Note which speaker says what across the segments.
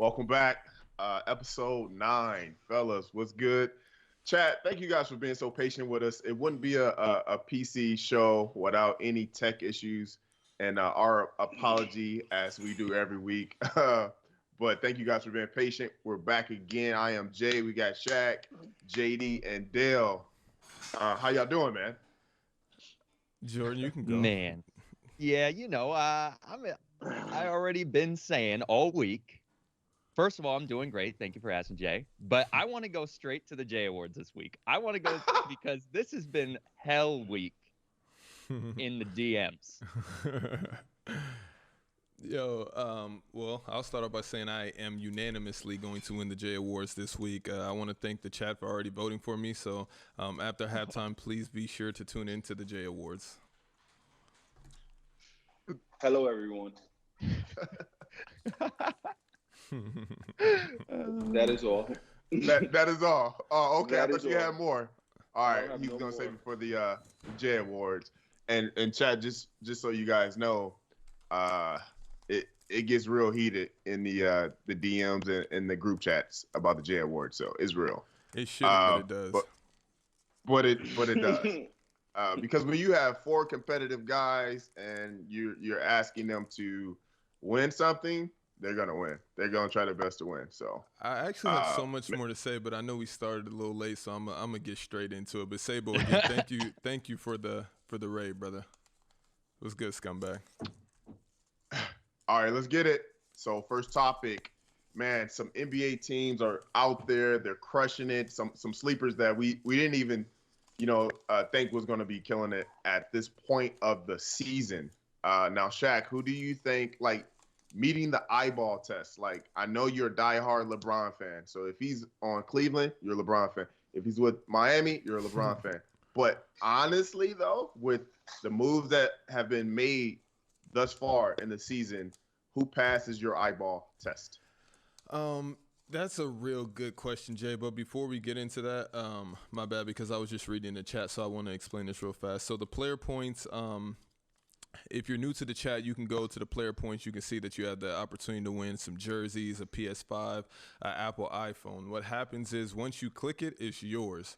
Speaker 1: Welcome back. Episode 9. Fellas, what's good? Chat, thank you guys for being so patient with us. It wouldn't be a PC show without any tech issues, and our apology as we do every week. But thank you guys for being patient. We're back again. I am Jay. We got Shaq, JD, and Dale. How y'all doing, man?
Speaker 2: Jordan, you can go.
Speaker 3: Man, yeah, I already been saying all week. First of all, I'm doing great. Thank you for asking, Jay. But I want to go straight to the Jay Awards this week. I want to go because this has been hell week in the DMs.
Speaker 2: Well, I'll start off by saying I am unanimously going to win the J Awards this week. I want to thank the chat for already voting for me. So after halftime, please be sure to tune into the J Awards.
Speaker 4: Hello, everyone. That is all.
Speaker 1: That is all. Oh, okay.
Speaker 4: That
Speaker 1: I thought
Speaker 4: is
Speaker 1: you
Speaker 4: all.
Speaker 1: had more. All
Speaker 4: I
Speaker 1: right,
Speaker 4: don't have
Speaker 1: he's
Speaker 4: no
Speaker 1: gonna save
Speaker 4: more.
Speaker 1: it for the J Awards. And Chad, just so you guys know, it gets real heated in the DMs and the group chats about the J Awards. So it's real.
Speaker 2: It shouldn't, but it does.
Speaker 1: But it does. Because when you have four competitive guys and you're asking them to win something, they're gonna win. They're gonna try their best to win. So
Speaker 2: I actually have so much more to say, but I know we started a little late, so I'm gonna get straight into it. But Sabo, again, thank you for the raid, brother. It was good, scumbag.
Speaker 1: all right, let's get it. So first topic, man, some NBA teams are out there. They're crushing it. Some sleepers that we didn't even think was gonna be killing it at this point of the season. Now, Shaq, who do you think meeting the eyeball test? Like, I know you're a diehard LeBron fan. So if he's on Cleveland, you're a LeBron fan. If he's with Miami, you're a LeBron fan. But honestly, though, with the moves that have been made thus far in the season, who passes your eyeball test?
Speaker 2: That's a real good question, Jay. But before we get into that, my bad, because I was just reading the chat, so I want to explain this real fast. So the player points, if you're new to the chat, you can go to the player points. You can see that you have the opportunity to win some jerseys, a PS5, an Apple iPhone. What happens is once you click it, it's yours.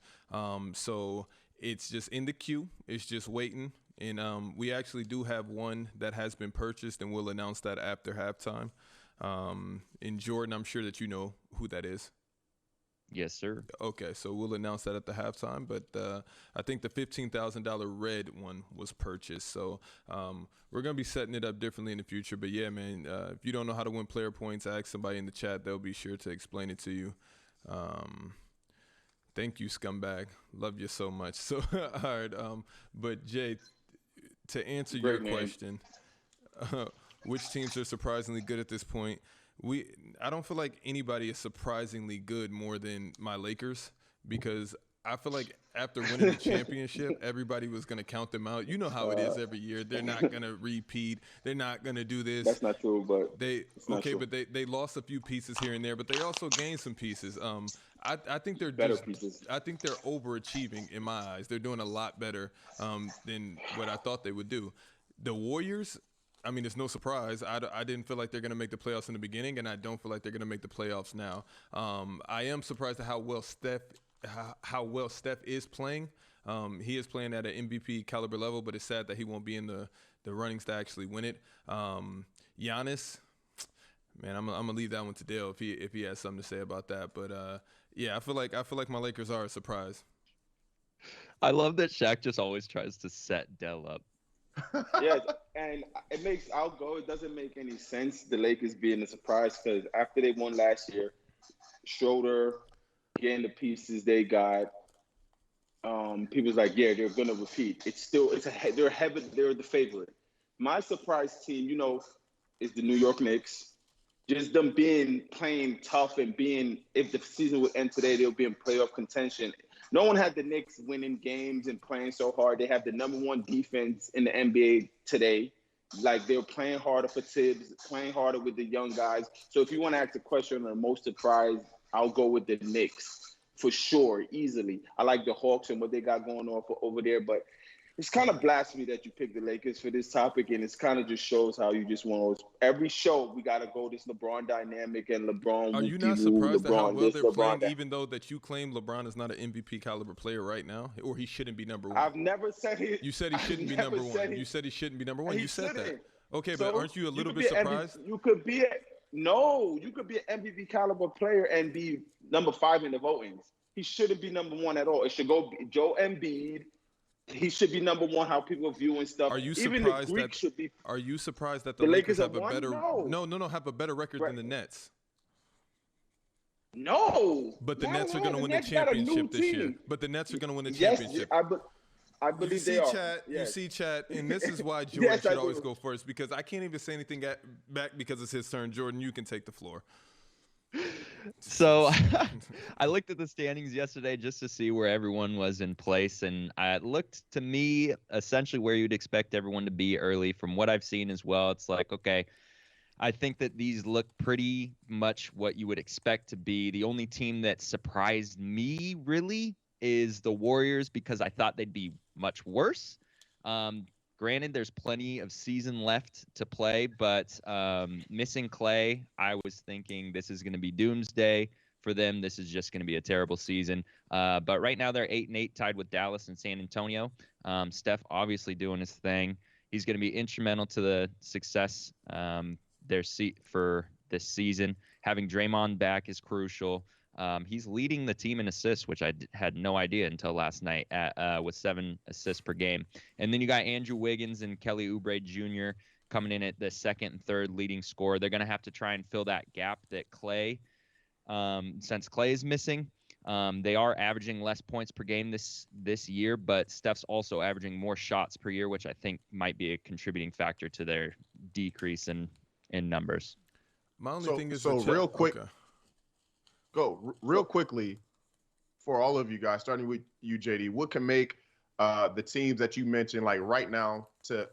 Speaker 2: So it's just in the queue. It's just waiting. And we actually do have one that has been purchased, and we'll announce that after halftime. And Jordan, I'm sure that you know who that is.
Speaker 3: Yes, sir.
Speaker 2: Okay, so we'll announce that at the halftime. But I think the $15,000 red one was purchased. So we're going to be setting it up differently in the future. But yeah, man, if you don't know how to win player points, ask somebody in the chat. They'll be sure to explain it to you. Thank you, scumbag. Love you so much. So, all right. But Jay, to answer
Speaker 4: Great
Speaker 2: your
Speaker 4: name.
Speaker 2: question, which teams are surprisingly good at this point? I don't feel like anybody is surprisingly good more than my Lakers, because I feel like after winning the championship, everybody was going to count them out. You know how it is every year. They're not going to repeat. They're not going to do this.
Speaker 4: That's not true, but it's not true.
Speaker 2: But they lost a few pieces here and there, but they also gained some pieces. I think they're
Speaker 4: Better pieces.
Speaker 2: I think they're overachieving in my eyes. They're doing a lot better than what I thought they would do. The Warriors, I mean, it's no surprise. I didn't feel like they're going to make the playoffs in the beginning, and I don't feel like they're going to make the playoffs now. I am surprised at how well Steph is playing. He is playing at an MVP caliber level, but it's sad that he won't be in the runnings to actually win it. Giannis, man, I'm gonna leave that one to Dale if he has something to say about that. But yeah, I feel like my Lakers are a surprise.
Speaker 3: I love that Shaq just always tries to set Dell up.
Speaker 4: Yes, and I'll go. It doesn't make any sense the Lakers being a surprise because after they won last year, Schroeder getting the pieces they got, people's like, yeah, they're gonna repeat. They're the favorite. My surprise team, is the New York Knicks. Just them playing tough and if the season would end today, they'll be in playoff contention. No one had the Knicks winning games and playing so hard. They have the number one defense in the NBA today. Like, they're playing harder for Tibbs, playing harder with the young guys. So if you want to ask a question on the most surprised, I'll go with the Knicks for sure, easily. I like the Hawks and what they got going on over there, but it's kind of blasphemy that you picked the Lakers for this topic, and it's kind of just shows how you just want to. Every show we got to go this LeBron dynamic and LeBron.
Speaker 2: Are you not
Speaker 4: woo-de-woo,
Speaker 2: surprised at how
Speaker 4: LeBron
Speaker 2: well
Speaker 4: this,
Speaker 2: they're
Speaker 4: LeBron
Speaker 2: playing,
Speaker 4: that.
Speaker 2: even though that you claim LeBron is not an MVP caliber player right now, or he shouldn't be number one?
Speaker 4: I've never said he.
Speaker 2: You said he shouldn't be number one. You said he shouldn't be number one. You said that. Okay,
Speaker 4: So
Speaker 2: but aren't you a little
Speaker 4: could
Speaker 2: bit
Speaker 4: be an
Speaker 2: surprised?
Speaker 4: you could be you could be an MVP caliber player and be number 5 in the votings. He shouldn't be number 1 at all. It should go Joe Embiid. He should be number 1. How people viewing stuff.
Speaker 2: Are you
Speaker 4: Even
Speaker 2: surprised
Speaker 4: the Greeks should be.
Speaker 2: Are you surprised that the
Speaker 4: Lakers
Speaker 2: have
Speaker 4: have
Speaker 2: a
Speaker 4: won?
Speaker 2: better
Speaker 4: No.
Speaker 2: have a better record than the Nets?
Speaker 4: No.
Speaker 2: But the
Speaker 4: Not
Speaker 2: Nets are
Speaker 4: at
Speaker 2: going to
Speaker 4: all.
Speaker 2: win
Speaker 4: The
Speaker 2: the
Speaker 4: Nets got a new
Speaker 2: championship this year.
Speaker 4: team.
Speaker 2: But the Nets are going to win the
Speaker 4: Yes,
Speaker 2: championship.
Speaker 4: I believe
Speaker 2: You
Speaker 4: they are.
Speaker 2: chat,
Speaker 4: Yes.
Speaker 2: you see, chat, and this is why George
Speaker 4: Yes, I
Speaker 2: should always
Speaker 4: do.
Speaker 2: go first, because I can't even say anything back because it's his turn. Jordan, you can take the floor.
Speaker 3: So I looked at the standings yesterday just to see where everyone was in place, and it looked to me essentially where you'd expect everyone to be early. From what I've seen as well, it's like, okay, I think that these look pretty much what you would expect to be. The only team that surprised me really is the Warriors, because I thought they'd be much worse. Granted, there's plenty of season left to play, but missing Clay, I was thinking this is going to be doomsday for them. This is just going to be a terrible season. But right now they're 8-8, tied with Dallas and San Antonio. Steph obviously doing his thing. He's going to be instrumental to the success for this season. Having Draymond back is crucial. He's leading the team in assists, which I had no idea until last night with 7 assists per game. And then you got Andrew Wiggins and Kelly Oubre Jr. coming in at the 2nd and 3rd leading scorer. They're going to have to try and fill that gap that since Clay is missing. They are averaging less points per game this year, but Steph's also averaging more shots per year, which I think might be a contributing factor to their decrease in numbers.
Speaker 2: My only thing is
Speaker 1: real quick.
Speaker 2: Okay.
Speaker 1: Real quickly, for all of you guys, starting with you, JD, what can make the teams that you mentioned, like right now, to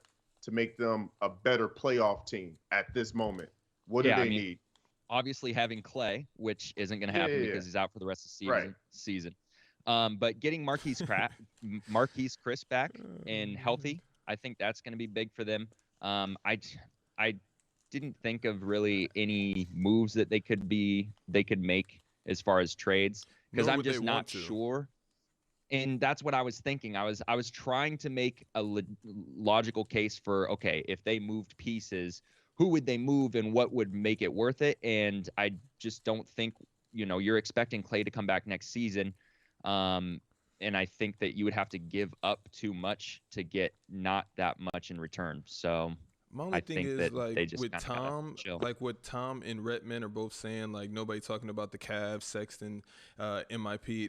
Speaker 1: make them a better playoff team at this moment? What do they need?
Speaker 3: Obviously, having Clay, which isn't going to happen because he's out for the rest of the season. But getting Marquise Chris back and healthy, I think that's going to be big for them. I didn't think of really any moves that they could make as far as trades, because I'm just not sure. And that's what I was thinking. I was trying to make a logical case for, okay, if they moved pieces, who would they move and what would make it worth it? And I just don't think, you're expecting Clay to come back next season. And I think that you would have to give up too much to get not that much in return. So
Speaker 2: my only thing is, like, with Tom and Redman are both saying, like, nobody talking about the Cavs, Sexton, MIP.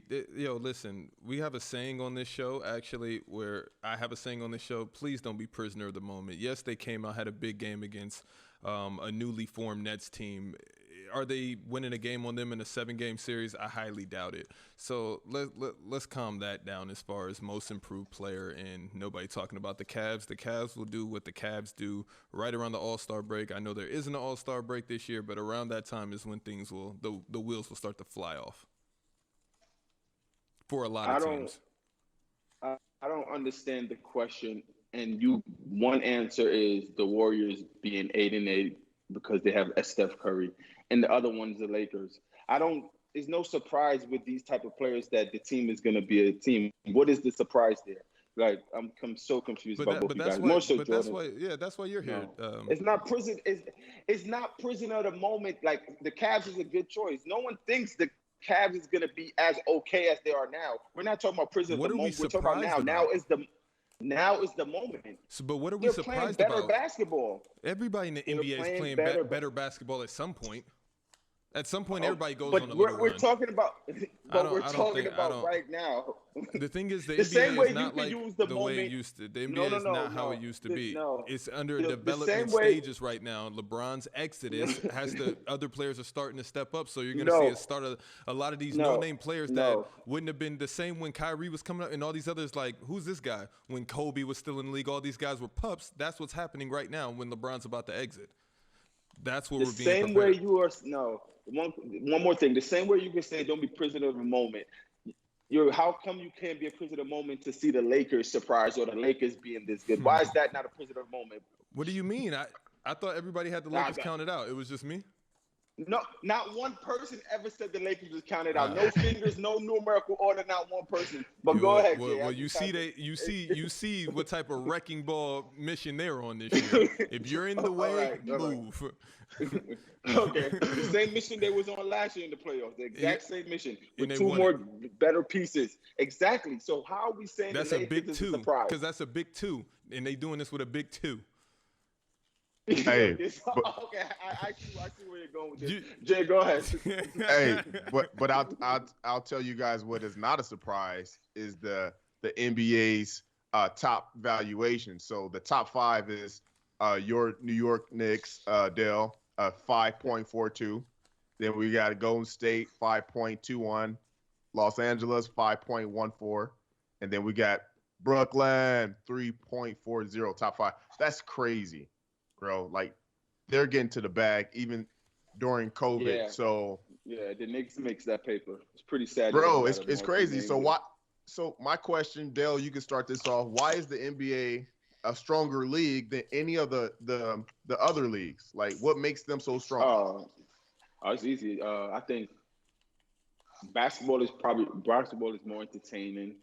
Speaker 2: Listen, we have a saying on this show, actually, where I have a saying on this show, please don't be prisoner of the moment. Yes, they came out, had a big game against a newly formed Nets team. Are they winning a game on them in a 7-game series? I highly doubt it. So let's calm that down as far as most improved player, and nobody talking about the Cavs. The Cavs will do what the Cavs do right around the All-Star break. I know there isn't an All-Star break this year, but around that time is when the wheels will start to fly off for a lot of teams.
Speaker 4: I don't understand the question, and one answer is the Warriors being 8-8 because they have Steph Curry, and the other one's the Lakers. There's no surprise with these type of players that the team is going to be a team. What is the surprise there? Like, I'm so confused about both you guys.
Speaker 2: That's why you're here.
Speaker 4: It's not prison. It's not prisoner of the moment. Like, the Cavs is a good choice. No one thinks the Cavs is going to be as okay as they are now. We're not talking about prisoner of the moment. We're talking about now. Now is the moment.
Speaker 2: So, but what are we surprised about?
Speaker 4: They're playing better basketball.
Speaker 2: Everybody in the NBA is playing better basketball at some point. At some point, everybody goes on a little
Speaker 4: we're
Speaker 2: run.
Speaker 4: talking about, right now.
Speaker 2: The thing is, the
Speaker 4: same
Speaker 2: NBA
Speaker 4: way
Speaker 2: is not like the way it used to. The NBA is not how it used to be. It's under development stages right now. LeBron's exodus has other players are starting to step up. So you're going to see a start of a lot of these no-name players that wouldn't have been the same when Kyrie was coming up, and all these others, like, who's this guy? When Kobe was still in the league, all these guys were pups. That's what's happening right now when LeBron's about to exit. That's what we're being prepared.
Speaker 4: The same way you are one more thing. The same way you can say don't be prisoner of the moment. how come you can't be a prisoner of the moment to see the Lakers surprise or the Lakers being this good? Why is that not a prisoner of the moment?
Speaker 2: What do you mean? I thought everybody had the Lakers counted out. It was just me.
Speaker 4: No, not one person ever said the Lakers was counted out. No fingers, no numerical order, not one person. But go ahead, Jay.
Speaker 2: Well, you see what type of wrecking ball mission they're on this year. If you're in the way, move.
Speaker 4: Okay, the same mission they was on last year in the playoffs. The exact same mission with two more better pieces. Exactly. So how are we saying
Speaker 2: that's
Speaker 4: the
Speaker 2: a
Speaker 4: Lakers
Speaker 2: big
Speaker 4: is
Speaker 2: two?
Speaker 4: a surprise?
Speaker 2: Because that's a big two, and they doing this with a big two.
Speaker 1: Hey,
Speaker 4: okay, I see where you're going with this. Jay, go ahead.
Speaker 1: Hey, but I'll tell you guys what is not a surprise is the NBA's top valuation. So the top 5 is your New York Knicks, Dale, 5.42. Then we got Golden State 5.21, Los Angeles 5.14, and then we got Brooklyn 3.40. Top 5. That's crazy. Bro, like they're getting to the bag even during COVID.
Speaker 4: Yeah.
Speaker 1: So
Speaker 4: the Knicks makes that paper. It's pretty sad.
Speaker 1: Bro, it's crazy. So my question, Dale, you can start this off. Why is the NBA a stronger league than any of the other leagues? Like, what makes them so strong?
Speaker 4: It's easy. I think basketball is more entertaining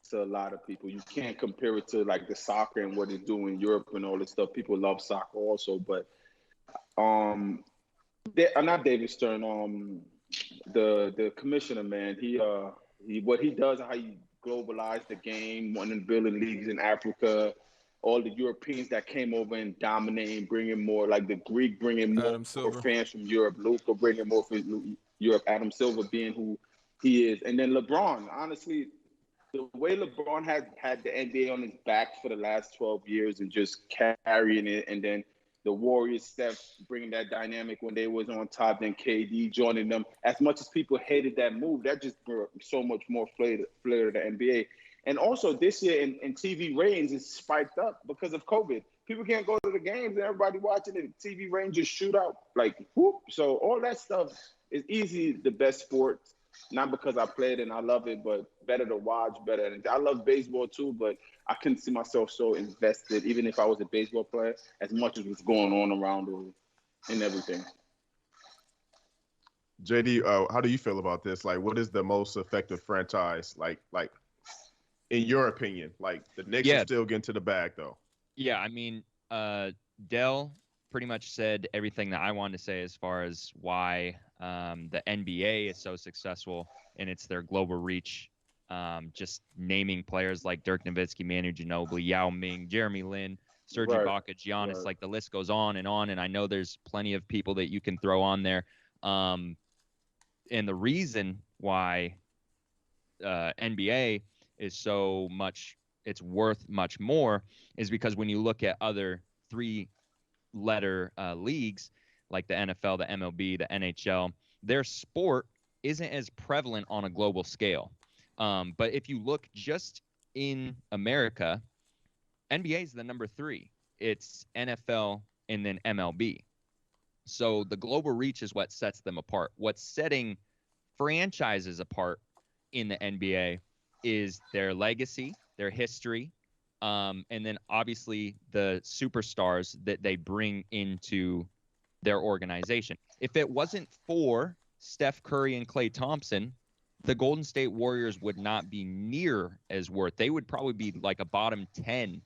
Speaker 4: to a lot of people. You can't compare it to like the soccer and what it do in Europe and all this stuff. People love soccer also, but not David Stern. The commissioner, man, he what he does, how he globalized the game, wanting to build leagues in Africa. All the Europeans that came over and dominating, bringing more, like the Greek bringing more fans from Europe, Luka bringing more from Europe, Adam Silver being who he is, and then LeBron. Honestly, the way LeBron has had the NBA on his back for the last 12 years and just carrying it, and then the Warriors, Steph, bringing that dynamic when they was on top, then KD joining them. As much as people hated that move, that just brought so much more flair to the NBA. And also this year in TV ratings is spiked up because of COVID. People can't go to the games and everybody watching it. TV ratings just shoot out like whoop. So all that stuff is easy the best sport. Not because I played and I love it, but better to watch, better. I love baseball too, but I couldn't see myself so invested, even if I was a baseball player, as much as what's going on around and everything.
Speaker 1: JD, how do you feel about this? Like, what is the most effective franchise? Like in your opinion, like the Knicks are still getting to the bag though.
Speaker 3: Yeah, I mean, Dell pretty much said everything that I wanted to say as far as why the NBA is so successful, and it's their global reach. Just naming players like Dirk Nowitzki, Manu Ginobili, Yao Ming, Jeremy Lin, Serge Ibaka, Giannis, like the list goes on. And I know there's plenty of people that you can throw on there. And the reason why NBA is so much, it's worth much more, is because when you look at other 3-letter leagues like the NFL, the MLB, the NHL, their sport isn't as prevalent on a global scale. But if you look just in America, NBA is the number 3. It's NFL and then MLB. So the global reach is what sets them apart. What's setting franchises apart in the NBA is their legacy, their history, and then obviously the superstars that they bring into their organization. If it wasn't for Steph Curry and Klay Thompson, the Golden State Warriors would not be near as worth. They would probably be like a bottom 10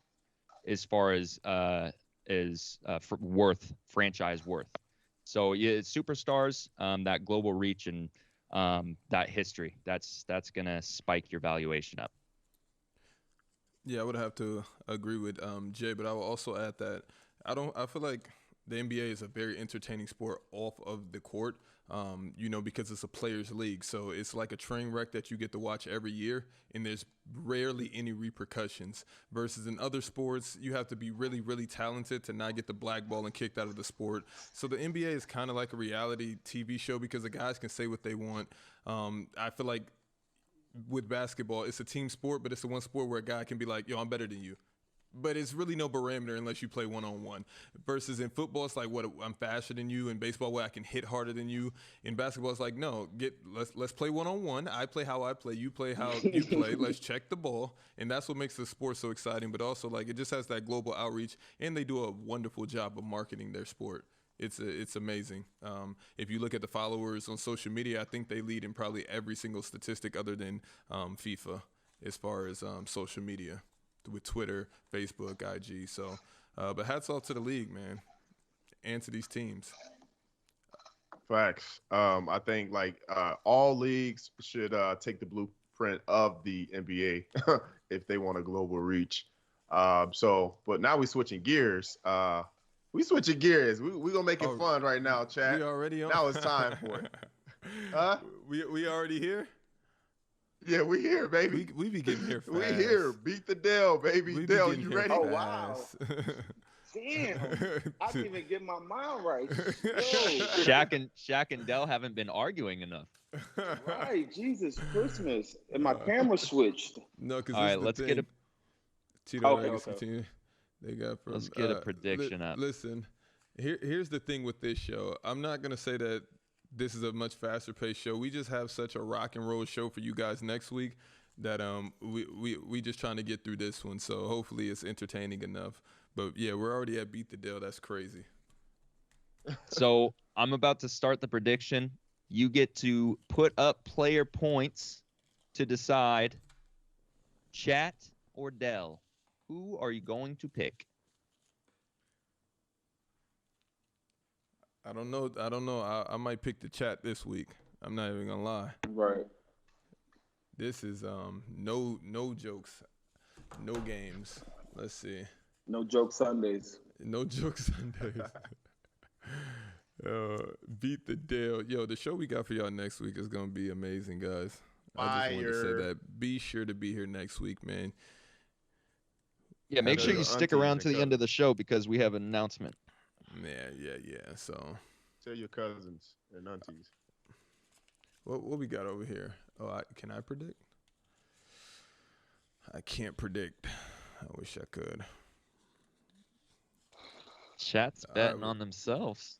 Speaker 3: as far as franchise worth. So yeah, superstars, that global reach and that history, that's gonna spike your valuation up.
Speaker 2: Yeah, I would have to agree with Jay, but I will also add that I feel like the NBA is a very entertaining sport off of the court, because it's a players' league. So it's like a train wreck that you get to watch every year, and there's rarely any repercussions. Versus in other sports, you have to be really, really talented to not get the blackball and kicked out of the sport. So the NBA is kind of like a reality TV show because the guys can say what they want. I feel like with basketball, it's a team sport, but it's the one sport where a guy can be like, yo, I'm better than you. but it's really no barometer unless you play one-on-one. Versus in football, it's like, what, I'm faster than you. In baseball, where I can hit harder than you. In basketball, it's like, no, let's play one-on-one. I play how I play. You play how you play. Let's check the ball, and that's what makes the sport so exciting. But also, like, it just has that global outreach, and they do a wonderful job of marketing their sport. It's amazing. If you look at the followers on social media, I think they lead in probably every single statistic other than FIFA as far as social media with Twitter, Facebook, IG. So, but hats off to the league, man, and to these teams.
Speaker 1: Facts. I think like all leagues should take the blueprint of the NBA if they want a global reach. But now we're switching gears. We switching gears. We gonna make it fun right now, chat.
Speaker 2: We already on.
Speaker 1: Now it's time for it. Huh?
Speaker 2: We already here?
Speaker 1: Yeah, we here, baby.
Speaker 2: We be getting here fast.
Speaker 1: We here. Beat the Dell, baby. Dell, you ready?
Speaker 4: Oh, wow. Damn. I didn't even get my mind right. Yo.
Speaker 3: Shaq and Dell haven't been arguing enough.
Speaker 4: Right, Jesus Christmas. And my camera switched.
Speaker 2: No, because
Speaker 3: all right, let's get a
Speaker 2: Tito
Speaker 4: Okay,
Speaker 2: Legacy
Speaker 4: okay.
Speaker 2: team. They got from,
Speaker 3: let's get a prediction up.
Speaker 2: Listen, here's the thing with this show. I'm not gonna say that this is a much faster paced show. We just have such a rock and roll show for you guys next week that we just trying to get through this one. So hopefully it's entertaining enough. But yeah, we're already at Beat the Dale. That's crazy.
Speaker 3: So I'm about to start the prediction. You get to put up player points to decide Chat or Dell. Who are you going to pick?
Speaker 2: I don't know. I might pick the Chat this week. I'm not even gonna lie.
Speaker 4: Right.
Speaker 2: This is no jokes, no games. Let's see.
Speaker 4: No joke Sundays.
Speaker 2: No jokes Sundays. Beat the Dale. Yo, the show we got for y'all next week is gonna be amazing, guys. I just wanted to say that. Be sure to be here next week, man.
Speaker 3: Yeah, make sure you stick around to the end of the show because we have an announcement.
Speaker 2: Yeah. So
Speaker 1: Tell your cousins and aunties.
Speaker 2: what we got over here? Oh, can I predict? I can't predict. I wish I could.
Speaker 3: Chat's betting on themselves.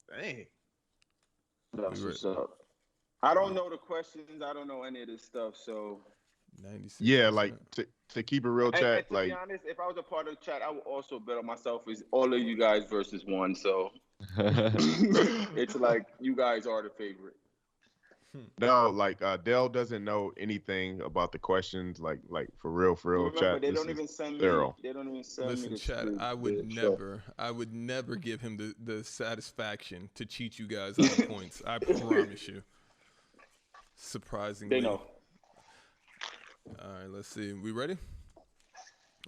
Speaker 1: Dang.
Speaker 4: That's what's up. I don't know the questions. I don't know any of this stuff. So
Speaker 2: 96.
Speaker 1: Yeah, like to keep it real,
Speaker 4: and
Speaker 1: chat.
Speaker 4: to
Speaker 1: Like
Speaker 4: be honest, if I was a part of the chat, I would also bet on myself. Is all of you guys versus one. So it's like you guys are the favorite.
Speaker 1: no, like Dell doesn't know anything about the questions. Like for real,
Speaker 4: Remember,
Speaker 1: chat.
Speaker 4: they
Speaker 1: this
Speaker 4: don't
Speaker 1: is
Speaker 4: even send me.
Speaker 1: thorough.
Speaker 4: They don't even send
Speaker 2: Listen,
Speaker 4: me.
Speaker 2: chat. I would never give him the satisfaction to cheat you guys out of points. I promise you. Surprisingly.
Speaker 4: They know.
Speaker 2: All right, let's see. We ready?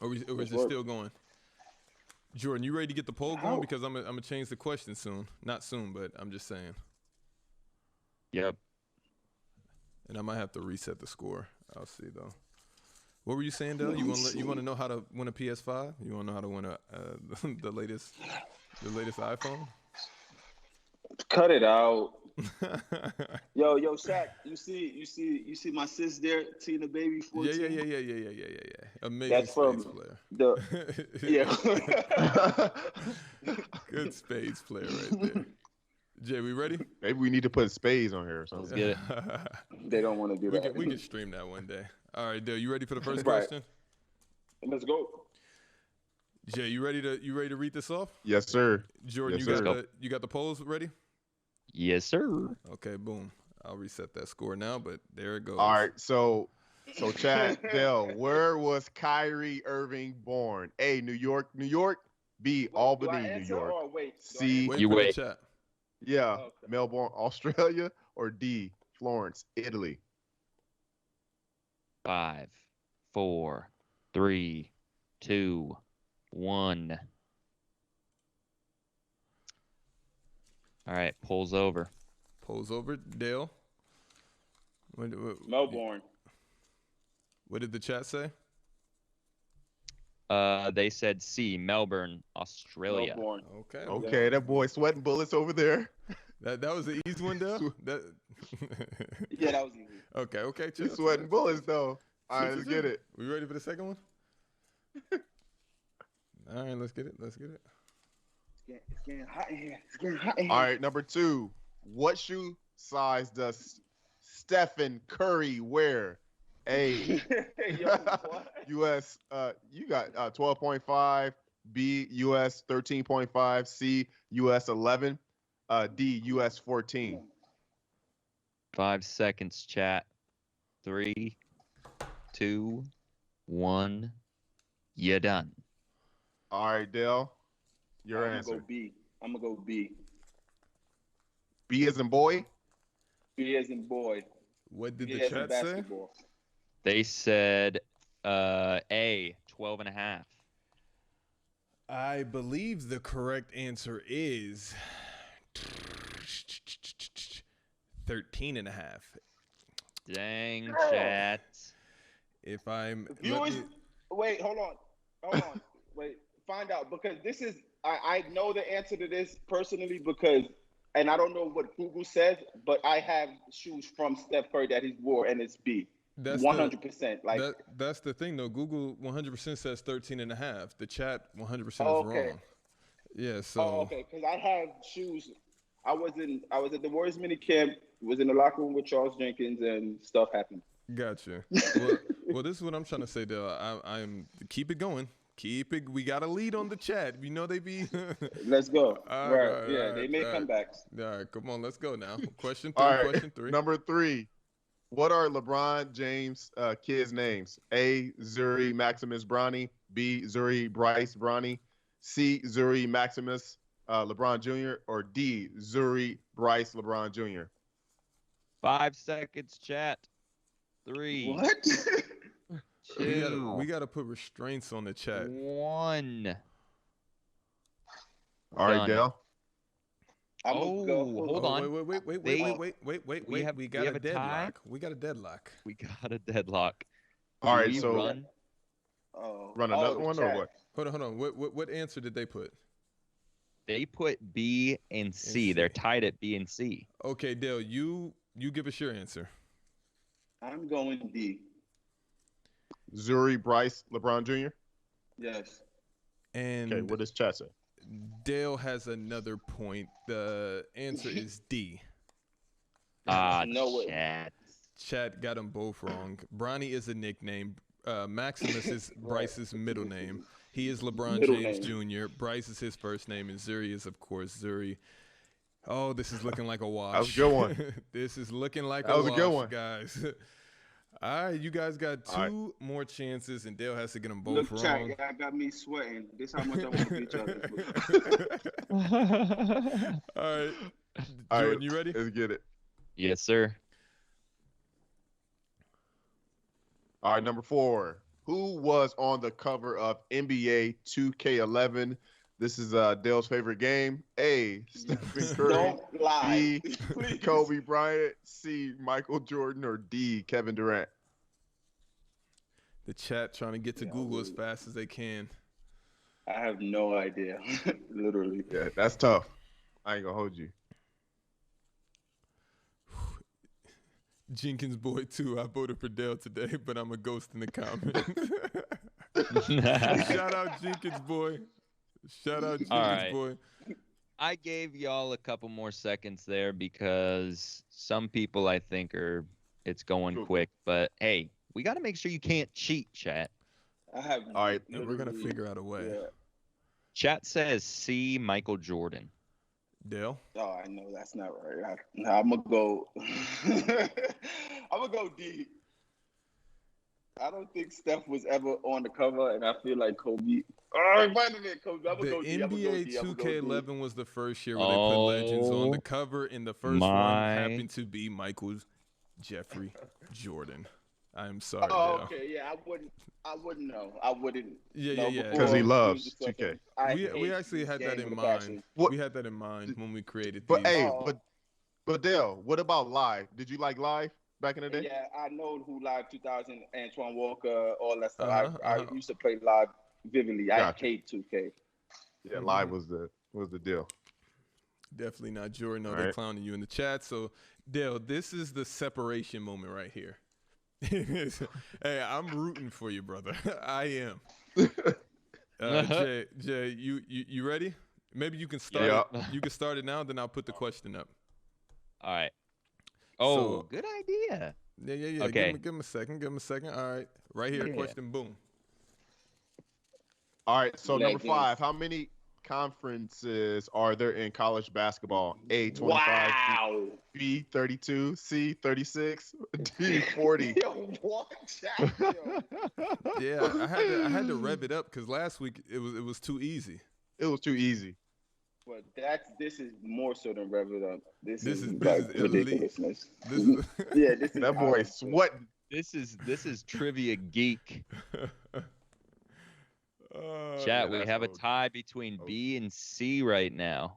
Speaker 2: Or is it still going? Jordan, you ready to get the poll going? Because I'm gonna change the question soon. Not soon, but I'm just saying.
Speaker 3: Yep.
Speaker 2: And I might have to reset the score. I'll see though. What were you saying, Dale? You want to know how to win a PS5? You want to know how to win the latest iPhone?
Speaker 4: Cut it out. Yo, Shaq, you see my sis there, Tina Baby 14?
Speaker 2: Yeah. Amazing
Speaker 4: That's
Speaker 2: spades
Speaker 4: from
Speaker 2: player.
Speaker 4: Yeah.
Speaker 2: Good spades player right there. Jay, we ready?
Speaker 1: Maybe we need to put spades on here or something.
Speaker 3: Let's get it.
Speaker 4: They don't want to do that.
Speaker 2: We can stream that one day. All right, Dale, you ready for the first
Speaker 4: Right.
Speaker 2: question?
Speaker 4: Let's go.
Speaker 2: Jay, you ready to read this off?
Speaker 1: Yes, sir.
Speaker 2: Jordan,
Speaker 1: Yes,
Speaker 2: you
Speaker 1: sir.
Speaker 2: got the polls ready?
Speaker 3: Yes, sir.
Speaker 2: Okay, boom. I'll reset that score now, but there it goes.
Speaker 1: All right, so Chad, Dell, where was Kyrie Irving born? A, New York, New York. B,
Speaker 4: Do I
Speaker 1: Albany, New
Speaker 4: answer
Speaker 1: York.
Speaker 4: or wait?
Speaker 1: C,
Speaker 2: Wait
Speaker 3: You
Speaker 2: for the
Speaker 3: wait.
Speaker 2: chat.
Speaker 1: yeah,
Speaker 4: Okay.
Speaker 1: Melbourne, Australia, or D, Florence, Italy.
Speaker 3: 5, 4, 3, 2, 1. All right, polls over.
Speaker 2: Polls over. Dale. What
Speaker 4: Melbourne.
Speaker 2: did the chat say?
Speaker 3: They said C, Melbourne, Australia.
Speaker 4: Melbourne.
Speaker 2: Okay.
Speaker 1: Okay, that boy sweating bullets over there.
Speaker 2: That was the easy one, Dale? That
Speaker 4: Yeah, that was easy.
Speaker 2: Okay, chill.
Speaker 1: He's sweating bullets though. All right, let's get it.
Speaker 2: We ready for the second one? All right, let's get it. Let's get it.
Speaker 4: It's getting hot in here. It's getting hot in here.
Speaker 1: All right, number 2. What shoe size does Stephen Curry wear? A.
Speaker 4: Yo, what?
Speaker 1: US. You got 12.5. B. US 13.5. C. US 11. D. US 14.
Speaker 3: 5 seconds, chat. 3, 2, 1. You're done.
Speaker 1: All right, Dale. Your
Speaker 4: I'm
Speaker 1: answer.
Speaker 4: gonna go B. I'm gonna go B.
Speaker 1: B as in boy.
Speaker 4: B as in boy.
Speaker 2: What did
Speaker 4: B
Speaker 2: the
Speaker 4: as in
Speaker 2: chat say?
Speaker 4: basketball.
Speaker 3: They said A, 12.5.
Speaker 2: I believe the correct answer is 13.5.
Speaker 3: Dang, chat.
Speaker 2: If I'm
Speaker 4: Viewers, wait, hold on. Wait, find out, because this is I know the answer to this personally, because, and I don't know what Google says, but I have shoes from Steph Curry that he's wore, and it's B.
Speaker 2: That's
Speaker 4: 100%. Like,
Speaker 2: that's the thing though. Google 100% says 13.5. The chat 100% is
Speaker 4: okay.
Speaker 2: wrong. Yeah, so
Speaker 4: okay, because I have shoes. I was at the Warriors mini camp. Was in the locker room with Charles Jenkins, and stuff happened.
Speaker 2: gotcha. Well, this is what I'm trying to say, Dale. I'm keep it going. Keep it. We got a lead on the chat. You know they be.
Speaker 4: Let's go.
Speaker 2: All
Speaker 4: right.
Speaker 2: right,
Speaker 4: Yeah,
Speaker 2: all
Speaker 4: they
Speaker 2: right,
Speaker 4: make
Speaker 2: all right.
Speaker 4: comebacks.
Speaker 2: All right, come on, let's go now. Question 3.
Speaker 1: All right.
Speaker 2: Question 3.
Speaker 1: Number 3. What are LeBron James' kids' names? A. Zuri Maximus Bronny. B. Zuri Bryce Bronny. C. Zuri Maximus LeBron Jr. Or D. Zuri Bryce LeBron Jr.
Speaker 3: 5 seconds, chat. 3,
Speaker 4: What?
Speaker 3: 2,
Speaker 2: We gotta put restraints on the chat.
Speaker 3: 1.
Speaker 1: All right,
Speaker 3: Done.
Speaker 1: Dale.
Speaker 4: I'm gonna go.
Speaker 3: Hold on.
Speaker 2: Wait.
Speaker 3: We have-
Speaker 2: We
Speaker 3: we
Speaker 2: got
Speaker 3: have
Speaker 2: a
Speaker 3: a tie?
Speaker 2: deadlock. We got a deadlock.
Speaker 3: We got a deadlock.
Speaker 1: All right,
Speaker 3: we
Speaker 1: so
Speaker 3: run?
Speaker 1: run another
Speaker 4: the
Speaker 1: one
Speaker 4: chat.
Speaker 1: or what?
Speaker 2: Hold on. What answer did they put?
Speaker 3: They put B and C.
Speaker 2: C.
Speaker 3: They're tied at B and C.
Speaker 2: Okay, Dale, you give us your answer.
Speaker 4: I'm going D.
Speaker 1: Zuri Bryce LeBron Jr.
Speaker 4: Yes.
Speaker 2: And
Speaker 1: Okay, what does chat say?
Speaker 2: Dale has another point. The answer is D.
Speaker 4: No way.
Speaker 3: Chat.
Speaker 2: Chat got them both wrong. Bronny is a nickname. Maximus is Bryce's middle name. He is LeBron
Speaker 4: Middle
Speaker 2: James
Speaker 4: name.
Speaker 2: Jr. Bryce is his first name, and Zuri is, of course, Zuri. Oh, this is looking like a wash.
Speaker 1: That was a good one.
Speaker 2: This is looking like
Speaker 1: That was a
Speaker 2: wash,
Speaker 1: good one.
Speaker 2: guys. All right, you guys got
Speaker 1: All right.
Speaker 2: 2 more chances, and Dale has to get them both
Speaker 4: Look, chat,
Speaker 2: wrong.
Speaker 4: y'all got me sweating. This how much I want to beat y'all this week.
Speaker 2: All right.
Speaker 1: All
Speaker 2: Jordan,
Speaker 1: right,
Speaker 2: you ready?
Speaker 1: let's get it.
Speaker 3: Yes, sir.
Speaker 1: All right, number 4. Who was on the cover of NBA 2K11? This is Dale's favorite game. A. Stephen Curry.
Speaker 4: Don't lie.
Speaker 1: B.
Speaker 4: Please.
Speaker 1: Kobe Bryant. C. Michael Jordan. Or D. Kevin Durant.
Speaker 2: The chat trying to get to Google as fast as they can.
Speaker 4: I have no idea. Literally.
Speaker 1: Yeah, that's tough. I ain't gonna hold you.
Speaker 2: Jenkins boy too. I voted for Dale today, but I'm a ghost in the comments. Shout out Jenkins boy. Shout out Jenkins
Speaker 3: right.
Speaker 2: boy.
Speaker 3: I gave y'all a couple more seconds there because some people I think it's going
Speaker 1: Cool.
Speaker 3: quick. But hey, we got to make sure you can't cheat, chat.
Speaker 4: I have.
Speaker 1: All right.
Speaker 2: And we're gonna
Speaker 4: literally-
Speaker 2: figure out a way.
Speaker 4: Yeah.
Speaker 3: Chat says C, Michael Jordan.
Speaker 2: Dale.
Speaker 4: Oh, I know that's not right. I'm gonna go. I'm gonna go D. I don't think Steph was ever on the cover, and I feel like Kobe. Oh, it might have been Kobe. I'm gonna
Speaker 2: The
Speaker 4: go D. I'm gonna go
Speaker 2: NBA
Speaker 4: D. I'm gonna go D.
Speaker 2: 2K11 was the first year where they put legends on the
Speaker 3: Oh
Speaker 2: cover, and the first one
Speaker 3: my-
Speaker 2: happened to be Michael Jeffrey Jordan. I'm sorry,
Speaker 4: Oh,
Speaker 2: Dale.
Speaker 4: okay. Yeah, I wouldn't know. I wouldn't.
Speaker 2: Yeah,
Speaker 4: know
Speaker 2: yeah, yeah.
Speaker 4: before
Speaker 1: 'Cause he
Speaker 4: he
Speaker 1: loves
Speaker 4: was such a-
Speaker 1: 2K.
Speaker 4: I
Speaker 2: We
Speaker 4: hate
Speaker 2: actually
Speaker 4: this
Speaker 2: had that
Speaker 4: game
Speaker 2: in
Speaker 4: with a
Speaker 2: mind.
Speaker 4: passion.
Speaker 1: What-
Speaker 2: We had that in mind when we created
Speaker 1: But
Speaker 2: these.
Speaker 1: hey,
Speaker 4: Oh.
Speaker 1: but Dale, what about live? Did you like live back in the day?
Speaker 4: Yeah, I know who live 2000, Antoine Walker, all that stuff.
Speaker 2: Uh-huh,
Speaker 4: I used to play live vividly. I
Speaker 1: Gotcha.
Speaker 4: hate 2K.
Speaker 1: Yeah, live was the deal.
Speaker 2: Definitely not Jordan. No,
Speaker 1: All
Speaker 2: they're
Speaker 1: right.
Speaker 2: clowning you in the chat. So, Dale, this is the separation moment right here. Hey, I'm rooting for you, brother. I am. Jay, you ready? Maybe you can start.
Speaker 1: Yeah.
Speaker 2: You can start it now. Then I'll put the question up.
Speaker 3: All right. Oh,
Speaker 2: So-
Speaker 3: good idea.
Speaker 2: Yeah.
Speaker 3: Okay.
Speaker 2: Give him a second. All right. Right here.
Speaker 3: Yeah.
Speaker 2: Question. Boom.
Speaker 1: All right. So number
Speaker 4: Legends.
Speaker 1: 5, how many conferences are there in college basketball? A 25,
Speaker 4: Wow.
Speaker 1: B 32, C 36, D 40.
Speaker 4: Yo, what? Yo.
Speaker 2: Yeah, I had to rev it up because last week it was too easy.
Speaker 1: It was too easy.
Speaker 4: But this is more so than rev it up. This is
Speaker 2: elite.
Speaker 4: ridiculousness.
Speaker 2: This is
Speaker 4: Yeah, this is
Speaker 1: That boy
Speaker 4: out.
Speaker 1: sweating.
Speaker 3: This is trivia geek.
Speaker 2: Oh,
Speaker 3: Chat,
Speaker 1: yeah,
Speaker 3: we
Speaker 1: that's
Speaker 3: have a
Speaker 1: OG.
Speaker 3: tie between
Speaker 1: OG.
Speaker 3: B and C right now.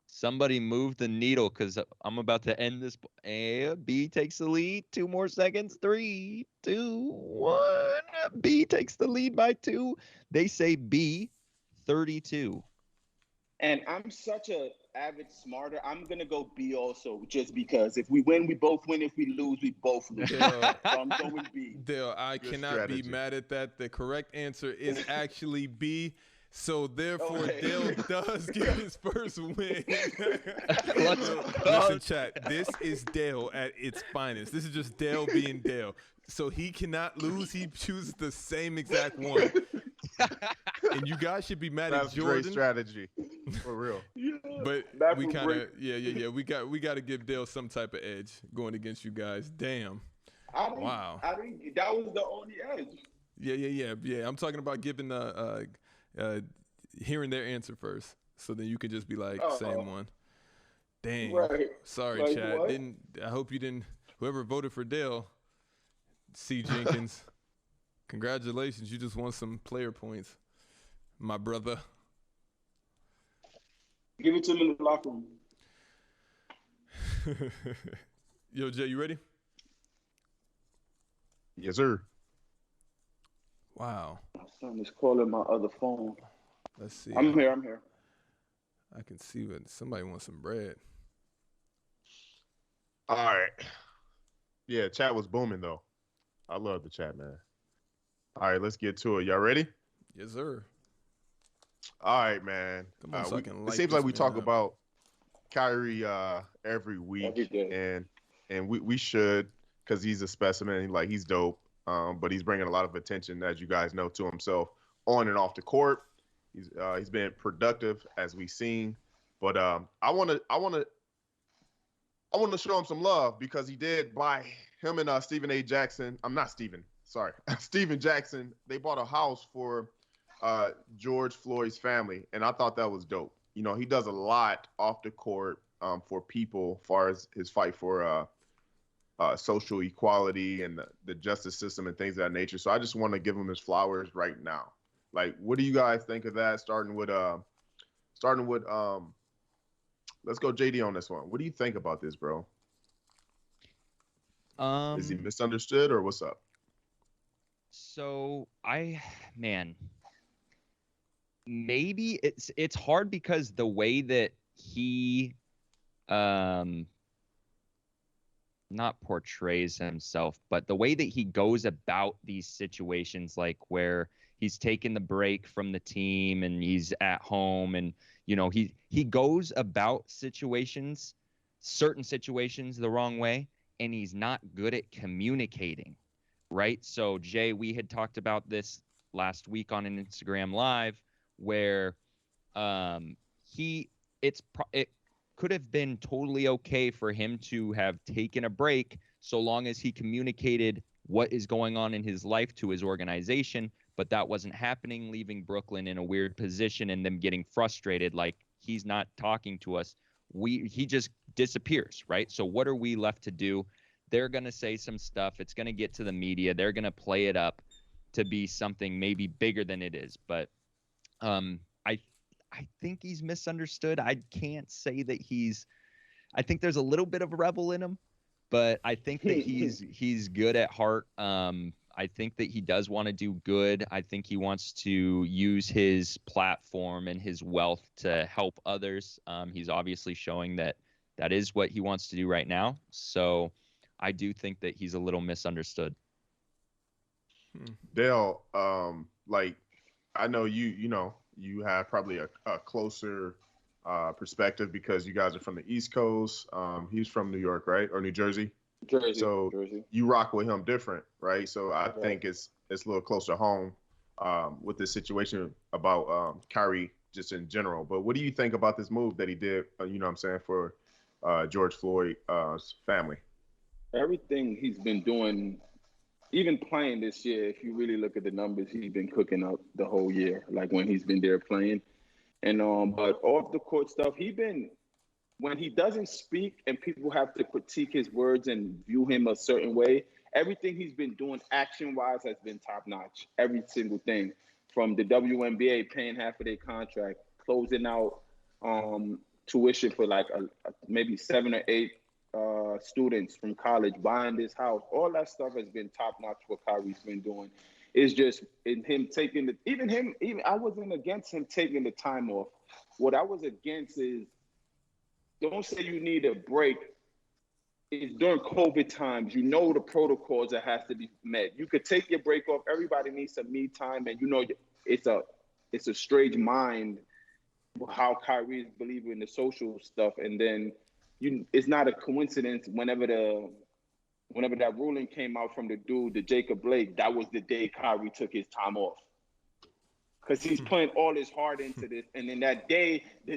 Speaker 3: Somebody move the needle because I'm about to end this. B takes the lead. 2 more seconds. 3, 2, 1. B takes the lead by 2. They say B, 32.
Speaker 4: And I'm such a avid smarter. I'm gonna go B also, just because if we win, we both win. If we lose, we both lose.
Speaker 2: Yeah.
Speaker 4: So I'm going B.
Speaker 2: Dale, I
Speaker 1: Good
Speaker 2: cannot
Speaker 1: strategy.
Speaker 2: be mad at that. The correct answer is actually B. So therefore,
Speaker 4: Okay.
Speaker 2: Dale does get his first win.
Speaker 3: Let's
Speaker 2: So,
Speaker 3: go.
Speaker 2: listen, chat. This is Dale at its finest. This is just Dale being Dale. So he cannot lose. He chooses the same exact one. And you guys should be mad
Speaker 1: That's
Speaker 2: at
Speaker 1: great
Speaker 2: Jordan.
Speaker 1: strategy. For real.
Speaker 2: But
Speaker 4: That
Speaker 2: we
Speaker 4: was
Speaker 2: kind of
Speaker 4: great.
Speaker 2: yeah. We got to give Dale some type of edge going against you guys. Damn. Wow.
Speaker 4: That was the only edge.
Speaker 2: Yeah. I'm talking about giving hearing their answer first, so then you can just be like same one. Dang.
Speaker 4: Right.
Speaker 2: Sorry,
Speaker 4: Like
Speaker 2: Chad.
Speaker 4: what?
Speaker 2: I hope you didn't. Whoever voted for Dale, C. Jenkins, congratulations. You just won some player points, my brother.
Speaker 4: Give it to him in the locker room.
Speaker 2: Yo, Jay, you ready?
Speaker 1: Yes, sir.
Speaker 2: Wow.
Speaker 4: My son is calling my other phone.
Speaker 2: Let's see.
Speaker 4: I'm here.
Speaker 2: I can see when somebody wants some bread.
Speaker 1: All right. Yeah, chat was booming though. I love the chat, man. All right, let's get to it. Y'all ready?
Speaker 2: Yes, sir.
Speaker 1: All right, man.
Speaker 2: Come on, so I can
Speaker 1: it
Speaker 2: light
Speaker 1: seems
Speaker 2: this
Speaker 1: like we
Speaker 2: man
Speaker 1: talk
Speaker 2: up.
Speaker 1: about Kyrie every week,
Speaker 4: Every day.
Speaker 1: and we should, because he's a specimen. Like, he's dope. But he's bringing a lot of attention, as you guys know, to himself on and off the court. He's been productive, as we've seen. But I want to show him some love, because he did buy him and Stephen A. Jackson. I'm not Stephen. Sorry, Stephen Jackson. They bought a house for George Floyd's family, and I thought that was dope. You know, he does a lot off the court for people, as far as his fight for social equality and the justice system and things of that nature. So I just want to give him his flowers right now. Like, what do you guys think of that? Starting with let's go JD on this one. What do you think about this, bro? Is he misunderstood, or what's up?
Speaker 3: So maybe it's hard because the way that he not portrays himself, but the way that he goes about these situations, like where he's taking the break from the team and he's at home, and he goes about certain situations the wrong way, and he's not good at communicating, right? So Jay, we had talked about this last week on an Instagram Live, where it could have been totally okay for him to have taken a break, so long as he communicated what is going on in his life to his organization. But that wasn't happening, leaving Brooklyn in a weird position and them getting frustrated, like, he's not talking to us. He just disappears, right? So what are we left to do? They're going to say some stuff. It's going to get to the media. They're going to play it up to be something maybe bigger than it is. But I think he's misunderstood. I can't say that I think there's a little bit of a rebel in him, but I think that he's good at heart. I think that he does want to do good. I think he wants to use his platform and his wealth to help others. He's obviously showing that is what he wants to do right now. So I do think that he's a little misunderstood.
Speaker 1: Dale, like, I know you have probably a closer perspective because you guys are from the East Coast. He's from New York, right, or New Jersey? So
Speaker 4: Jersey.
Speaker 1: you rock with him different, right? So I
Speaker 4: Right.
Speaker 1: think it's a little closer home with this situation about Kyrie just in general. But what do you think about this move that he did? What I'm saying, for George Floyd's family.
Speaker 4: Everything he's been doing, even playing this year, if you really look at the numbers, he's been cooking up the whole year. Like when he's been there playing, and but off the court stuff, he been when he doesn't speak and people have to critique his words and view him a certain way, everything he's been doing action wise has been top notch. Every single thing from the WNBA paying half of their contract, closing out tuition for like maybe 7 or 8 students from college, buying this house. All that stuff has been top notch. What Kyrie's been doing. It's just in him taking even I wasn't against him taking the time off. What I was against is, don't say you need a break. It's during COVID times. You know the protocols that has to be met. You could take your break off. Everybody needs some me time, and it's a strange mind how Kyrie is believing in the social stuff, and then it's not a coincidence. Whenever that ruling came out from the dude, the Jacob Blake, that was the day Kyrie took his time off. Because he's putting all his heart into this. And then the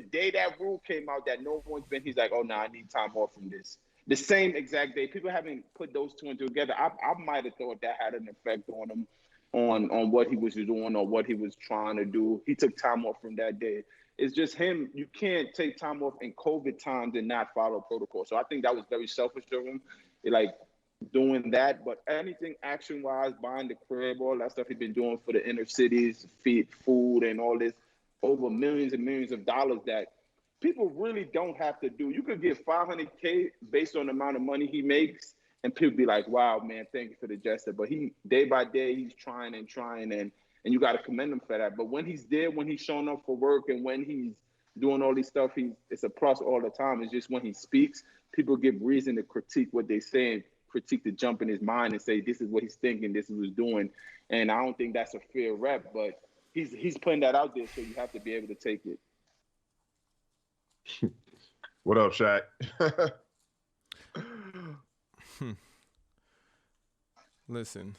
Speaker 4: day that rule came out that no one's been, he's like, oh, no, I need time off from this. The same exact day. People haven't put those two and together. I might have thought that had an effect on him, on what he was doing or what he was trying to do. He took time off from that day. It's just him. You can't take time off in COVID times and not follow protocol. So I think that was very selfish of him. Doing that, but anything action-wise, buying the crib, all that stuff he's been doing for the inner cities, feed, food, and all this, over millions and millions of dollars that people really don't have to do. You could get $500K based on the amount of money he makes, and people be like, "Wow, man, thank you for the gesture." But he, day by day, he's trying, and you got to commend him for that. But when he's there, when he's showing up for work, and when he's doing all these stuff, it's a plus all the time. It's just when he speaks, people give reason to critique what they're saying, critique the jump in his mind and say this is what he's thinking, this is what he's doing, and I don't think that's a fair rep. But he's putting that out there, so you have to be able to take it.
Speaker 1: What up, Shaq?
Speaker 2: Listen,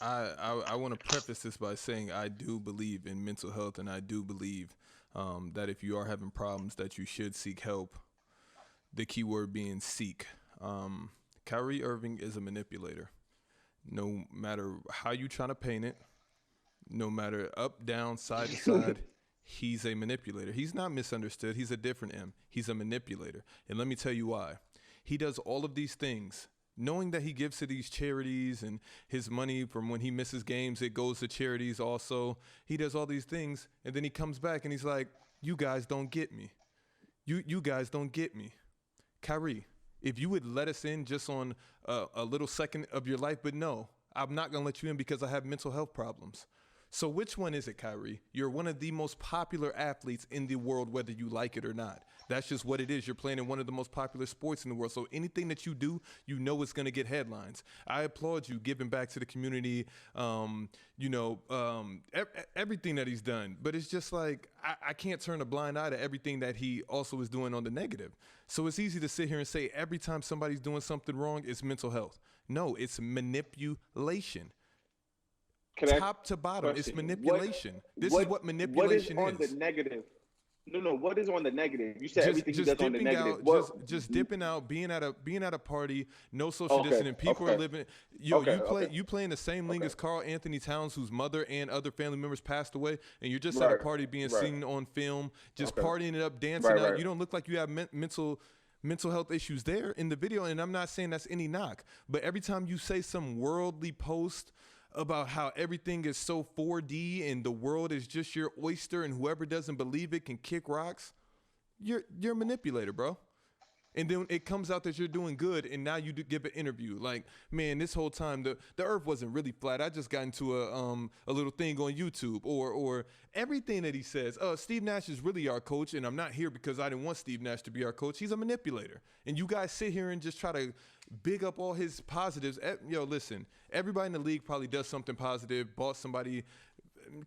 Speaker 2: I want to preface this by saying I do believe in mental health, and I do believe that if you are having problems, that you should seek help. The key word being seek. Kyrie Irving is a manipulator. No matter how you trying to paint it, no matter up, down, side to side, he's a manipulator. He's not misunderstood. He's a different M. He's a manipulator. And let me tell you why. He does all of these things knowing that he gives to these charities, and his money from when he misses games, it goes to charities also. He does all these things, and then he comes back and he's like, you guys don't get me. You guys don't get me. Kyrie, if you would let us in just on a little second of your life, but no, I'm not going to let you in because I have mental health problems. So which one is it, Kyrie? You're one of the most popular athletes in the world, whether you like it or not. That's just what it is. You're playing in one of the most popular sports in the world. So anything that you do, you know it's going to get headlines. I applaud you giving back to the community, everything that he's done. But it's just like I can't turn a blind eye to everything that he also is doing on the negative. So it's easy to sit here and say every time somebody's doing something wrong, it's mental health. No, it's manipulation. Top to bottom, it's manipulation. This is what manipulation is.
Speaker 4: What is on the negative? No. What is on the negative? You said everything he does on the negative.
Speaker 2: Just dipping out, being at a party, no social distancing. People are living. You play in the same league as Karl Anthony Towns, whose mother and other family members passed away, and you're just at a party being seen on film, just partying it up, dancing out. You don't look like you have mental health issues there in the video, and I'm not saying that's any knock, but every time you say some worldly post about how everything is so 4D and the world is just your oyster and whoever doesn't believe it can kick rocks, you're a manipulator, bro. And then it comes out that you're doing good, and now you give an interview. Like, man, this whole time the earth wasn't really flat. I just got into a little thing on YouTube, or everything that he says. Steve Nash is really our coach, and I'm not here because I didn't want Steve Nash to be our coach. He's a manipulator, and you guys sit here and just try to big up all his positives. Yo, listen, everybody in the league probably does something positive, bought somebody.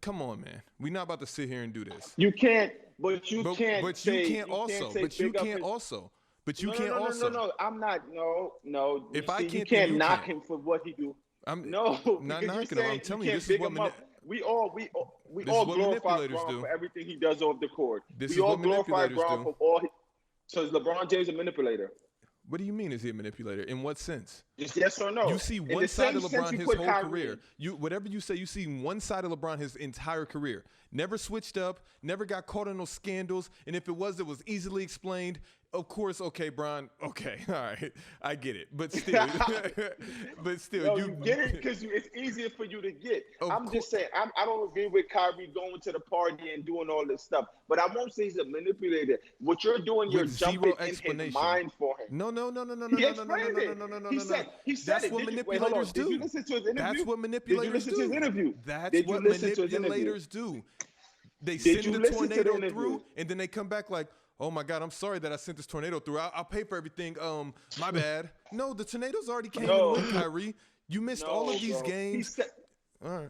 Speaker 2: Come on, man. We're not about to sit here and do this.
Speaker 4: You can't, but you
Speaker 2: But
Speaker 4: can't.
Speaker 2: you
Speaker 4: say,
Speaker 2: can't also. But you can't also. But you can't also.
Speaker 4: No. I'm not. No.
Speaker 2: If I can't,
Speaker 4: you can't
Speaker 2: then
Speaker 4: knock
Speaker 2: can't.
Speaker 4: him for what he do.
Speaker 2: I'm
Speaker 4: No,
Speaker 2: not
Speaker 4: because
Speaker 2: knocking
Speaker 4: you're
Speaker 2: him.
Speaker 4: saying
Speaker 2: I'm telling
Speaker 4: you
Speaker 2: you,
Speaker 4: can't
Speaker 2: this is
Speaker 4: big
Speaker 2: what
Speaker 4: him up. We all
Speaker 2: this is what
Speaker 4: glorify
Speaker 2: manipulators
Speaker 4: Braun
Speaker 2: do.
Speaker 4: for everything he does off the court.
Speaker 2: This
Speaker 4: we
Speaker 2: is
Speaker 4: all
Speaker 2: what
Speaker 4: glorify
Speaker 2: manipulators
Speaker 4: Braun
Speaker 2: do.
Speaker 4: for all. So is LeBron James a manipulator?
Speaker 2: What do you mean? Is he a manipulator? In what sense?
Speaker 4: Just yes or no.
Speaker 2: You see
Speaker 4: In
Speaker 2: one
Speaker 4: the
Speaker 2: side
Speaker 4: same
Speaker 2: of
Speaker 4: sense
Speaker 2: LeBron
Speaker 4: you
Speaker 2: his
Speaker 4: put
Speaker 2: whole
Speaker 4: Kyrie
Speaker 2: career. Whatever you say, you see one side of LeBron his entire career. Never switched up, never got caught in those scandals, and if it was easily explained. Of course, okay, Bron. Okay, all right, I get it, but still,
Speaker 4: No, you get it because it's easier for you to get. I'm just saying, I don't agree with Kyrie going to the party and doing all this stuff, but I won't say he's a manipulator. What you're doing, you're jumping in his mind for him.
Speaker 2: No.
Speaker 4: He explained it. He said
Speaker 2: That's
Speaker 4: it.
Speaker 2: what manipulators do.
Speaker 4: Did you listen to his interview?
Speaker 2: That's what manipulators do.
Speaker 4: Did you listen to his interview?
Speaker 2: That's what manipulators do. They send the tornado through, and then they come back like, oh my God, I'm sorry that I sent this tornado through. I'll pay for everything. My bad. No, the tornadoes already came in with Kyrie. You missed all of these games. All right.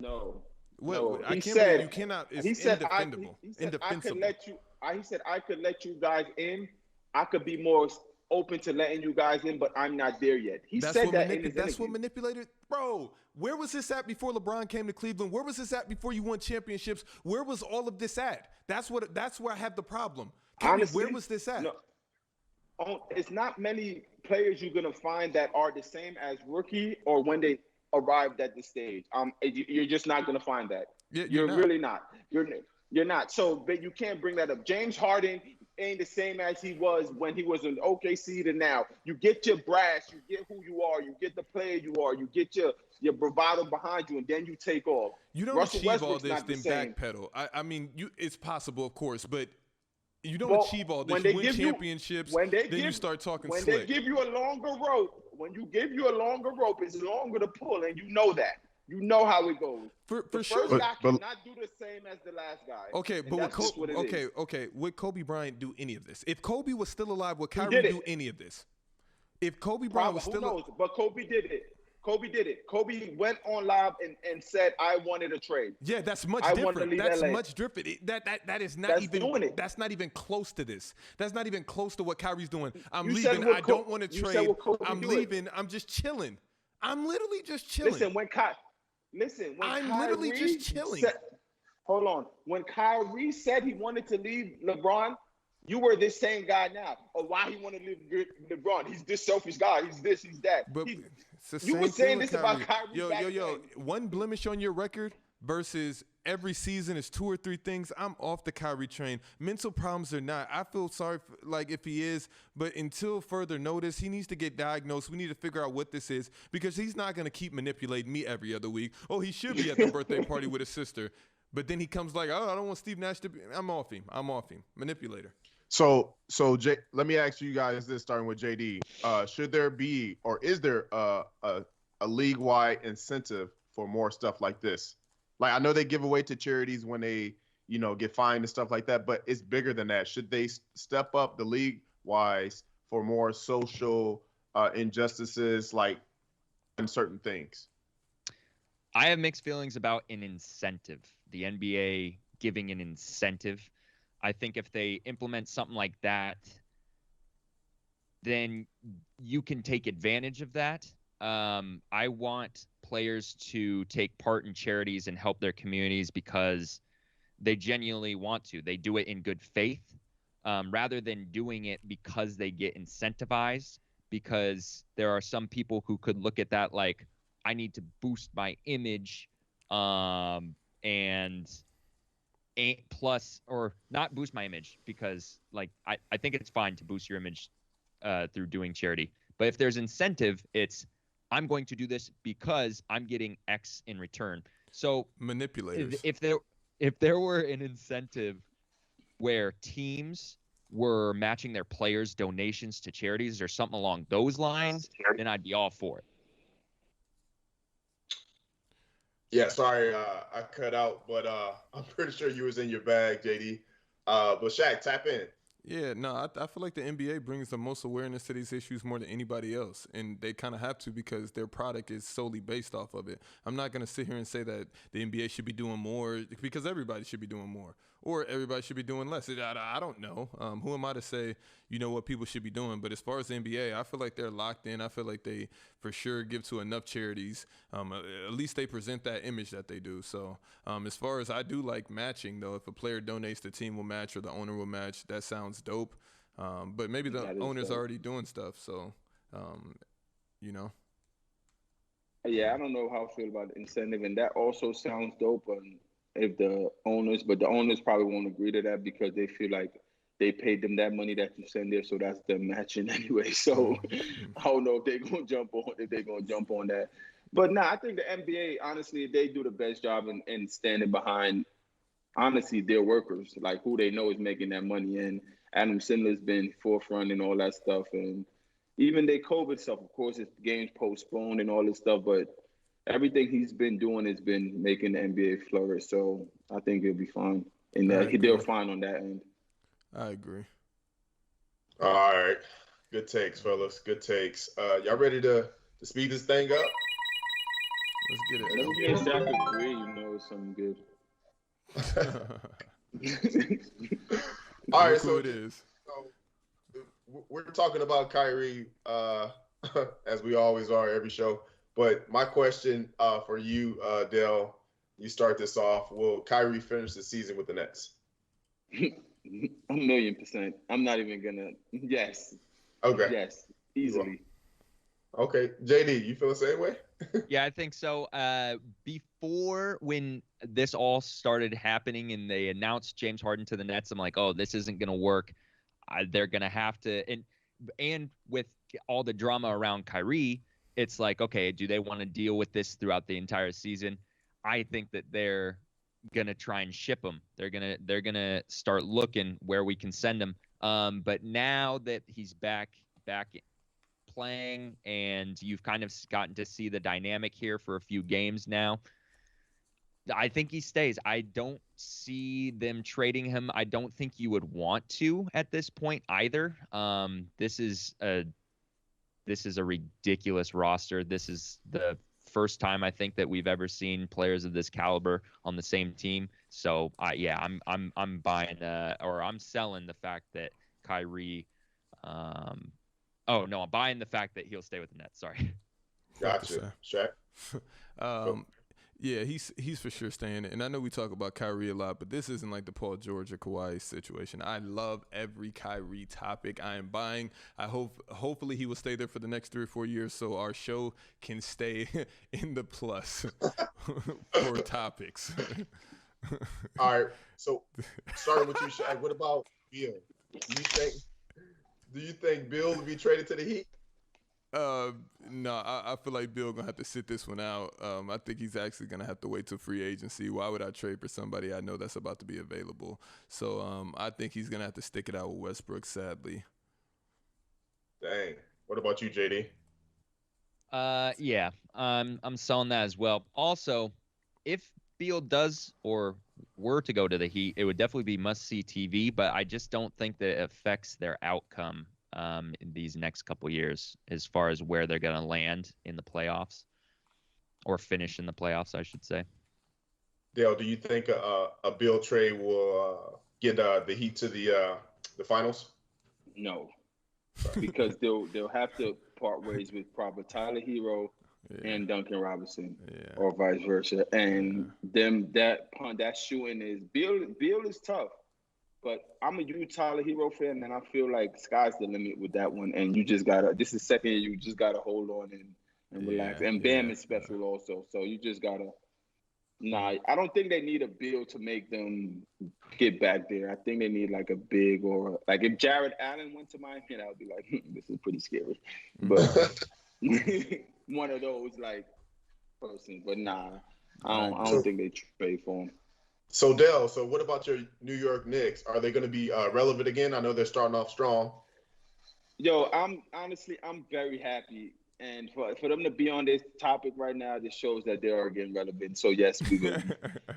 Speaker 2: I can't believe you cannot. It's indefensible.
Speaker 4: He said I could let you. He said I could let you guys in. I could be more open to letting you guys in, but I'm not there yet. That's
Speaker 2: what manipulated. Bro, where was this at before LeBron came to Cleveland? Where was this at before you won championships? Where was all of this at? That's where I have the problem. Honestly, where was this at?
Speaker 4: It's not many players you're gonna find that are the same as rookie or when they arrived at the stage. You're just not gonna find that.
Speaker 2: Yeah,
Speaker 4: you're really not. You're not. So, but you can't bring that up. James Harden ain't the same as he was when he was in OKC to now. You get your brass, you get who you are, you get the player you are, you get your bravado behind you, and then you take off.
Speaker 2: You don't achieve all this, then backpedal. I mean, it's possible, of course, but you don't achieve all this. You win championships, then you start talking slick.
Speaker 4: When they give you a longer rope, it's longer to pull, and you know that. You know how it goes.
Speaker 2: For sure.
Speaker 4: First guy cannot do the same as the last guy.
Speaker 2: Okay, but would Kobe Bryant do any of this? If Kobe was still alive, would Kyrie do any of this? If Kobe Bryant was still alive.
Speaker 4: But Kobe did it. Kobe went on live and said, "I wanted a trade."
Speaker 2: Yeah, that's much different. That's much different. That is not even. That's not even close to this. That's not even close to what Kyrie's doing. I'm leaving. I don't want to trade. I'm leaving. I'm just chilling. I'm literally just chilling.
Speaker 4: Listen, when
Speaker 2: I'm
Speaker 4: Kyrie
Speaker 2: literally just chilling.
Speaker 4: Hold on. When Kyrie said he wanted to leave LeBron, you were this same guy now. Or why he wanted to leave LeBron? He's this selfish guy. He's this. He's that.
Speaker 2: But
Speaker 4: you were saying this about Kyrie.
Speaker 2: Yo. One blemish on your record versus every season is 2 or 3 things. I'm off the Kyrie train. Mental problems or not, I feel sorry if he is, but until further notice, he needs to get diagnosed. We need to figure out what this is because he's not going to keep manipulating me every other week. Oh, he should be at the birthday party with his sister. But then he comes like, oh, I don't want Steve Nash to be. I'm off him. Manipulator.
Speaker 1: So let me ask you guys this, starting with JD. Should there be, or is there a league-wide incentive for more stuff like this? Like, I know they give away to charities when they, get fined and stuff like that, but it's bigger than that. Should they step up the league-wise for more social injustices, like in certain things?
Speaker 3: I have mixed feelings about an incentive. The NBA giving an incentive. I think if they implement something like that, then you can take advantage of that. I want players to take part in charities and help their communities because they genuinely want to. They do it in good faith rather than doing it because they get incentivized, because there are some people who could look at that like, I need to boost my image and plus, or not boost my image, because like I think it's fine to boost your image through doing charity. But if there's incentive, it's I'm going to do this because I'm getting X in return. So
Speaker 2: manipulators.
Speaker 3: If there were an incentive where teams were matching their players' donations to charities or something along those lines, then I'd be all for it.
Speaker 1: Yeah, sorry, I cut out, but I'm pretty sure you was in your bag, JD. But Shaq, tap in.
Speaker 2: Yeah, no, I feel like the NBA brings the most awareness to these issues more than anybody else, and they kind of have to because their product is solely based off of it. I'm not going to sit here and say that the NBA should be doing more because everybody should be doing more, or everybody should be doing less. I don't know. Who am I to say, what people should be doing? But as far as the NBA, I feel like they're locked in. I feel like they for sure give to enough charities. At least they present that image that they do. So as far as I do like matching, though, if a player donates, the team will match or the owner will match. That sounds dope. But maybe the owner's already doing stuff. So,
Speaker 4: Yeah, I don't know how I feel about the incentive, and that also sounds dope. If the owners probably won't agree to that because they feel like they paid them that money that you send there, so that's them matching anyway. So I don't know if they're gonna jump on that. But nah, I think the NBA, honestly, they do the best job in standing behind, honestly, their workers, like who they know is making that money. And Adam Sandler's been forefront and all that stuff, and even their COVID stuff. Of course, it's games postponed and all this stuff, but everything he's been doing has been making the NBA flourish. So I think it'll be fine, and they're fine on that end.
Speaker 2: I agree.
Speaker 1: All right, good takes, fellas. Good takes. Y'all ready to speed this thing up?
Speaker 2: Let's get it.
Speaker 4: Let me get SHAQ-A-TOLOGY, it's something good.
Speaker 1: All right, so
Speaker 2: it is.
Speaker 1: So we're talking about Kyrie, as we always are every show. But my question for you, Dale, you start this off. Will Kyrie finish the season with the Nets?
Speaker 4: 1,000,000%. I'm not even gonna. Yes.
Speaker 1: Okay.
Speaker 4: Yes. Easily.
Speaker 1: Okay, JD, you feel the same way?
Speaker 3: Yeah, I think so. Before when this all started happening and they announced James Harden to the Nets, I'm like, oh, this isn't gonna work. They're gonna have to, and with all the drama around Kyrie, it's like, okay, do they want to deal with this throughout the entire season? I think that they're gonna try and ship him. They're gonna start looking where we can send him. But now that he's back playing and you've kind of gotten to see the dynamic here for a few games now, I think he stays. I don't see them trading him. I don't think you would want to at this point either. This is a ridiculous roster. This is the first time I think that we've ever seen players of this caliber on the same team. So I'm buying or I'm selling the fact that Kyrie. I'm buying the fact that he'll stay with the Nets. Sorry.
Speaker 1: Gotcha. Shaq.
Speaker 2: Yeah, he's for sure staying. And I know we talk about Kyrie a lot, but this isn't like the Paul George or Kawhi situation. I love every Kyrie topic. I am buying. Hopefully he will stay there for the next 3 or 4 years so our show can stay in the plus for topics.
Speaker 1: All right. So starting with you, Shaq, what about Beal? Do you think Beal will be traded to the Heat?
Speaker 2: No, I feel like Bill gonna have to sit this one out. I think he's actually gonna have to wait till free agency. Why would I trade for somebody I know that's about to be available? So I think he's gonna have to stick it out with Westbrook, sadly.
Speaker 1: Dang. What about you, JD?
Speaker 3: Yeah, I'm selling that as well. Also, if Beal does or were to go to the Heat, it would definitely be must-see TV, but I just don't think that it affects their outcome in these next couple years as far as where they're going to land in the playoffs or finish in the playoffs, I should say.
Speaker 1: Dale, do you think a Beal trade will get the Heat to the finals?
Speaker 4: No, because they'll have to part ways with probably Tyler Hero and Duncan Robinson, or vice versa. And that shooting is Beal is tough. But I'm a huge Tyler Hero fan, and I feel like sky's the limit with that one. And you just this is second year, you just gotta hold on and relax. And Bam is special also, so you just gotta. Nah, I don't think they need a Beal to make them get back there. I think they need like a big or like if Jared Allen went to Miami, I would be like, this is pretty scary. But one of those like persons. But nah, I don't think they trade for him.
Speaker 1: So Dell, so what about your New York Knicks? Are they going to be relevant again? I know they're starting off strong.
Speaker 4: Yo, I'm very happy. And for them to be on this topic right now, this shows that they are getting relevant. So yes, we will be.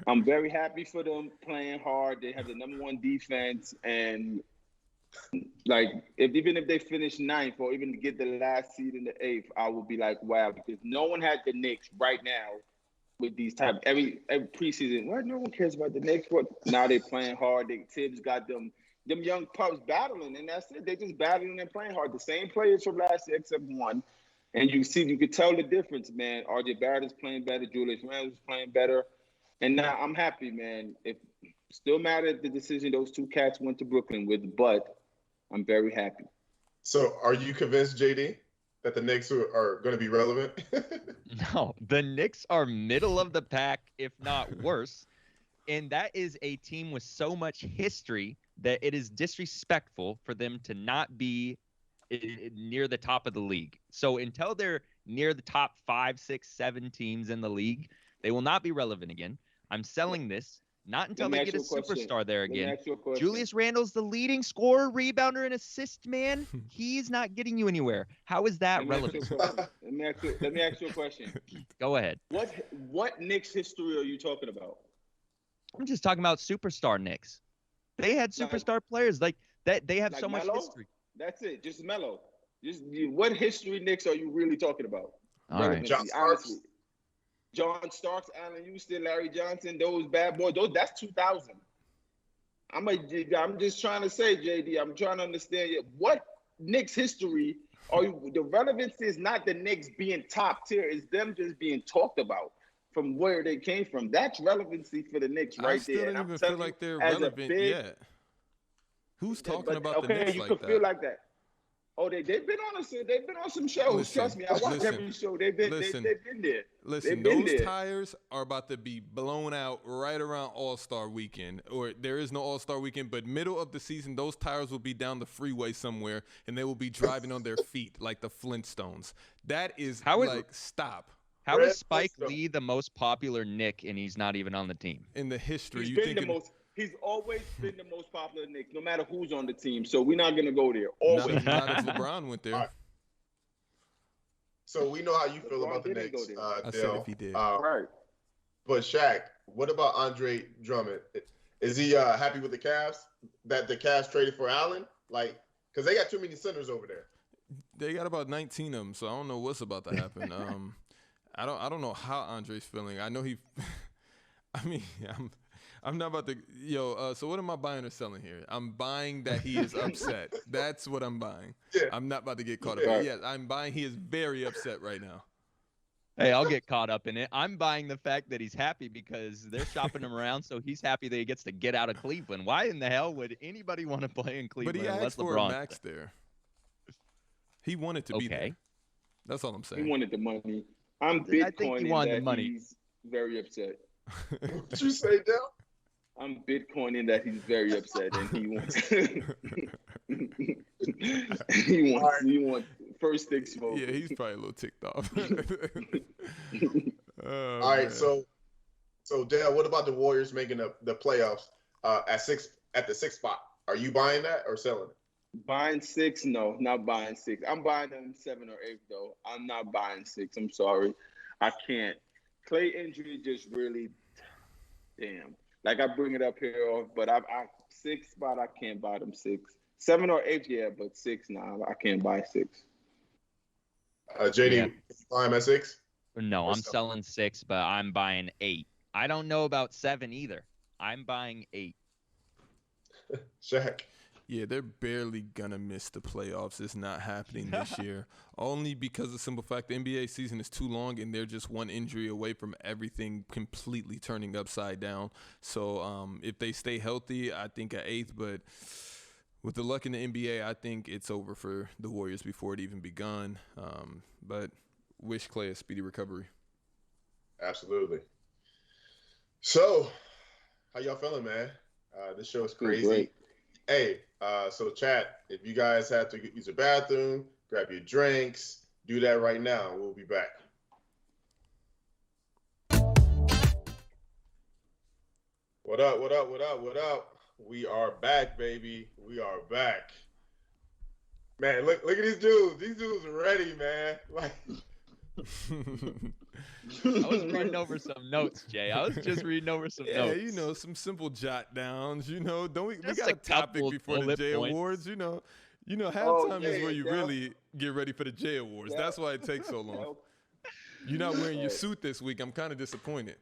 Speaker 4: I'm very happy for them playing hard. They have the number one defense, and like even if they finish ninth or even get the last seed in the eighth, I will be like, wow, because no one had the Knicks right now with these type every preseason. What, no one cares about the Knicks? What, now they playing hard. Tibbs got them young pups battling, and that's it. They just battling and playing hard. The same players from last year except one. And you could tell the difference, man. RJ Barrett is playing better, Julius Randle is playing better. And now I'm happy, man. It still mad at the decision those two cats went to Brooklyn with, but I'm very happy.
Speaker 1: So are you convinced, JD, that the Knicks are going to be relevant?
Speaker 3: No, the Knicks are middle of the pack, if not worse. And that is a team with so much history that it is disrespectful for them to not be near the top of the league. So until they're near the top 5, 6, 7 teams in the league, they will not be relevant again. I'm selling this. Not until they get a superstar there again. Julius Randle's the leading scorer, rebounder, and assist man. He's not getting you anywhere. How is that relevant?
Speaker 4: Let me ask you a question.
Speaker 3: Go ahead.
Speaker 4: What Knicks history are you talking about?
Speaker 3: I'm just talking about superstar Knicks. They had superstar players like that. They have so much history.
Speaker 4: That's it. Just Melo. What history Knicks are you really talking about?
Speaker 3: All right.
Speaker 4: John Starks, Allen Houston, Larry Johnson, those bad boys. That's 2000. I'm just trying to say, JD. I'm trying to understand what Knicks history are you. The relevance is not the Knicks being top tier. It's them just being talked about from where they came from. That's relevancy for the Knicks right there.
Speaker 2: I still don't even feel like they're relevant yet. Who's talking about the Knicks like that?
Speaker 4: Feel like that. Oh, they've been on some shows.
Speaker 2: Listen,
Speaker 4: Trust me, I watch every show. They've been there.
Speaker 2: Listen, those tires are about to be blown out right around All-Star Weekend, or there is no All-Star Weekend, but middle of the season, those tires will be down the freeway somewhere, and they will be driving on their feet like the Flintstones. That is stop.
Speaker 3: How is Spike Lee the most popular Knick, and he's not even on the team?
Speaker 2: In the history,
Speaker 4: He's always been the most popular Knick, no matter who's on the team. So we're not gonna go there. Always.
Speaker 2: Not if LeBron went there. Right.
Speaker 1: So we know how you feel about the Knicks.
Speaker 2: I said if he did.
Speaker 4: Right.
Speaker 1: But Shaq, what about Andre Drummond? Is he happy with the Cavs? That the Cavs traded for Allen? Like, because they got too many centers over there.
Speaker 2: They got about 19 of them, so I don't know what's about to happen. I don't know how Andre's feeling. I know he. I'm not about to so what am I buying or selling here? I'm buying that he is upset. That's what I'm buying. Yeah. I'm not about to get caught up in it. Yes, I'm buying he is very upset right now.
Speaker 3: Hey, I'll get caught up in it. I'm buying the fact that he's happy because they're shopping him around, so he's happy that he gets to get out of Cleveland. Why in the hell would anybody want to play in Cleveland?
Speaker 2: But he asked for a max there. He wanted to be there. That's all I'm saying.
Speaker 4: He wanted the money. I think he wanted the money. He's very upset.
Speaker 1: What you say, Dale?
Speaker 4: I'm Bitcoining that he's very upset and he wants he wants first thing smoke.
Speaker 2: Yeah, he's probably a little ticked off.
Speaker 1: All right, man. So Dale, what about the Warriors making the playoffs at the sixth spot? Are you buying that or selling it?
Speaker 4: Buying 6? No, not buying 6. I'm buying them 7 or 8 though. I'm not buying 6. I'm sorry. I can't. Clay injury just really damn. Like I bring it up here, but I 6 spot, I can't buy them 6. 7 or 8, yeah, but 6, nah, I can't buy 6.
Speaker 1: JD, buy him at 6?
Speaker 3: No, I'm selling 6, but I'm buying 8. I don't know about 7 either. I'm buying 8.
Speaker 1: Shaq.
Speaker 2: Yeah, they're barely going to miss the playoffs. It's not happening this year. Only because of the simple fact the NBA season is too long and they're just one injury away from everything completely turning upside down. So if they stay healthy, I think at 8th. But with the luck in the NBA, I think it's over for the Warriors before it even begun. But wish Clay a speedy recovery.
Speaker 1: Absolutely. So, how y'all feeling, man? This show is crazy.
Speaker 4: Great.
Speaker 1: Hey, so chat, if you guys have to use a bathroom, grab your drinks, do that right now. We'll be back. What up? What up? What up? What up? We are back, baby. We are back. Man, look at these dudes. These dudes are ready, man. Like,
Speaker 3: I was reading over some notes, Jay. I was just reading over some
Speaker 2: yeah,
Speaker 3: notes.
Speaker 2: you know, some simple jot downs. You know, don't we
Speaker 3: Just
Speaker 2: got
Speaker 3: a
Speaker 2: a topic
Speaker 3: couple
Speaker 2: before the
Speaker 3: bullet
Speaker 2: J
Speaker 3: points.
Speaker 2: Awards? You know,
Speaker 4: Oh,
Speaker 2: halftime is
Speaker 4: yeah,
Speaker 2: where you
Speaker 4: yeah.
Speaker 2: really get ready for the J Awards.
Speaker 4: Yeah.
Speaker 2: That's why it takes so long. You're not wearing your suit this week. I'm kind of disappointed.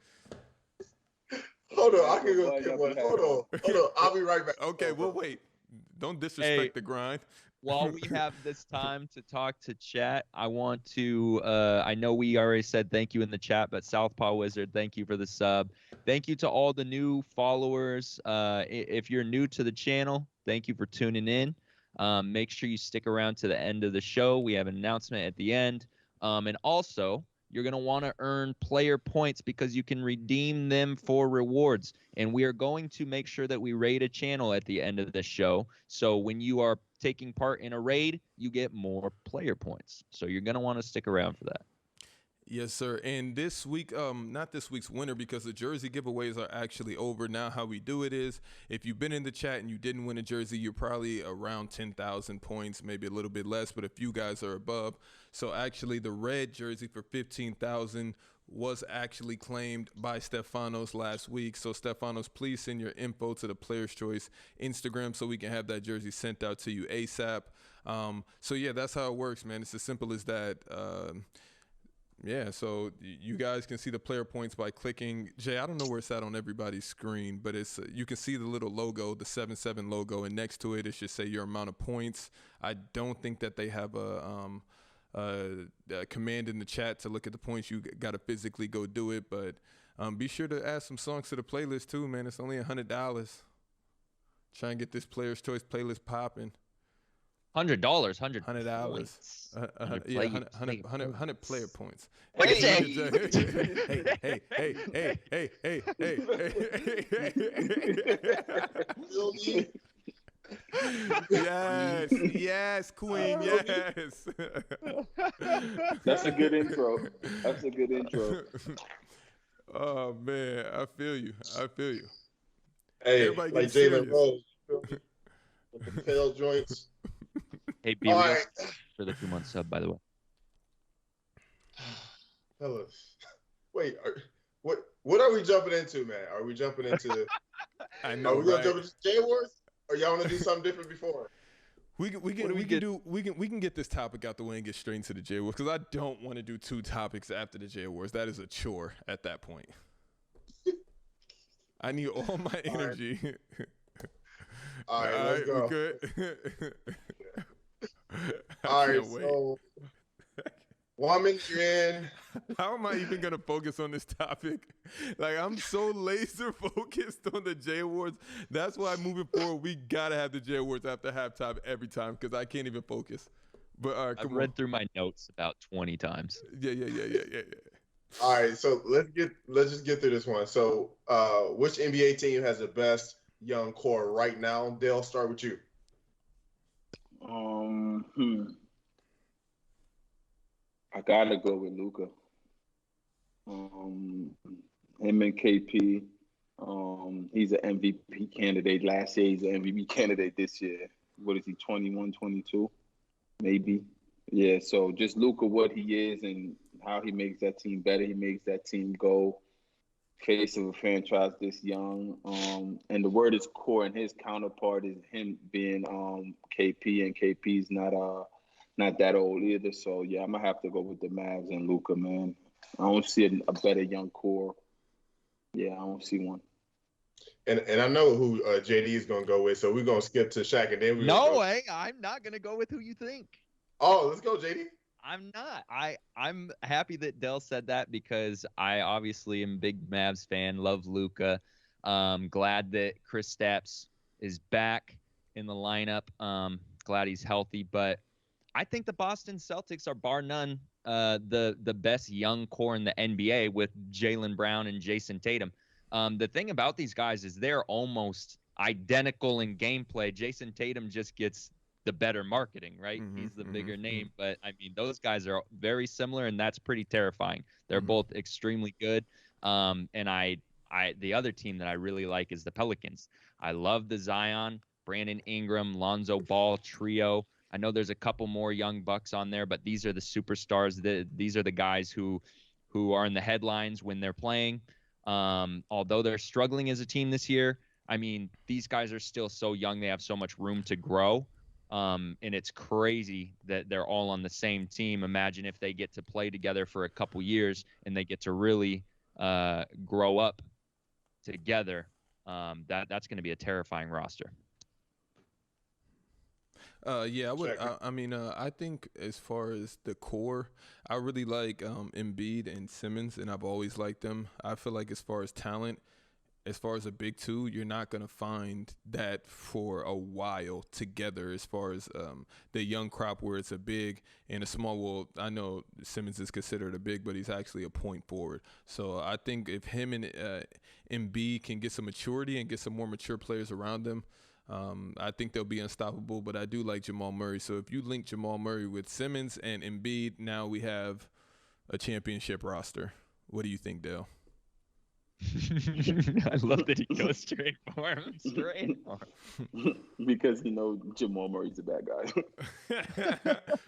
Speaker 1: hold on, I can go
Speaker 4: Button
Speaker 1: get
Speaker 4: up
Speaker 1: one.
Speaker 4: your hat
Speaker 1: Hold on. I'll be right back.
Speaker 2: Okay, well, wait. Don't disrespect
Speaker 3: Hey.
Speaker 2: the grind.
Speaker 3: While we have this time to talk to chat, I want to, I know we already said thank you in the chat, but Southpaw Wizard, thank you for the sub. Thank you to all the new followers. If you're new to the channel, thank you for tuning in. Make sure you stick around to the end of the show. We have an announcement at the end. And also, you're going to want to earn player points because you can redeem them for rewards. And we are going to make sure that we raid a channel at the end of the show. So when you are taking part in a raid, you get more player points. So you're going to want to stick around for that.
Speaker 2: Yes, sir. And this week, not this week's winner, because the jersey giveaways are actually over. Now, how we do it is, if you've been in the chat and you didn't win a jersey, you're probably around 10,000 points, maybe a little bit less, but a few guys are above. So actually, the red jersey for 15,000 was actually claimed by Stefanos last week. So Stefanos, please send your info to the Player's Choice Instagram so we can have that jersey sent out to you ASAP. So yeah, that's how it works, man. It's as simple as that. Yeah, so you guys can see the player points by clicking. Jay, I don't know where it's at on everybody's screen, but it's you can see the little logo, the 7-7 logo, and next to it, it should say your amount of points. I don't think that they have a command in the chat to look at the points. You got to physically go do it, but be sure to add some songs to the playlist too, man. It's only $100. Try and get this Player's Choice playlist popping.
Speaker 3: $100, $100
Speaker 2: $100.
Speaker 3: points.
Speaker 2: 100 player points.
Speaker 3: Look at
Speaker 2: Hey, yes, Queen, yes.
Speaker 4: That's a good intro. That's a good intro.
Speaker 2: Oh man, I feel you.
Speaker 1: Hey,
Speaker 2: Everybody
Speaker 1: like
Speaker 2: get serious.
Speaker 1: Jalen Rose, with the tail joints.
Speaker 3: Hey, be
Speaker 1: All
Speaker 3: real
Speaker 1: right.
Speaker 3: for the 2-month sub, by the way.
Speaker 1: Fellas, wait, what are we jumping into, man? Are we jumping into?
Speaker 2: I know,
Speaker 1: Are we gonna
Speaker 2: right?
Speaker 1: jump into J Wars? Or y'all want to do something different before?
Speaker 2: We can get this topic out the way and get straight into the J Awards because I don't want to do two topics after the J Awards. That is a chore at that point. I need all my energy.
Speaker 1: All right, let's go.
Speaker 2: We good.
Speaker 1: All right, so 1 minute you're in.
Speaker 2: How am I even gonna focus on this topic? Like I'm so laser focused on the J Awards. That's why moving forward we gotta have the J Awards after halftime every time because I can't even focus. But all right,
Speaker 3: I've read through my notes about 20 times.
Speaker 2: Yeah.
Speaker 1: All right, so let's just get through this one. So, which NBA team has the best young core right now? Dale, start with you.
Speaker 4: I gotta go with Luka. Him and KP. He's an MVP candidate last year. He's an MVP candidate this year. What is he, 21, 22? Maybe. Yeah, so just Luka, what he is and how he makes that team better. He makes that team go face of a franchise this young. And the word is core, and his counterpart is him being KP, and KP's not that old either. So yeah, I'm gonna have to go with the Mavs and Luka, man. I don't see a better young core. Yeah, I don't see one.
Speaker 1: And I know who JD is gonna go with, so we're gonna skip to Shaq and then
Speaker 3: No way, I'm not gonna go with who you think.
Speaker 1: Oh, let's go, JD.
Speaker 3: I'm not. I'm happy that Dell said that because I obviously am a big Mavs fan, love Luka. Glad that Kristaps is back in the lineup. Glad he's healthy, but I think the Boston Celtics are bar none the best young core in the NBA with Jaylen Brown and Jason Tatum. The thing about these guys is they're almost identical in gameplay. Jason Tatum just gets the better marketing, right? He's the bigger name, but I mean, those guys are very similar, and that's pretty terrifying. They're both extremely good, and I The other team that I really like is the Pelicans. I love the Zion, Brandon Ingram, Lonzo Ball trio. I know there's a couple more young bucks on there, but these are the superstars. These are the guys who are in the headlines when they're playing. Although they're struggling as a team this year, I mean, these guys are still so young. They have so much room to grow. And it's crazy that they're all on the same team. Imagine if they get to play together for a couple years and they get to really grow up together. That's going to be a terrifying roster.
Speaker 2: Yeah, I would. I think as far as the core, I really like Embiid and Simmons, and I've always liked them. I feel like as far as talent, as far as a big two, you're not going to find that for a while together as far as the young crop where it's a big and a small. Well, I know Simmons is considered a big, but he's actually a point forward. So I think if him and Embiid can get some maturity and get some more mature players around them, I think they'll be unstoppable. But I do like Jamal Murray. So if you link Jamal Murray with Simmons and Embiid, now we have a championship roster. What do you think, Dale?
Speaker 3: I love that he goes straight for him.
Speaker 4: Because Jamal Murray's a bad guy.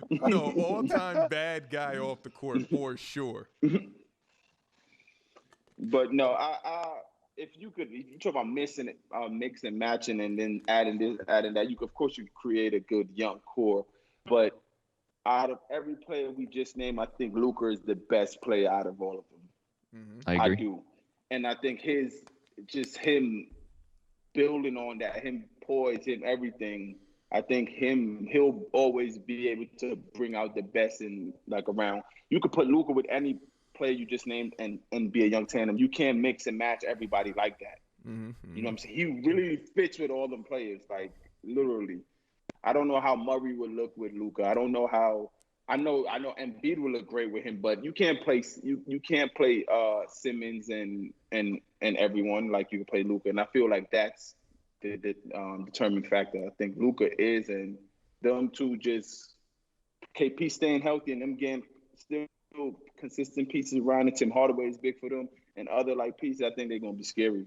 Speaker 2: No, all-time bad guy off the court for sure.
Speaker 4: But no, if you talk about mix and matching, and then adding that, you could create a good young core. But out of every player we just named, I think Luka is the best player out of all of them.
Speaker 3: Mm-hmm. I agree.
Speaker 4: I do. And I think him building on that, him poise, him everything, I think he'll always be able to bring out the best in around. You could put Luka with any player you just named and be a young tandem. You can't mix and match everybody like that.
Speaker 2: Mm-hmm.
Speaker 4: You know what I'm saying? He really fits with all them players, literally. I don't know how Murray would look with Luka. I don't know how. I know Embiid will look great with him, but you can't play Simmons and everyone like you can play Luka, and I feel like that's the determining factor. I think Luka is, and them two just KP staying healthy and them getting still consistent pieces around. And Tim Hardaway is big for them, and other pieces. I think they're gonna be scary.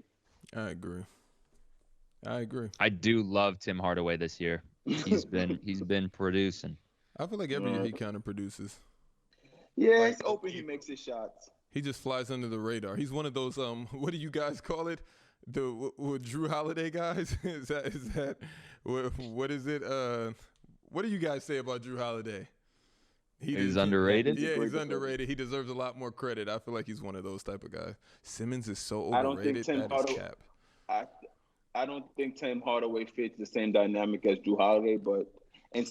Speaker 2: I agree.
Speaker 3: I do love Tim Hardaway this year. He's been producing.
Speaker 2: I feel like every year he kind of produces.
Speaker 4: Yeah, he's open. He makes his shots.
Speaker 2: He just flies under the radar. He's one of those what do you guys call it? The Drew Holiday guys? is that what is it? What do you guys say about Drew Holiday?
Speaker 3: He's underrated.
Speaker 2: Yeah, he's underrated. He deserves a lot more credit. I feel like he's one of those type of guys. Simmons is so overrated. That is cap.
Speaker 4: I don't think Tim Hardaway fits the same dynamic as Drew Holiday, and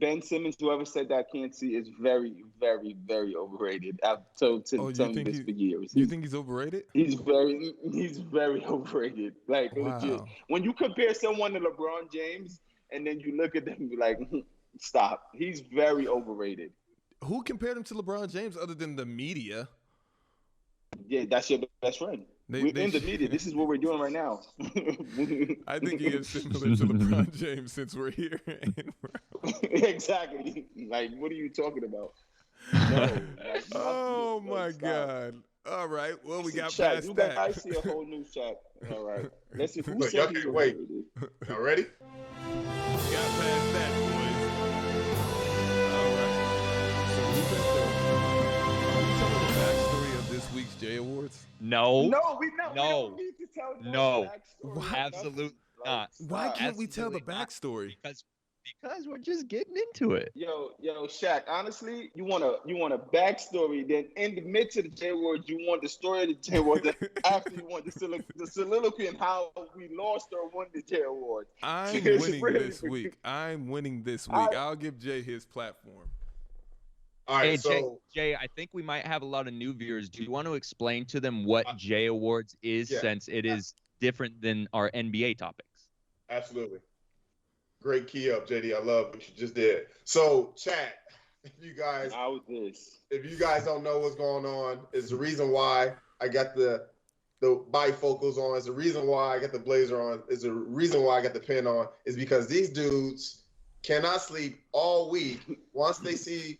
Speaker 4: Ben Simmons, whoever said that I can't see, is very, very, very overrated. I've told Tim this for years.
Speaker 2: You think he's overrated?
Speaker 4: He's very overrated. Legit. When you compare someone to LeBron James and then you look at them and be like, stop. He's very overrated.
Speaker 2: Who compared him to LeBron James other than the media?
Speaker 4: Yeah, that's your best friend. We're in the media. This is what we're doing right now.
Speaker 2: I think he is similar to LeBron James since we're here.
Speaker 4: Exactly. What are you talking about? No.
Speaker 2: Oh, my God. All right. Well, we got
Speaker 4: Shaq,
Speaker 2: past that.
Speaker 4: I see a whole new Shaq. All right. Let's see who
Speaker 1: Look, y'all can't wait. Y'all ready?
Speaker 2: We got past that, boys. All right. So are we telling the backstory of this week's J Awards?
Speaker 3: No.
Speaker 4: We don't need to tell the backstory.
Speaker 3: What? Absolutely not.
Speaker 2: Why can't we tell the backstory?
Speaker 3: Because we're just getting into it.
Speaker 4: Yo, Shaq. Honestly, you want a backstory. Then in the midst of the J Awards, you want the story of the J Awards. After you want the soliloquy and how we lost or won the J Awards.
Speaker 2: I'm winning this week. I'll give Jay his platform.
Speaker 1: All right,
Speaker 3: hey, Jay, I think we might have a lot of new viewers. Do you want to explain to them what J Awards is, since it is different than our NBA topics?
Speaker 1: Absolutely. Great key up, JD. I love what you just did. So, chat, if you guys don't know what's going on, is the reason why I got the bifocals on, is the reason why I got the blazer on, is the reason why I got the pin on, is because these dudes cannot sleep all week once they see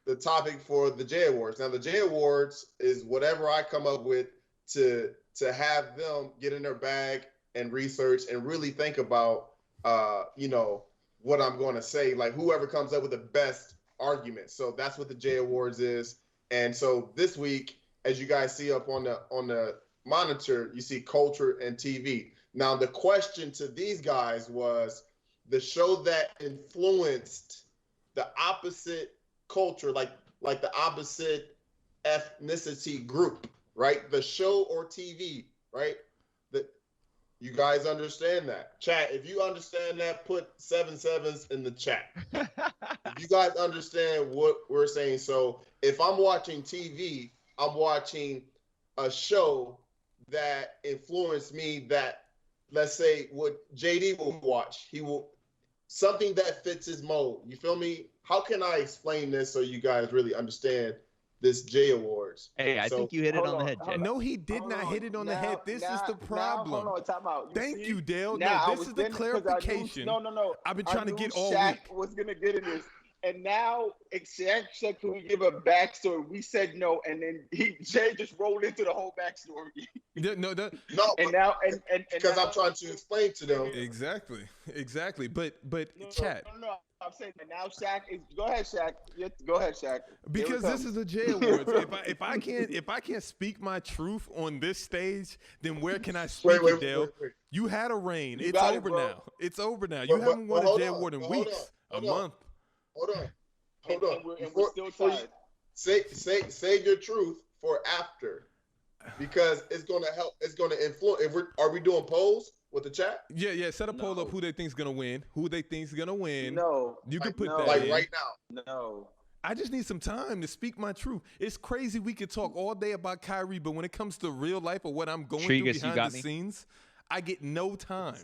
Speaker 1: the topic for the J Awards. Now, the J Awards is whatever I come up with to have them get in their bag and research and really think about what I'm going to say. Like whoever comes up with the best argument. So that's what the J Awards is. And so this week, as you guys see up on the monitor, you see culture and TV. Now the question to these guys was the show that influenced the opposite culture, like the opposite ethnicity group, right? The show or TV, right? You guys understand that? Chat, if you understand that, put 7 sevens in the chat. If you guys understand what we're saying. So if I'm watching TV, I'm watching a show that influenced me that, let's say, what JD will watch. He will, something that fits his mode. You feel me? How can I explain this so you guys really understand this J Awards?
Speaker 3: Hey, I think you hit it on the head, Jay.
Speaker 2: No, he did not hit it on the head. This is the problem.
Speaker 4: Hold on, time out.
Speaker 2: Thank you, Dale. No, this is the clarification.
Speaker 4: No.
Speaker 2: I've been trying to get all
Speaker 4: Shaq
Speaker 2: week.
Speaker 4: was going to get in this. And now, Shaq said, can we give a backstory? We said no, and then Jay just rolled into the whole backstory.
Speaker 2: No,
Speaker 4: and now, and
Speaker 1: because
Speaker 4: now,
Speaker 1: I'm trying to explain to them.
Speaker 2: Exactly. But chat.
Speaker 4: No. I'm saying that now Shaq is. Go ahead, Shaq. Go ahead, Shaq.
Speaker 2: Because this is the J Awards. if I can't speak my truth on this stage, then where can I speak it, Dale?
Speaker 1: Wait.
Speaker 2: You had a reign.
Speaker 1: You
Speaker 2: it's
Speaker 1: got
Speaker 2: over
Speaker 1: it, bro.
Speaker 2: now. It's over now. You haven't won a J Award in weeks, a month.
Speaker 1: Hold on.
Speaker 4: And we're still tied.
Speaker 1: Save your truth for after, because it's gonna help. It's gonna influence. Are we doing polls with the chat?
Speaker 2: Yeah. Set a poll up who they think's gonna win. Who they think's gonna win.
Speaker 4: No,
Speaker 2: you can put
Speaker 4: no.
Speaker 2: that
Speaker 1: like
Speaker 2: in.
Speaker 1: right now.
Speaker 4: No.
Speaker 2: I just need some time to speak my truth. It's crazy we could talk all day about Kyrie, but when it comes to real life or what I'm going through behind the scenes, I get no time.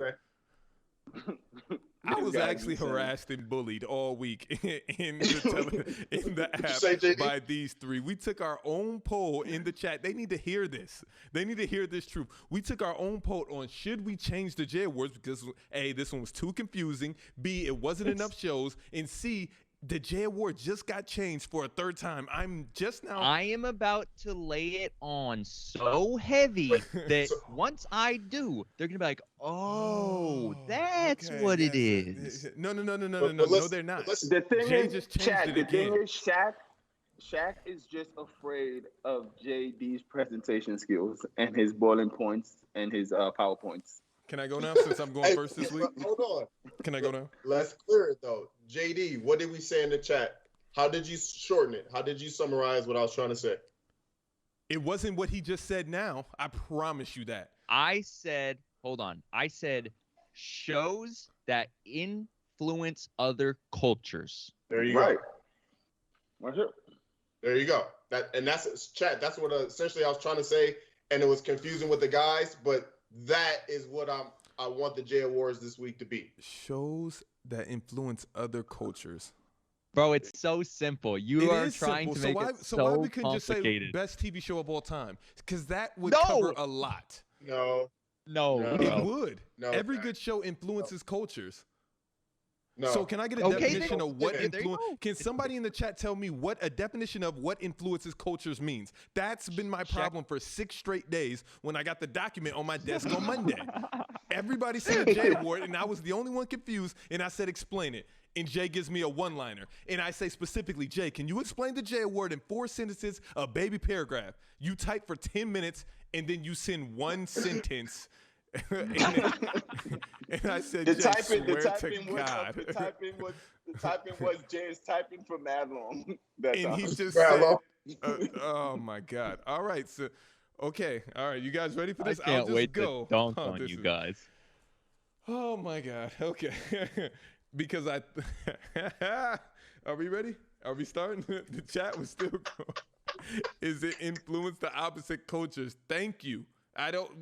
Speaker 2: I was actually harassed and bullied all week in the app by these three. We took our own poll in the chat. They need to hear this. They need to hear this truth. We took our own poll on should we change the J Awards because A, this one was too confusing, B, it wasn't enough shows, and C, the J Award just got changed for a third time. I am about to lay it on so heavy that once I do, they're going to be like, oh, that's okay, what it is. No, they're not.
Speaker 4: The thing
Speaker 2: Jay
Speaker 4: is,
Speaker 2: just changed
Speaker 4: Shaq,
Speaker 2: it
Speaker 4: the
Speaker 2: again.
Speaker 4: thing is, Shaq is just afraid of JD's presentation skills and his boiling points and his PowerPoints.
Speaker 2: Can I go now since I'm going first this week?
Speaker 1: Hold on.
Speaker 2: Can I go now?
Speaker 1: Let's clear it though. JD, what did we say in the chat? How did you shorten it? How did you summarize what I was trying to say?
Speaker 2: It wasn't what he just said now. I promise you that.
Speaker 3: I said shows that influence other cultures.
Speaker 1: There you go. Right here. There you go. That's chat. That's what essentially I was trying to say, and it was confusing with the guys, but that is what I want the J Awards this week to be.
Speaker 2: Shows that influence other cultures.
Speaker 3: Bro, it's so simple. You are trying to make it so
Speaker 2: why we couldn't just say best TV show of all time? Because that would cover a lot.
Speaker 1: No.
Speaker 2: It would.
Speaker 1: No,
Speaker 2: every good show influences cultures.
Speaker 1: No.
Speaker 2: So can I get a definition of what influence? Can somebody in the chat tell me what a definition of what influences cultures means? That's been my problem for 6 straight days when I got the document on my desk on Monday. Everybody said a J Award, and I was the only one confused, and I said, explain it. And Jay gives me a one-liner. And I say specifically, Jay, can you explain the J Award in 4 sentences, a baby paragraph? You type for 10 minutes, and then you send 1 sentence. and I said,
Speaker 4: the typing was Jay's typing for mad long.
Speaker 2: And he just said, oh my God. All right. So, okay. All right. You guys ready for this?
Speaker 3: I can't wait to dunk on you guys.
Speaker 2: Oh my God. Okay. Because are we ready? Are we starting? The chat was still going. Is it influence the opposite cultures? Thank you.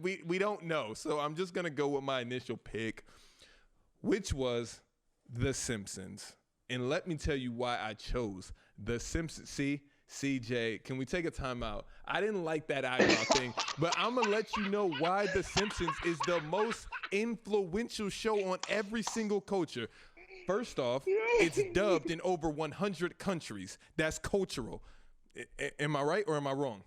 Speaker 2: We don't know. So I'm just going to go with my initial pick, which was The Simpsons. And let me tell you why I chose The Simpsons. See, CJ, can we take a time out? I didn't like that eyebrow thing, but I'm going to let you know why The Simpsons is the most influential show on every single culture. First off, it's dubbed in over 100 countries. That's cultural. Am I right or am I wrong?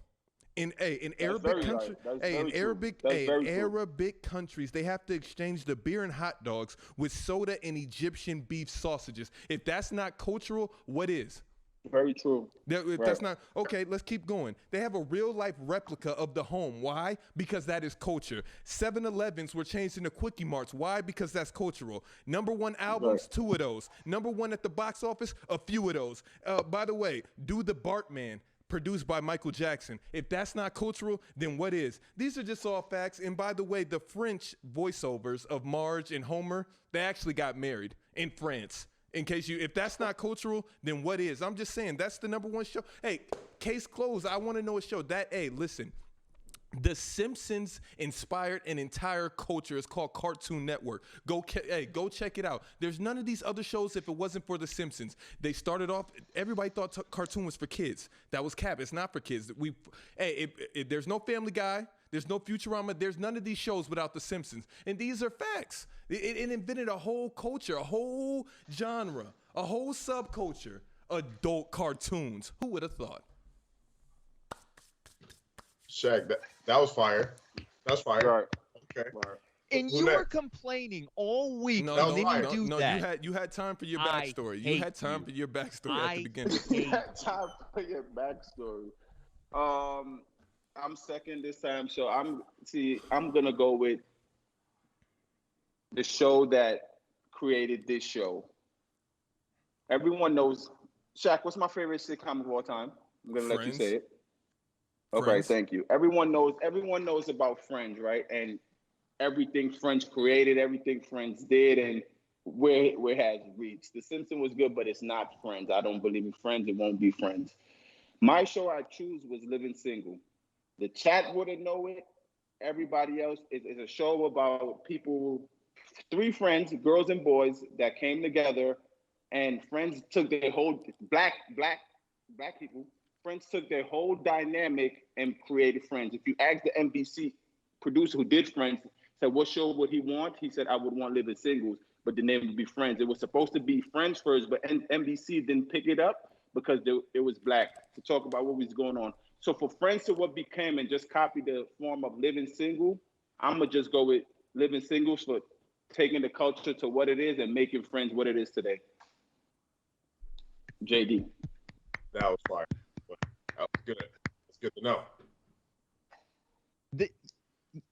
Speaker 2: In
Speaker 4: That's
Speaker 2: Arabic
Speaker 4: very
Speaker 2: country,
Speaker 4: right. That's
Speaker 2: in
Speaker 4: very true.
Speaker 2: Arabic,
Speaker 4: That's very true.
Speaker 2: Arabic countries, they have to exchange the beer and hot dogs with soda and Egyptian beef sausages. If that's not cultural, what is?
Speaker 4: Very true.
Speaker 2: If
Speaker 4: Right.
Speaker 2: that's not okay, let's keep going. They have a real life replica of the home. Why? Because that is culture. 7-Elevens were changed into Quickie Marts. Why? Because that's cultural. Number one albums,
Speaker 4: Right.
Speaker 2: 2 of those. Number one at the box office, a few of those. By the way, Do the Bartman, produced by Michael Jackson. If that's not cultural, then what is? These are just all facts. And by the way, the French voiceovers of Marge and Homer, they actually got married in France. If that's not cultural, then what is? I'm just saying, that's the number one show. Hey, case closed. I want to know a show hey, listen. The Simpsons inspired an entire culture. It's called Cartoon Network. Go check it out. There's none of these other shows if it wasn't for The Simpsons. They started off, everybody thought cartoon was for kids. That was cap. It's not for kids. There's no Family Guy. There's no Futurama. There's none of these shows without The Simpsons. And these are facts. It invented a whole culture, a whole genre, a whole subculture. Adult cartoons. Who would have thought?
Speaker 1: Shaq, that was fire. That was fire.
Speaker 4: Right.
Speaker 1: Okay.
Speaker 4: Right.
Speaker 3: And
Speaker 1: Who
Speaker 3: you were
Speaker 1: next?
Speaker 3: complaining all week.
Speaker 2: No,
Speaker 1: That was
Speaker 3: and
Speaker 1: fire.
Speaker 3: then you do
Speaker 2: no,
Speaker 3: that.
Speaker 2: you had time for your
Speaker 3: I
Speaker 2: backstory. You
Speaker 3: hate
Speaker 2: had time
Speaker 3: you.
Speaker 2: for your backstory at the
Speaker 3: I
Speaker 2: beginning.
Speaker 3: hate
Speaker 4: Time for your backstory. I'm second this time, so I'm gonna go with the show that created this show. Everyone knows. Shaq, what's my favorite sitcom of all time? I'm gonna let you
Speaker 2: Friends.
Speaker 4: say it. Okay,
Speaker 2: Friends.
Speaker 4: thank you. Everyone knows about Friends, right? And everything Friends created, everything Friends did, and where it has reached. The Simpsons was good, but it's not Friends. I don't believe in Friends. It won't be Friends. My show I choose was Living Single. The chat wouldn't know it. Everybody else is a show about people, 3 friends, girls and boys, that came together, and Friends took their whole black people. Friends took their whole dynamic and created Friends. If you ask the NBC producer who did Friends, said what show would he want? He said I would want Living Singles, but the name would be Friends. It was supposed to be Friends first, but NBC didn't pick it up because it was black to talk about what was going on. So for Friends to what became and just copy the form of Living Single, I'm gonna just go with Living Singles for taking the culture to what it is and making Friends what it is today. JD.
Speaker 1: That was fire. That was good. It's good to know.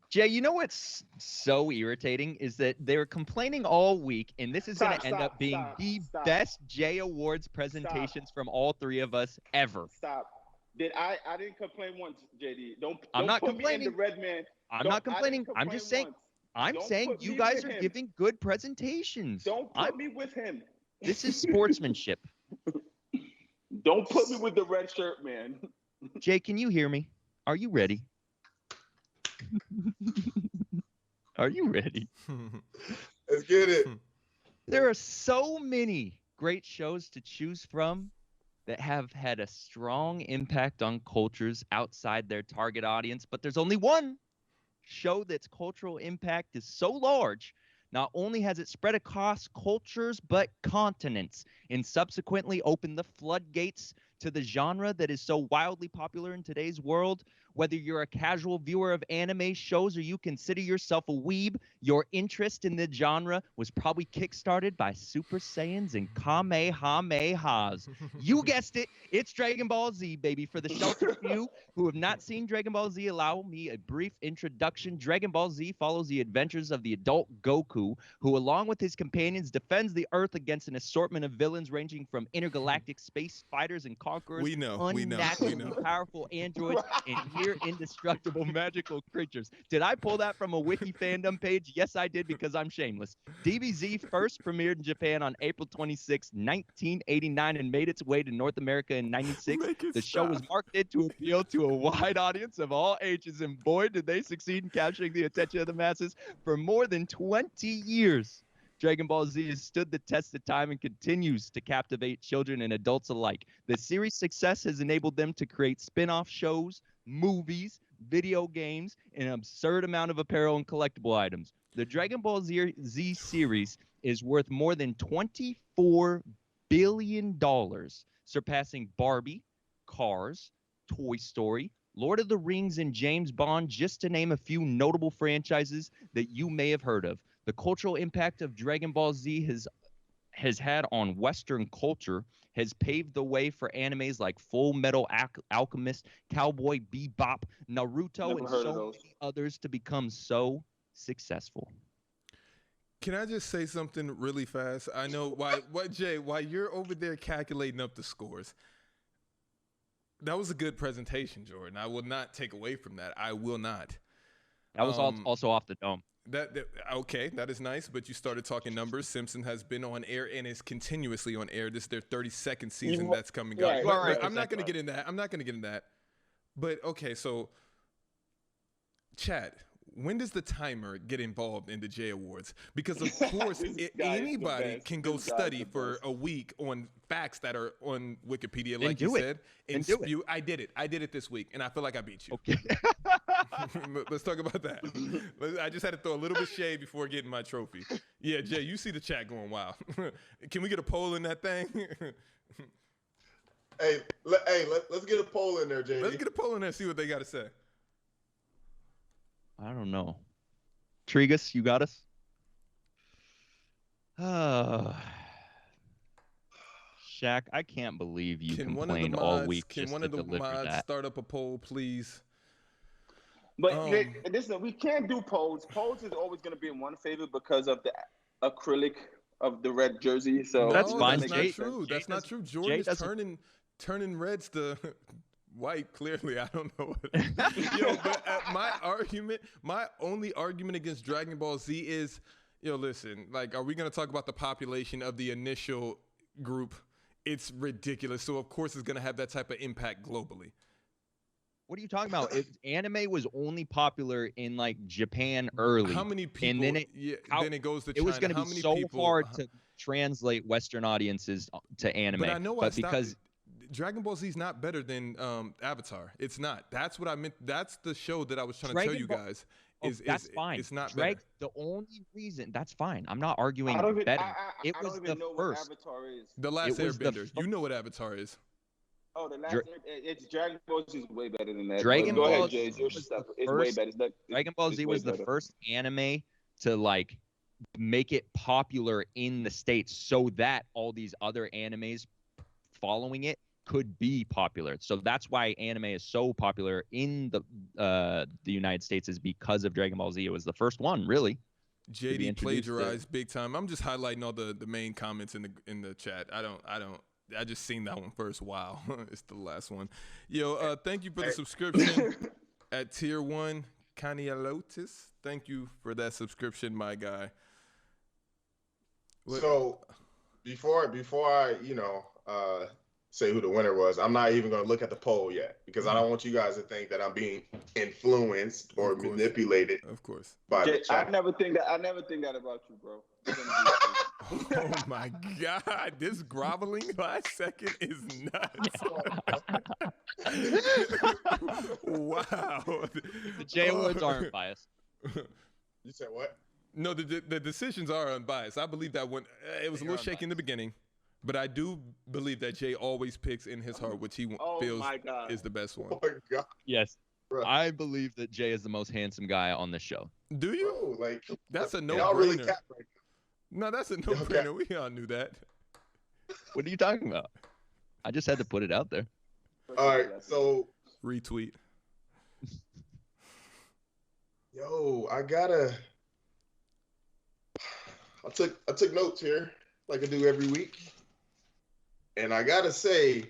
Speaker 3: Jay, you know what's so irritating is that they were complaining all week, and this is going to end up being the best Jay Awards presentations from all 3 of us ever.
Speaker 4: Stop. I didn't complain once, JD. Don't
Speaker 3: I'm not
Speaker 4: put
Speaker 3: complaining.
Speaker 4: me in the red man.
Speaker 3: I'm not complaining.
Speaker 4: I didn't
Speaker 3: I'm just saying.
Speaker 4: once.
Speaker 3: I'm
Speaker 4: Don't
Speaker 3: saying
Speaker 4: put
Speaker 3: you
Speaker 4: me
Speaker 3: guys
Speaker 4: with
Speaker 3: are
Speaker 4: him.
Speaker 3: giving good presentations.
Speaker 4: Don't put me with him.
Speaker 3: This is sportsmanship.
Speaker 4: Don't put me with the red shirt, man.
Speaker 3: Jay, can you hear me? Are you ready? Are you ready?
Speaker 1: Let's get it.
Speaker 3: There are so many great shows to choose from that have had a strong impact on cultures outside their target audience, but there's only one show that's cultural impact is so large, not only has it spread across cultures, but continents, and subsequently opened the floodgates to the genre that is so wildly popular in today's world. Whether you're a casual viewer of anime shows or you consider yourself a weeb, your interest in the genre was probably kickstarted by Super Saiyans and Kamehamehas. You guessed it, it's Dragon Ball Z, baby. For the sheltered few who have not seen Dragon Ball Z, allow me a brief introduction. Dragon Ball Z follows the adventures of the adult Goku, who along with his companions defends the Earth against an assortment of villains ranging from intergalactic space fighters and conquerors, unnaturally powerful androids, and near indestructible magical creatures. Did I pull that from a wiki fandom page? Yes, I did, because I'm shameless. DBZ first premiered in Japan on April 26, 1989, and made its way to North America in 96. The show was marketed to appeal to a wide audience of all ages, and boy, did they succeed in capturing the attention of the masses for more than 20 years. Dragon Ball Z has stood the test of time and continues to captivate children and adults alike. The series' success has enabled them to create spin-off shows, movies, video games, and an absurd amount of apparel and collectible items. The Dragon Ball Z series is worth more than $24 billion, surpassing Barbie, Cars, Toy Story, Lord of the Rings and James Bond, just to name a few notable franchises that you may have heard of. The cultural impact of Dragon Ball Z has had on Western culture has paved the way for animes like Full Metal Alchemist, Cowboy Bebop, Naruto,
Speaker 4: Never
Speaker 3: and
Speaker 4: heard of
Speaker 3: so
Speaker 4: those.
Speaker 3: many others to become so successful.
Speaker 2: Can I just say something really fast? I know Jay, while you're over there calculating up the scores, that was a good presentation, Jordan. I will not take away from that. I will not.
Speaker 3: That was also off the dome.
Speaker 2: Okay, that is nice, but you started talking numbers. Simpson has been on air and is continuously on air. This is their 32nd season that's coming up.
Speaker 4: Right,
Speaker 2: But
Speaker 3: right,
Speaker 2: I'm not going to
Speaker 4: exactly.
Speaker 2: get in that. I'm not going to get in that. But okay, so Chad, when does the timer get involved in the J Awards? Because of course,
Speaker 4: This guy is the
Speaker 2: anybody
Speaker 4: best.
Speaker 2: can go
Speaker 4: This guy is
Speaker 2: study
Speaker 4: the
Speaker 2: for
Speaker 4: best.
Speaker 2: a week on facts that are on Wikipedia,
Speaker 3: Then
Speaker 2: like
Speaker 3: do
Speaker 2: you
Speaker 3: it.
Speaker 2: said,
Speaker 3: Then
Speaker 2: and
Speaker 3: do it.
Speaker 2: spew. I did it. I did it this week, and I feel like I beat you.
Speaker 3: Okay.
Speaker 2: Let's talk about that. I just had to throw a little bit shade before getting my trophy. Yeah, Jay, you see the chat going wild. Can we get a poll in that thing?
Speaker 1: Let's get a poll in there, JD.
Speaker 2: Let's get a poll in there and see what they got to say.
Speaker 3: I don't know. Trigus, you got us? Shaq, I can't believe you
Speaker 2: Can one of the
Speaker 3: complained all
Speaker 2: mods,
Speaker 3: week
Speaker 2: can
Speaker 3: just
Speaker 2: one
Speaker 3: to
Speaker 2: of the
Speaker 3: deliver
Speaker 2: mods
Speaker 3: that.
Speaker 2: start up a poll, please?
Speaker 4: But we can't do polls. Polls is always going to be in one favor because of the acrylic of the red jersey. So
Speaker 2: No,
Speaker 3: That's fine.
Speaker 2: That's
Speaker 3: Jay-
Speaker 2: not true.
Speaker 3: Jay
Speaker 2: That's not
Speaker 3: doesn't-
Speaker 2: true.
Speaker 3: Jay
Speaker 2: Jordan is
Speaker 3: doesn't-
Speaker 2: turning reds to white. Clearly, I don't know what. Yo, but my only argument against Dragon Ball Z is, listen, like, are we gonna talk about the population of the initial group? It's ridiculous. So of course it's gonna have that type of impact globally.
Speaker 3: What are you talking about? Anime was only popular in like Japan early.
Speaker 2: How many people?
Speaker 3: And then
Speaker 2: it goes to
Speaker 3: it
Speaker 2: China.
Speaker 3: was going to
Speaker 2: How
Speaker 3: be
Speaker 2: many
Speaker 3: so
Speaker 2: people,
Speaker 3: hard to translate Western audiences to anime.
Speaker 2: But I know
Speaker 3: because
Speaker 2: Dragon Ball Z is not better than Avatar. It's not. That's what I meant. That's the show that I was trying to tell you guys.
Speaker 3: That's fine.
Speaker 2: It's not better.
Speaker 3: The only reason that's fine. I'm not arguing
Speaker 4: I don't even,
Speaker 3: better.
Speaker 4: I
Speaker 3: It was
Speaker 4: don't
Speaker 3: the
Speaker 4: even know
Speaker 3: first.
Speaker 4: what Avatar is.
Speaker 2: The Last
Speaker 3: It was the
Speaker 2: Airbender. You know what Avatar is.
Speaker 4: Oh, the last it's Dragon Ball Z is way better than that.
Speaker 3: Dragon
Speaker 4: Go
Speaker 3: Ball
Speaker 4: ahead, Jay.
Speaker 3: Z
Speaker 4: Your
Speaker 3: was
Speaker 4: stuff.
Speaker 3: the
Speaker 4: It's way
Speaker 3: first-
Speaker 4: better.
Speaker 3: Dragon Ball Z
Speaker 4: way
Speaker 3: was the
Speaker 4: better.
Speaker 3: first anime to like make it popular in the States so that all these other animes following it could be popular. So that's why anime is so popular in the United States, is because of Dragon Ball Z. It was the first one, really. to be
Speaker 2: JD
Speaker 3: introduced to.
Speaker 2: plagiarized big time. I'm just highlighting all the main comments in the chat. I just seen that one first. Wow. It's the last one. Yo, thank you for the subscription at tier 1. Kanialotis. Thank you for that subscription, my guy.
Speaker 1: So before I say who the winner was, I'm not even going to look at the poll yet because I don't want you guys to think that I'm being influenced or
Speaker 2: Of course.
Speaker 1: manipulated
Speaker 2: Of course.
Speaker 1: by the
Speaker 4: Jay, I
Speaker 1: chat.
Speaker 4: never think that about you, bro.
Speaker 2: Oh my God. This groveling last second is nuts. Wow.
Speaker 3: The J Awards aren't biased.
Speaker 1: You said what?
Speaker 2: No, the decisions are unbiased. I believe that when it was a little shaky in the beginning, but I do believe that Jay always picks in his heart which he feels
Speaker 4: my God.
Speaker 2: is the best one.
Speaker 1: Oh my God,
Speaker 3: Yes.
Speaker 1: bro.
Speaker 3: I believe that Jay is the most handsome guy on the show.
Speaker 2: Do you?
Speaker 1: Bro, like
Speaker 2: That's a
Speaker 1: y'all really
Speaker 2: no-brainer.
Speaker 1: cap right
Speaker 2: No, that's a no-brainer. We all knew that.
Speaker 3: What are you talking about? I just had to put it out there.
Speaker 1: now. All right, so
Speaker 2: Retweet.
Speaker 1: yo, I took notes here like I do every week, and I gotta say,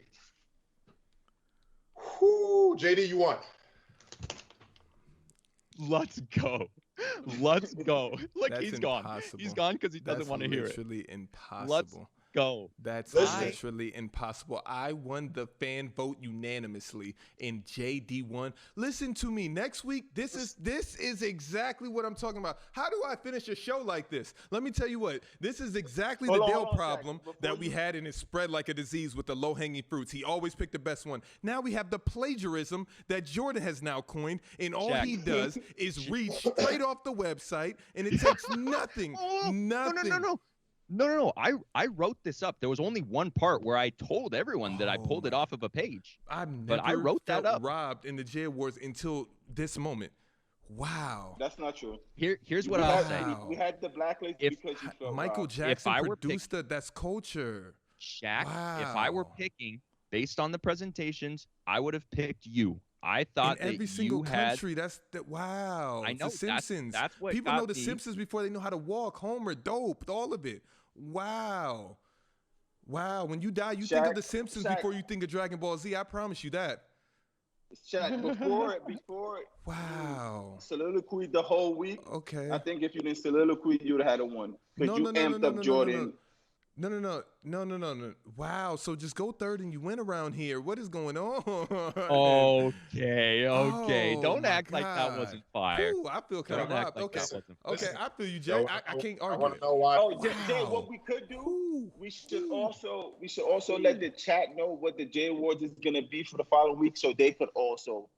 Speaker 1: whoo, JD, you won.
Speaker 3: Let's go. Let's go. Look,
Speaker 2: That's
Speaker 3: he's gone.
Speaker 2: impossible.
Speaker 3: He's gone because he doesn't
Speaker 2: That's
Speaker 3: want to hear it.
Speaker 2: literally impossible.
Speaker 3: Go.
Speaker 2: That's
Speaker 1: Listen.
Speaker 2: literally impossible. I won the fan vote unanimously, and JD won. Listen to me. Next week, this is exactly what I'm talking about. How do I finish a show like this? Let me tell you what. This is exactly the Dale problem that we had in his spread like a disease with the low-hanging fruits. He always picked the best one. Now we have the plagiarism that Jordan has now coined, and all
Speaker 3: Jack.
Speaker 2: he does is read straight off the website, and it takes nothing. Nothing.
Speaker 3: No. No. I wrote this up. There was only one part where I told everyone that I
Speaker 2: Oh
Speaker 3: pulled it
Speaker 2: my-
Speaker 3: off of a page.
Speaker 2: I've
Speaker 3: But I
Speaker 2: never
Speaker 3: wrote that
Speaker 2: felt
Speaker 3: up.
Speaker 2: robbed in the J Awards until this moment. Wow.
Speaker 4: That's not true.
Speaker 3: Here's what
Speaker 4: we
Speaker 3: I'll
Speaker 4: had,
Speaker 3: say.
Speaker 4: we had the blacklist
Speaker 3: If-
Speaker 4: because you felt
Speaker 2: Michael
Speaker 4: robbed.
Speaker 2: Jackson
Speaker 3: I were
Speaker 2: produced that. That's culture.
Speaker 3: Shaq, if I were
Speaker 2: Wow.
Speaker 3: picking based on the presentations, I would have picked you. I
Speaker 2: In
Speaker 3: thought that
Speaker 2: every single
Speaker 3: you had.
Speaker 2: country, that's that. Wow.
Speaker 3: I know,
Speaker 2: The Simpsons.
Speaker 3: that's what
Speaker 2: People
Speaker 3: got
Speaker 2: know the
Speaker 3: me.
Speaker 2: Simpsons before they know how to walk. Homer, dope, all of it. Wow. Wow. When you die, you think of
Speaker 4: Shaq-
Speaker 2: the Simpsons
Speaker 4: Shaq-
Speaker 2: before you think of Dragon Ball Z. I promise you that.
Speaker 4: Shaq, before
Speaker 2: Wow.
Speaker 4: soliloquy the whole week,
Speaker 2: Okay.
Speaker 4: I think if you didn't soliloquy, you would have had a one. Because you amped up Jordan.
Speaker 2: No. Wow. So just go third and you win around here. What is going on?
Speaker 3: Okay.
Speaker 2: Oh,
Speaker 3: Don't
Speaker 2: my
Speaker 3: act like that
Speaker 2: God.
Speaker 3: wasn't fire.
Speaker 2: Ooh, I feel kind
Speaker 3: Don't
Speaker 2: of
Speaker 3: act
Speaker 2: robbed.
Speaker 3: like
Speaker 2: Okay.
Speaker 3: that wasn't fire.
Speaker 2: Okay, I feel you, Jay.
Speaker 1: So,
Speaker 2: I can't
Speaker 1: I
Speaker 2: argue
Speaker 1: want
Speaker 2: it.
Speaker 1: to know why.
Speaker 4: Oh, Jay,
Speaker 2: Wow.
Speaker 4: what we could do,
Speaker 2: Ooh.
Speaker 4: we should also let the chat know what the J Awards is gonna be for the following week, so they could also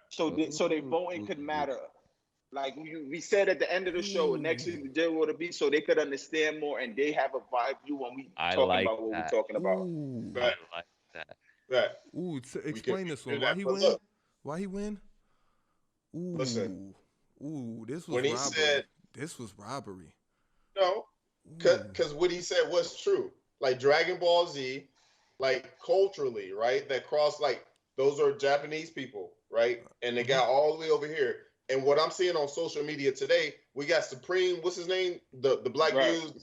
Speaker 4: so their voting could matter. Like we said at the end of the show, next week the J Award will be so they could understand more and they have a vibe view when we
Speaker 3: I
Speaker 4: talking
Speaker 3: like
Speaker 4: about what
Speaker 3: that.
Speaker 4: we're talking about.
Speaker 2: Ooh.
Speaker 3: I like that.
Speaker 1: That
Speaker 2: Ooh,
Speaker 1: can
Speaker 2: explain this
Speaker 1: do
Speaker 2: one.
Speaker 1: that,
Speaker 2: Why he
Speaker 1: but
Speaker 2: win?
Speaker 1: look.
Speaker 2: Why he win? Ooh.
Speaker 1: Listen.
Speaker 2: Ooh, this was
Speaker 1: When he
Speaker 2: robbery.
Speaker 1: said-
Speaker 2: This was robbery.
Speaker 1: no,
Speaker 2: Ooh.
Speaker 1: because what he said was true. Like Dragon Ball Z, like culturally, right? That cross, like those are Japanese people, right? And they got all the way over here. And what I'm seeing on social media today, we got Supreme. What's his name? The black
Speaker 4: Right,
Speaker 1: dude.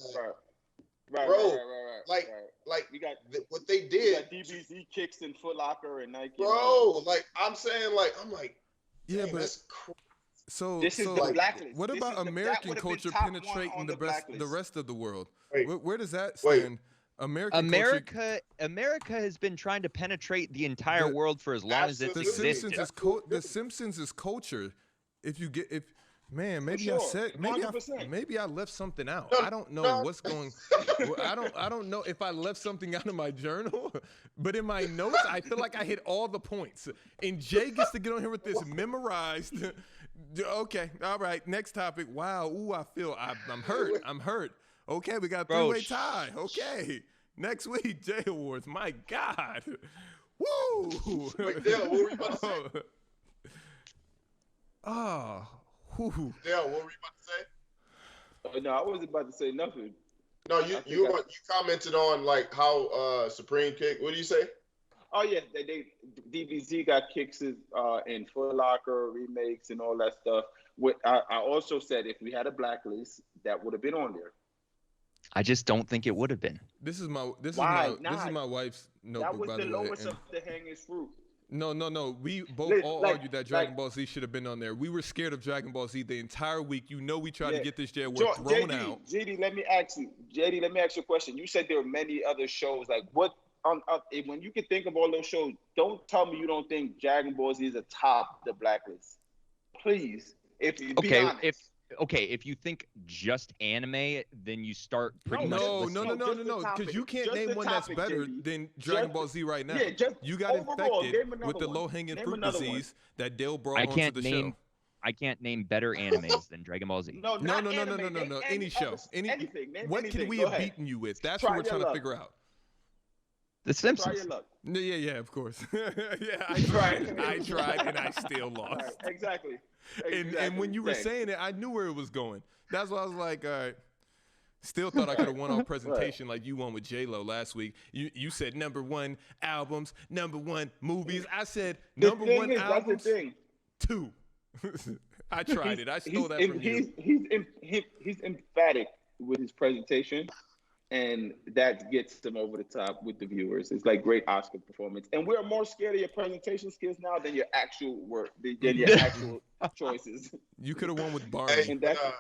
Speaker 4: right,
Speaker 1: Bro,
Speaker 4: right.
Speaker 1: like-
Speaker 4: right.
Speaker 1: Like
Speaker 4: We got
Speaker 1: what they
Speaker 4: we
Speaker 1: did,
Speaker 4: got DBZ kicks in Foot Locker and Nike.
Speaker 1: bro. Like I'm saying, I'm like,
Speaker 2: Yeah,
Speaker 1: dang,
Speaker 2: but
Speaker 1: that's crazy.
Speaker 2: so
Speaker 4: This is
Speaker 2: so
Speaker 4: the blacklist.
Speaker 2: what
Speaker 4: This
Speaker 2: about
Speaker 4: is that
Speaker 2: American
Speaker 4: would've been
Speaker 2: culture
Speaker 4: top one
Speaker 2: penetrating
Speaker 4: on
Speaker 2: the
Speaker 4: blacklist.
Speaker 2: rest of the world?
Speaker 1: Wait.
Speaker 2: Where does that
Speaker 1: Wait.
Speaker 2: stand? Culture,
Speaker 3: America has been trying to penetrate the entire
Speaker 2: The-
Speaker 3: world for as long as it's
Speaker 2: the
Speaker 1: Absolutely.
Speaker 3: existed.
Speaker 2: Simpsons is culture. Man, maybe
Speaker 4: sure.
Speaker 2: I said
Speaker 4: 100%.
Speaker 2: maybe I left something out.
Speaker 1: No,
Speaker 2: I don't know
Speaker 1: no.
Speaker 2: what's going. Well, I don't know if I left something out of my journal, but in my notes I feel like I hit all the points. And Jay gets to get on here with this memorized. Okay, all right. Next topic. Wow. Ooh, I'm hurt. I'm hurt. Okay, we got a
Speaker 3: Bro,
Speaker 2: three-way tie. Okay, next week Jay Awards. My God. Woo.
Speaker 1: Wait, Dale, what were you about to say?
Speaker 2: Oh. Whew.
Speaker 1: Dale, what were you about to say?
Speaker 4: No, I wasn't about to say nothing.
Speaker 1: No,
Speaker 4: I think
Speaker 1: you commented on like how Supreme kick. What do you say?
Speaker 4: Oh yeah, they DBZ got kicks in Foot Locker remakes and all that stuff. I also said if we had a blacklist, that would have been on there.
Speaker 3: I just don't think it would have been.
Speaker 2: This is my
Speaker 4: Why?
Speaker 2: wife's
Speaker 4: That
Speaker 2: notebook,
Speaker 4: was
Speaker 2: by
Speaker 4: the
Speaker 2: the way.
Speaker 4: lowest
Speaker 2: and-
Speaker 4: of the hanging fruit.
Speaker 2: No. We both
Speaker 4: Like-
Speaker 2: all
Speaker 4: like-
Speaker 2: argued that Dragon
Speaker 4: like-
Speaker 2: Ball Z should have been on there. We were scared of Dragon Ball Z the entire week. You know, we tried
Speaker 4: Yeah.
Speaker 2: to get this J Award thrown out.
Speaker 4: JD, let me ask you a question. You said there were many other shows. Like what? When you can think of all those shows, don't tell me you don't think Dragon Ball Z is atop the blacklist. Please, if you be honest.
Speaker 3: If you think just anime, then you start pretty much.
Speaker 2: No,
Speaker 3: listing-
Speaker 4: just the
Speaker 2: because
Speaker 4: topic.
Speaker 2: you can't
Speaker 4: Just
Speaker 2: name
Speaker 4: the
Speaker 2: one
Speaker 4: topic,
Speaker 2: that's better
Speaker 4: JD.
Speaker 2: than Dragon
Speaker 4: Just-
Speaker 2: Ball Z right now.
Speaker 4: Yeah, just
Speaker 2: You got
Speaker 4: overall,
Speaker 2: infected
Speaker 4: name another
Speaker 2: with the
Speaker 4: one.
Speaker 2: low-hanging
Speaker 4: Name
Speaker 2: fruit
Speaker 4: another one.
Speaker 2: disease that Dale brought
Speaker 3: I
Speaker 2: onto
Speaker 3: can't
Speaker 2: the
Speaker 3: name.
Speaker 2: show.
Speaker 3: I can't name better animes than Dragon Ball Z.
Speaker 4: No.
Speaker 2: No.
Speaker 4: Anime. Name
Speaker 2: Any show.
Speaker 4: anything. Name
Speaker 2: What
Speaker 4: anything.
Speaker 2: can we
Speaker 4: Go
Speaker 2: have
Speaker 4: ahead.
Speaker 2: beaten you with? That's
Speaker 4: Try
Speaker 2: what we're
Speaker 4: your
Speaker 2: trying to
Speaker 4: luck.
Speaker 2: figure out.
Speaker 3: The
Speaker 4: Try
Speaker 3: Simpsons.
Speaker 4: your luck.
Speaker 2: Yeah, of course. Yeah, I
Speaker 4: Right.
Speaker 2: tried, and I still lost.
Speaker 4: Right, exactly.
Speaker 2: And when you were
Speaker 4: Thanks.
Speaker 2: saying it, I knew where it was going. That's why I was like, all right. Still thought I could have won on presentation like you won with J-Lo last week. You said number one albums, number one movies. I said
Speaker 4: The
Speaker 2: number
Speaker 4: thing
Speaker 2: one
Speaker 4: is,
Speaker 2: albums,
Speaker 4: that's the thing.
Speaker 2: 2. I tried it. I stole that from you.
Speaker 4: He's emphatic with his presentation, and that gets him over the top with the viewers. It's like great Oscar performance, and we're more scared of your presentation skills now than your actual work, than your actual choices.
Speaker 2: You could have won with
Speaker 1: Hey,
Speaker 2: Barney.
Speaker 4: And that's-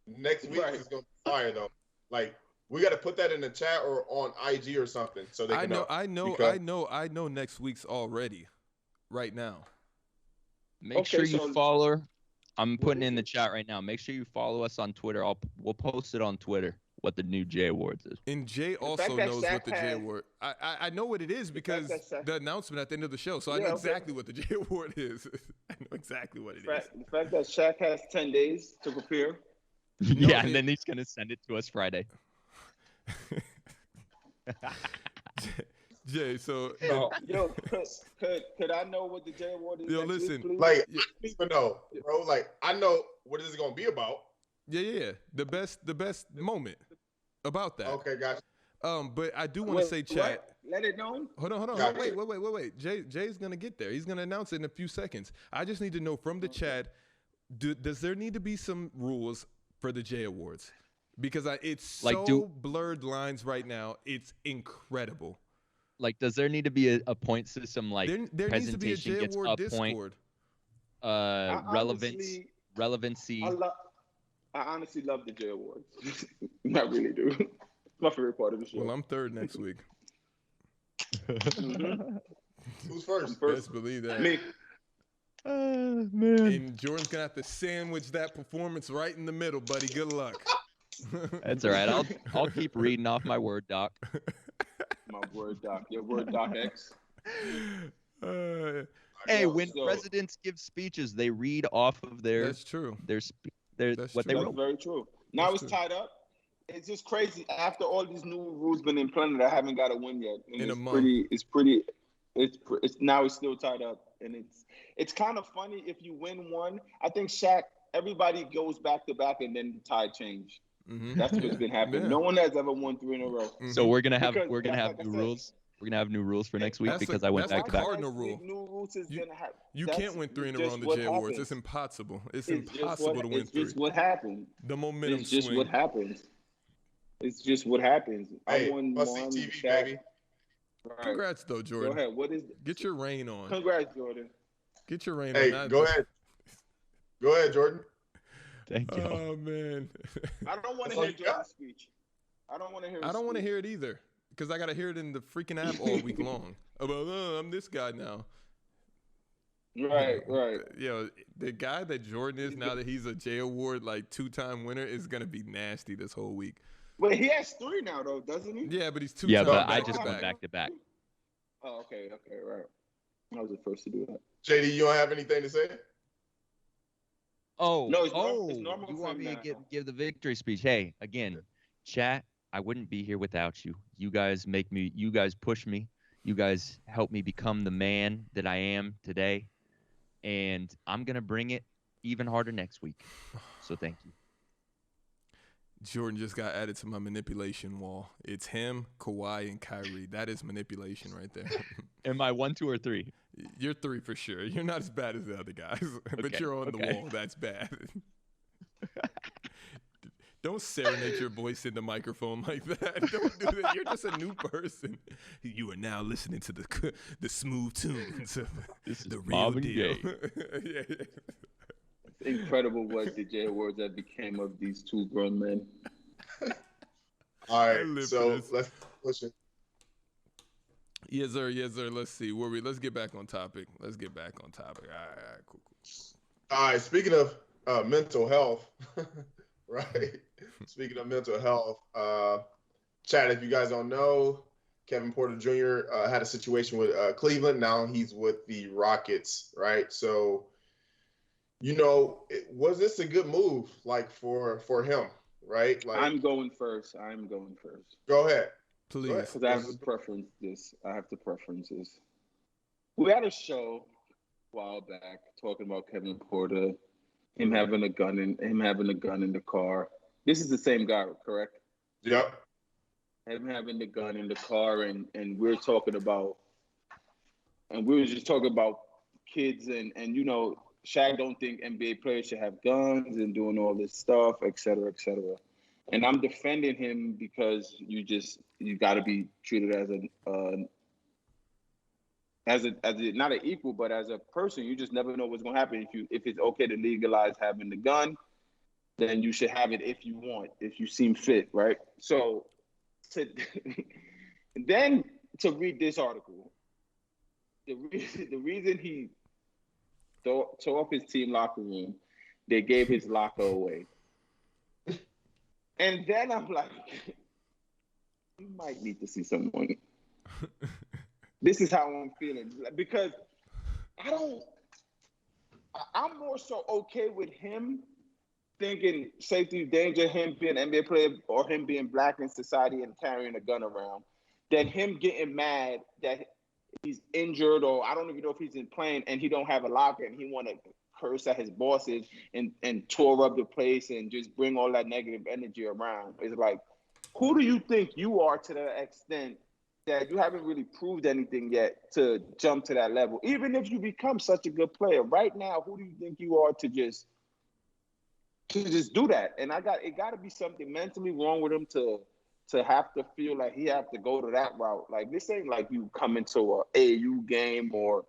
Speaker 1: next week
Speaker 4: Right.
Speaker 1: is gonna be fire though. Like we got to put that in the chat or on IG or something so they can
Speaker 2: I know.
Speaker 1: because-
Speaker 2: Next week's already, right now.
Speaker 3: Make
Speaker 4: Okay,
Speaker 3: sure you
Speaker 4: so-
Speaker 3: follow her. I'm
Speaker 4: What
Speaker 3: putting
Speaker 4: is
Speaker 3: in the
Speaker 4: it?
Speaker 3: chat right now. Make sure you follow us on Twitter. We'll post it on Twitter what the new J Awards is.
Speaker 2: And Jay
Speaker 4: fact
Speaker 2: also
Speaker 4: that
Speaker 2: knows
Speaker 4: Shaq
Speaker 2: what the J
Speaker 4: has-
Speaker 2: Award. I know what it is because
Speaker 4: that Shaq-
Speaker 2: the announcement at the end of the show. So I
Speaker 4: Yeah,
Speaker 2: know
Speaker 4: okay.
Speaker 2: exactly what the J Award is. I know exactly what it is.
Speaker 4: The fact that Shaq has 10 days to prepare.
Speaker 3: Yeah,
Speaker 2: it-
Speaker 3: and then he's gonna send it to us Friday.
Speaker 2: Jay, so
Speaker 1: No,
Speaker 4: Yo, could I know what the J Award is
Speaker 2: yo,
Speaker 4: next
Speaker 2: listen.
Speaker 4: week, please?
Speaker 1: like
Speaker 2: Yeah,
Speaker 1: I don't even know, bro. Like I know what is it gonna be about.
Speaker 2: yeah. The best moment about that.
Speaker 1: Okay, gotcha,
Speaker 2: But I do want to
Speaker 4: Wait,
Speaker 2: say,
Speaker 4: what?
Speaker 2: chat.
Speaker 4: Let it know.
Speaker 2: Hold on.
Speaker 1: gotcha.
Speaker 2: Wait. Jay's gonna get there. He's gonna announce it in a few seconds. I just need to know from the chat. Does there need to be some rules for the J Awards? Because it's
Speaker 3: Like,
Speaker 2: so blurred lines right now. It's incredible.
Speaker 3: Like, does there need to be a point system? Like,
Speaker 2: There needs to be a
Speaker 3: presentation
Speaker 2: J
Speaker 3: gets
Speaker 2: Award
Speaker 3: a point,
Speaker 2: Discord.
Speaker 4: Honestly,
Speaker 3: relevancy.
Speaker 4: I honestly love the J Awards. I really do. It's my favorite part of the show.
Speaker 2: Well, I'm third next week.
Speaker 4: Mhm.
Speaker 1: Who's first?
Speaker 2: Best believe that.
Speaker 4: Me.
Speaker 3: Man.
Speaker 2: And Jordan's gonna have to sandwich that performance right in the middle, buddy. Good luck.
Speaker 3: That's all right. I'll keep reading off my Word doc.
Speaker 4: My Word doc. Your Word doc X.
Speaker 3: Hey,
Speaker 4: Yo,
Speaker 3: when
Speaker 4: so-
Speaker 3: presidents give speeches, they read off of
Speaker 2: That's true.
Speaker 3: That's
Speaker 2: That's
Speaker 3: what
Speaker 2: true.
Speaker 3: they
Speaker 4: That's
Speaker 3: wrote.
Speaker 4: very true. Now
Speaker 2: That's
Speaker 4: it's
Speaker 2: true.
Speaker 4: tied up. It's just crazy. After all these new rules been implemented, I haven't got a win yet. And
Speaker 2: In a
Speaker 4: it's
Speaker 2: month.
Speaker 4: it's now it's still tied up, and it's kind of funny if you win one. I think Shaq. Everybody goes back to back, and then the tide change.
Speaker 2: Mm-hmm.
Speaker 4: That's what's been happening.
Speaker 2: Yeah.
Speaker 4: No one has ever won 3 in a row.
Speaker 3: So we're gonna have
Speaker 4: Because,
Speaker 3: we're gonna have
Speaker 4: like I
Speaker 3: new
Speaker 4: said,
Speaker 3: rules. We're gonna have new rules for next week
Speaker 2: That's
Speaker 3: because
Speaker 2: the-
Speaker 3: I went
Speaker 2: that's
Speaker 3: back
Speaker 2: the
Speaker 3: to back.
Speaker 2: Cardinal
Speaker 4: Next week,
Speaker 2: rule.
Speaker 4: new rules is gonna happen.
Speaker 2: You
Speaker 4: That's
Speaker 2: can't win 3 in a row
Speaker 4: just
Speaker 2: on the
Speaker 4: what
Speaker 2: J Awards.
Speaker 4: happens.
Speaker 2: It's impossible. It's
Speaker 4: It's just
Speaker 2: impossible to win
Speaker 4: it's
Speaker 2: 3.
Speaker 4: just what happens.
Speaker 2: The momentum
Speaker 4: It's just
Speaker 2: swing.
Speaker 4: what happens. It's just what happens.
Speaker 1: Hey,
Speaker 4: I won
Speaker 1: must see
Speaker 4: one.
Speaker 1: TV,
Speaker 4: Shaq.
Speaker 1: baby.
Speaker 4: Right.
Speaker 2: Congrats, though,
Speaker 4: Go
Speaker 2: Jordan.
Speaker 4: ahead. What is?
Speaker 2: Get your rain on.
Speaker 4: Congrats, Jordan.
Speaker 2: Get your rain
Speaker 1: Hey,
Speaker 2: on.
Speaker 1: go ahead. Go ahead, Jordan.
Speaker 3: Thank you.
Speaker 2: Oh man.
Speaker 4: I don't want
Speaker 1: That's
Speaker 4: to
Speaker 1: all
Speaker 4: hear
Speaker 1: you got.
Speaker 4: Jordan's speech. I don't want to hear.
Speaker 2: I don't want to hear it either because I got to hear it in the freaking app all week long. About I'm this guy now.
Speaker 4: Right.
Speaker 2: Yo, the guy that Jordan is now that he's a J Award like 2-time winner is gonna be nasty this whole week.
Speaker 4: But he has 3 now, though, doesn't he?
Speaker 2: Yeah, but he's 2
Speaker 3: Yeah,
Speaker 2: times
Speaker 3: but I
Speaker 2: back
Speaker 3: just
Speaker 2: to
Speaker 3: went back to back.
Speaker 4: Oh, okay, right. I was the first to do that.
Speaker 1: JD, you don't have anything to say?
Speaker 3: Oh,
Speaker 4: No, it's normal
Speaker 3: you
Speaker 4: for
Speaker 3: want
Speaker 4: him
Speaker 3: me to
Speaker 4: now.
Speaker 3: give the victory speech? Hey, again, chat. I wouldn't be here without you. You guys make me. You guys push me. You guys help me become the man that I am today, and I'm gonna bring it even harder next week. So thank you.
Speaker 2: Jordan just got added to my manipulation wall. It's him, Kawhi, and Kyrie. That is manipulation right there.
Speaker 3: Am I 1, 2, or 3?
Speaker 2: You're 3 for sure. You're not as bad as the other guys, but
Speaker 3: Okay,
Speaker 2: you're on the
Speaker 3: okay.
Speaker 2: wall. That's bad. Don't serenade your voice in the microphone like that. Don't do that. You're just a new person. You are now listening to the smooth tunes of
Speaker 3: This is
Speaker 2: the real
Speaker 3: Marvin
Speaker 2: deal.
Speaker 3: Gaye.
Speaker 2: Yeah.
Speaker 4: It's incredible what the J Awards that became of these 2 grown men.
Speaker 1: All
Speaker 2: I
Speaker 1: right,
Speaker 2: live for
Speaker 1: so
Speaker 2: this.
Speaker 1: let's push it.
Speaker 2: Yes, sir. Yes, sir. Let's see. Let's get back on topic. All right, cool.
Speaker 1: All right, speaking of mental health, right? Speaking of mental health, Chad, if you guys don't know, Kevin Porter Jr. Had a situation with Cleveland. Now he's with the Rockets, right? So, was this a good move, like for him, right? Like,
Speaker 4: I'm going first.
Speaker 1: go ahead.
Speaker 2: Please.
Speaker 1: Go ahead.
Speaker 4: Because I have to preference this. We had a show a while back talking about Kevin Porter, him having a gun in the car. This is the same guy, correct?
Speaker 1: Yep.
Speaker 4: Him having the gun in the car, and we were just talking about kids and Shaq don't think NBA players should have guns and doing all this stuff, et cetera, et cetera. And I'm defending him because you got to be treated as not an equal, but as a person. You just never know what's going to happen. If it's okay to legalize having the gun, then you should have it if you want, if you seem fit, right? So, then to read this article, the reason he tore off his team locker room, they gave his locker away. And then I'm like, you might need to see someone. This is how I'm feeling. Because I'm more so okay with him thinking safety danger, him being an NBA player or him being black in society and carrying a gun around, than him getting mad that he's injured or I don't even know if he's in playing and he don't have a locker and he want to curse at his bosses and tour up the place and just bring all that negative energy around. It's like, who do you think you are to that extent that you haven't really proved anything yet to jump to that level? Even if you become such a good player right now, who do you think you are to just do that? And it got to be something mentally wrong with him to have to feel like he have to go to that route. Like, this ain't like you come into a AAU game or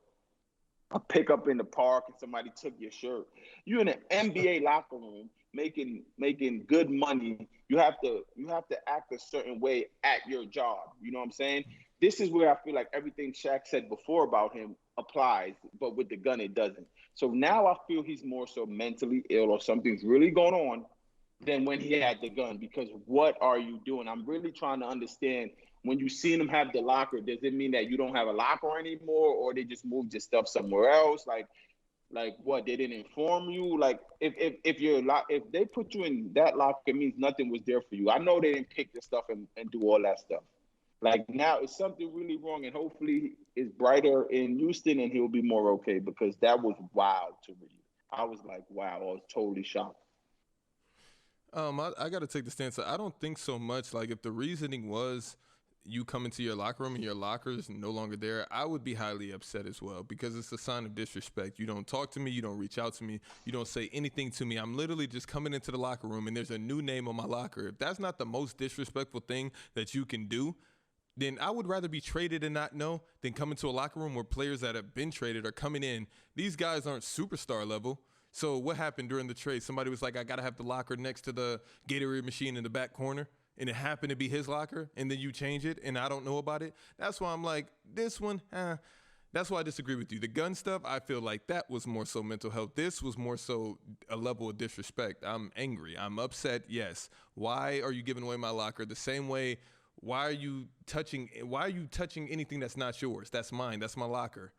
Speaker 4: a pickup in the park and somebody took your shirt. You're in an NBA locker room making good money. You have to act a certain way at your job. You know what I'm saying? This is where I feel like everything Shaq said before about him applies, but with the gun it doesn't. So now I feel he's more so mentally ill or something's really going on than when he had the gun. Because what are you doing? I'm really trying to understand. When you see them have the locker, does it mean that you don't have a locker anymore, or they just moved your stuff somewhere else? Like what? They didn't inform you. Like if they put you in that locker, it means nothing was there for you. I know they didn't pick the stuff and do all that stuff. Like, now is something really wrong, and hopefully it's brighter in Houston and he'll be more okay, because that was wild to read. I was like, wow, I was totally shocked.
Speaker 2: I got to take the stance that I don't think so much. Like, if the reasoning was you come into your locker room and your locker is no longer there, I would be highly upset as well, because it's a sign of disrespect. You don't talk to me. You don't reach out to me. You don't say anything to me. I'm literally just coming into the locker room and there's a new name on my locker. If that's not the most disrespectful thing that you can do, then I would rather be traded and not know than come into a locker room where players that have been traded are coming in. These guys aren't superstar level. So what happened during the trade? Somebody was like, I got to have the locker next to the Gatorade machine in the back corner, and it happened to be his locker, and then you change it, and I don't know about it. That's why I'm like, this one, that's why I disagree with you. The gun stuff, I feel like that was more so mental health. This was more so a level of disrespect. I'm angry. I'm upset, yes. Why are you giving away my locker? The same way, why are you touching anything that's not yours? That's mine. That's my locker.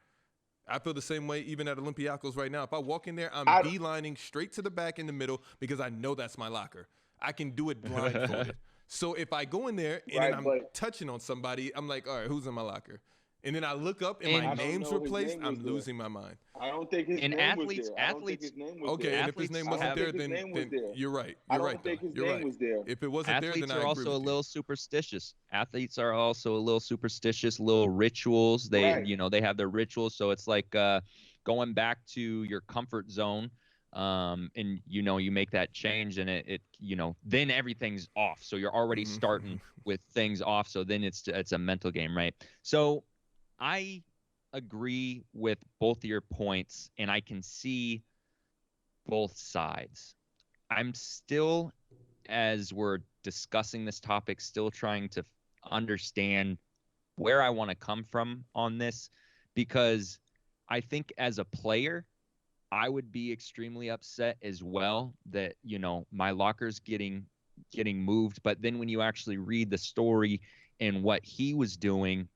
Speaker 2: I feel the same way even at Olympiacos right now. If I walk in there, I'm beelining straight to the back in the middle because I know that's my locker. I can do it blindfolded. So if I go in there and then I'm touching on somebody, I'm like, all right, who's in my locker? And then I look up and my name's replaced, I'm losing my mind.
Speaker 4: I don't think his name was there. Athletes,
Speaker 2: okay, and if his name wasn't there, then you're right. You're right.
Speaker 4: I don't think his name was there.
Speaker 2: If it wasn't there, then I agree with you.
Speaker 3: Athletes are also a little superstitious. Athletes are also a little superstitious, little rituals. They, they have their rituals. So it's like going back to your comfort zone. And you make that change and it then everything's off. So you're already starting with things off. So then it's a mental game, right? So I agree with both of your points, and I can see both sides. I'm still, as we're discussing this topic, still trying to understand where I want to come from on this, because I think as a player, I would be extremely upset as well that, my locker's getting moved. But then when you actually read the story and what he was doing,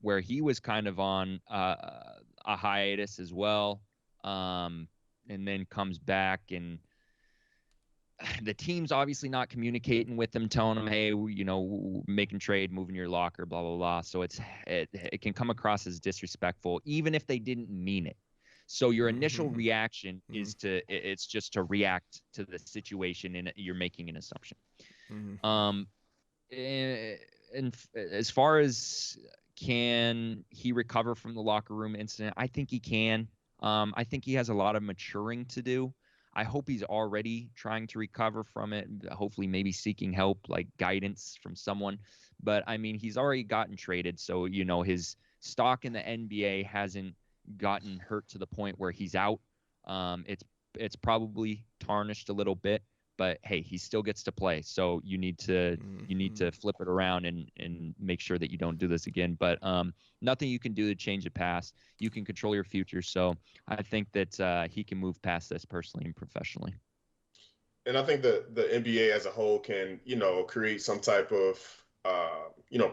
Speaker 3: where he was kind of on a hiatus as well, and then comes back, and the team's obviously not communicating with him, telling him, hey, making trade, moving your locker, blah, blah, blah. So it can come across as disrespectful, even if they didn't mean it. So your initial reaction is it's just to react to the situation, and you're making an assumption. And as far as can he recover from the locker room incident, I think he can. I think he has a lot of maturing to do. I hope he's already trying to recover from it, hopefully maybe seeking help, like guidance from someone. But, I mean, he's already gotten traded, so, his stock in the NBA hasn't gotten hurt to the point where he's out. It's probably tarnished a little bit, but hey, he still gets to play. So you need to flip it around and make sure that you don't do this again. But nothing you can do to change the past. You can control your future. So I think that he can move past this personally and professionally.
Speaker 1: And I think the NBA as a whole can, create some type of,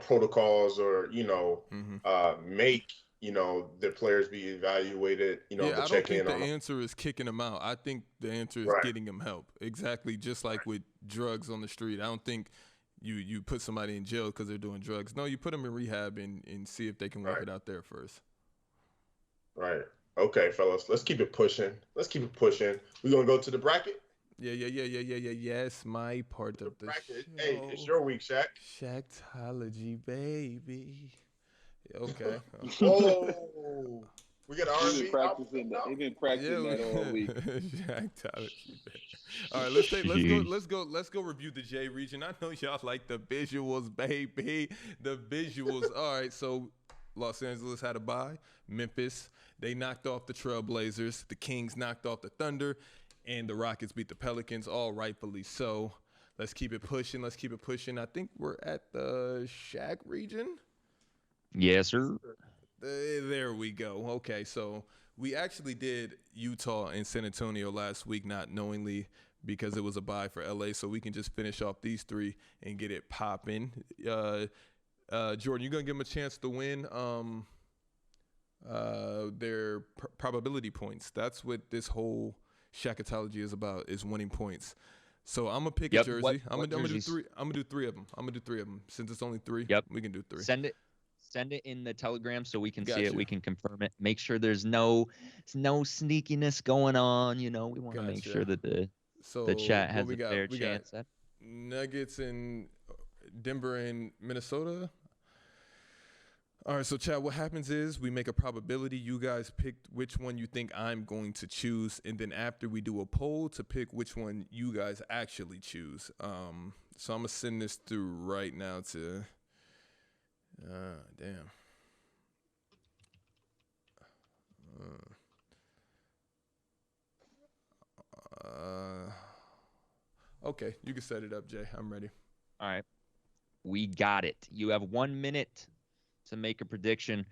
Speaker 1: protocols or, make the players be evaluated,
Speaker 2: Yeah,
Speaker 1: to
Speaker 2: I don't
Speaker 1: check
Speaker 2: think
Speaker 1: in
Speaker 2: the
Speaker 1: on them.
Speaker 2: answer is kicking them out. I think the answer is
Speaker 1: Right.
Speaker 2: getting them help. Exactly, just like with drugs on the street. I don't think you put somebody in jail because they're doing drugs. No, you put them in rehab and see if they can work
Speaker 1: Right.
Speaker 2: it out there first.
Speaker 1: Right. Okay, fellas, let's keep it pushing. We're gonna go to the bracket.
Speaker 2: Yeah. Yes, my part of the
Speaker 1: Bracket.
Speaker 2: show.
Speaker 1: Hey, it's your week, Shaq.
Speaker 2: SHAQ-A-TOLOGY, baby. Okay.
Speaker 1: Oh, we got
Speaker 4: He's
Speaker 1: R&B
Speaker 4: been practicing that. He's been practicing that all week.
Speaker 2: SHAQ-A-TOLOGY, baby. All right, let's go review the J region. I know y'all like the visuals, baby. The visuals. All right, so Los Angeles had a bye. Memphis, they knocked off the Trailblazers. The Kings knocked off the Thunder. And the Rockets beat the Pelicans, all rightfully so. Let's keep it pushing. I think we're at the SHAQ region.
Speaker 3: Yes, sir.
Speaker 2: There we go. Okay, so we actually did Utah and San Antonio last week, not knowingly because it was a bye for LA, so we can just finish off these three and get it popping. Jordan, you gonna give them a chance to win their probability points. That's what this whole SHAQ-A-TOLOGY is about, is winning points. So I'm gonna pick a jersey. I'm gonna do three. I'm gonna do three of them. Since it's only three, we can do three.
Speaker 3: Send it in the Telegram so we can see
Speaker 2: Gotcha.
Speaker 3: it. We can confirm it. Make sure there's no sneakiness going on. We want to make sure that the chat has a fair chance.
Speaker 2: Nuggets in Denver and Minnesota. All right, so Chad, what happens is we make a probability. You guys pick which one you think I'm going to choose, and then after we do a poll to pick which one you guys actually choose. So I'm gonna send this through right now to. Damn. Okay, you can set it up, Jay. I'm ready.
Speaker 3: All right, we got it. You have 1 minute to make a prediction.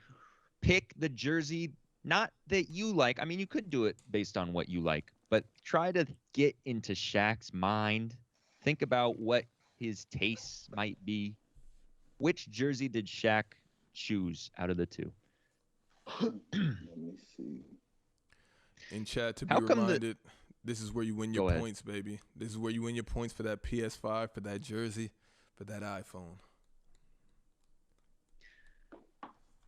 Speaker 3: Pick the jersey, not that you like. I mean, you could do it based on what you like, but try to get into Shaq's mind. Think about what his tastes might be. Which jersey did Shaq choose out of the two?
Speaker 4: Let me see.
Speaker 2: In chat, to be reminded, this is where you win your points, baby. This is where you win your points for that PS5, for that jersey, for that iPhone.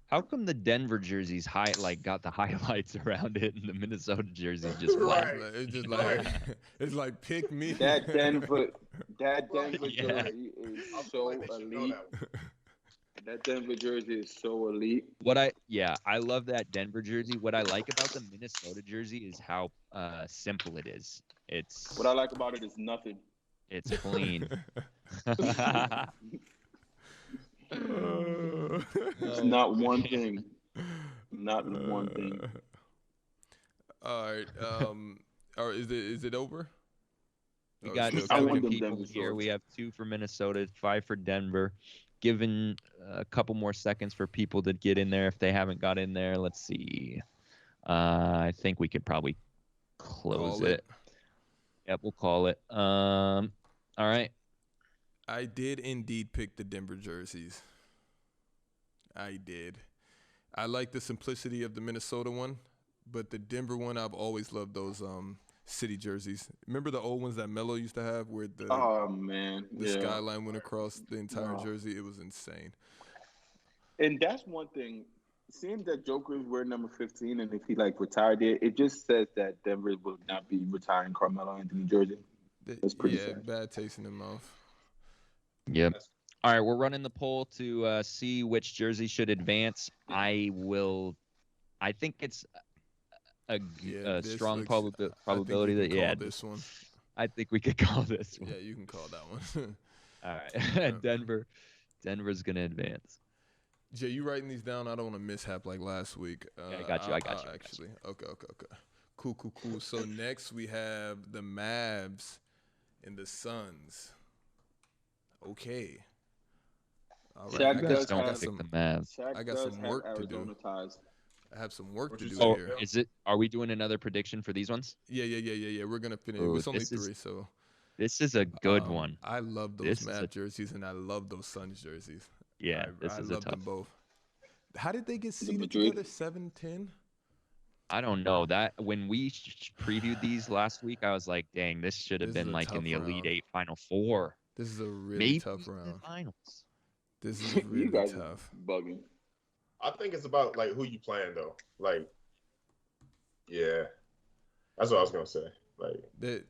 Speaker 3: How come the Denver jerseys got the highlights around it, and the Minnesota jersey just
Speaker 1: Right.
Speaker 2: It's just it's like pick me.
Speaker 4: That Denver jersey is so elite. That Denver jersey is so elite.
Speaker 3: I love that Denver jersey. What I like about the Minnesota jersey is how simple it is.
Speaker 4: What I like about it is nothing.
Speaker 3: It's clean.
Speaker 4: It's not one thing. Not one thing.
Speaker 2: All right. All right. Is it over?
Speaker 3: We got 2 people here. We have 2 for Minnesota, 5 for Denver. Given a couple more seconds for people to get in there if they haven't got in there. Let's see. I think we could probably close it. Yep, we'll call it. All right.
Speaker 2: I did indeed pick the Denver jerseys. I did. I like the simplicity of the Minnesota one, but the Denver one, I've always loved those city jerseys. Remember the old ones that Melo used to have where the skyline went across the entire jersey? It was insane.
Speaker 4: And that's one thing. Seeing that Joker is wearing number 15, and if he retired it just says that Denver will not be retiring Carmelo Anthony jersey. That's pretty sad.
Speaker 2: Bad taste in the mouth.
Speaker 3: Yep. All right, we're running the poll to see which jersey should advance. I think it's a strong probability that
Speaker 2: this one.
Speaker 3: I think we could call this one.
Speaker 2: Yeah, you can call that one.
Speaker 3: All right. Denver's gonna advance.
Speaker 2: Jay, you writing these down? I don't want to mishap like last week.
Speaker 3: Yeah, I got you.
Speaker 2: Actually. Okay. Cool. So next we have the Mavs and the Suns. Okay. All right.
Speaker 3: I got
Speaker 2: some work to do. I have some work to do here.
Speaker 3: Are we doing another prediction for these ones?
Speaker 2: Yeah. We're gonna finish. It's only 3, so.
Speaker 3: This is a good one.
Speaker 2: I love those Mavs jerseys, and I love those Suns jerseys.
Speaker 3: Yeah,
Speaker 2: I love them both. How did they get seated
Speaker 4: Madrid.
Speaker 2: together? 7-10.
Speaker 3: I don't know that when we previewed these last week, I was like, dang, this should have
Speaker 2: This is
Speaker 3: been
Speaker 2: a
Speaker 3: like in
Speaker 2: tough
Speaker 3: the Elite
Speaker 2: round.
Speaker 3: Eight, Final Four,
Speaker 2: This is a really
Speaker 3: maybe
Speaker 2: tough
Speaker 3: even the
Speaker 2: round.
Speaker 3: finals.
Speaker 2: This is
Speaker 4: You
Speaker 2: really
Speaker 4: guys
Speaker 2: tough.
Speaker 4: are bugging.
Speaker 1: I think it's about like who you playing though. Like, yeah, that's what I was gonna say. Like,
Speaker 2: That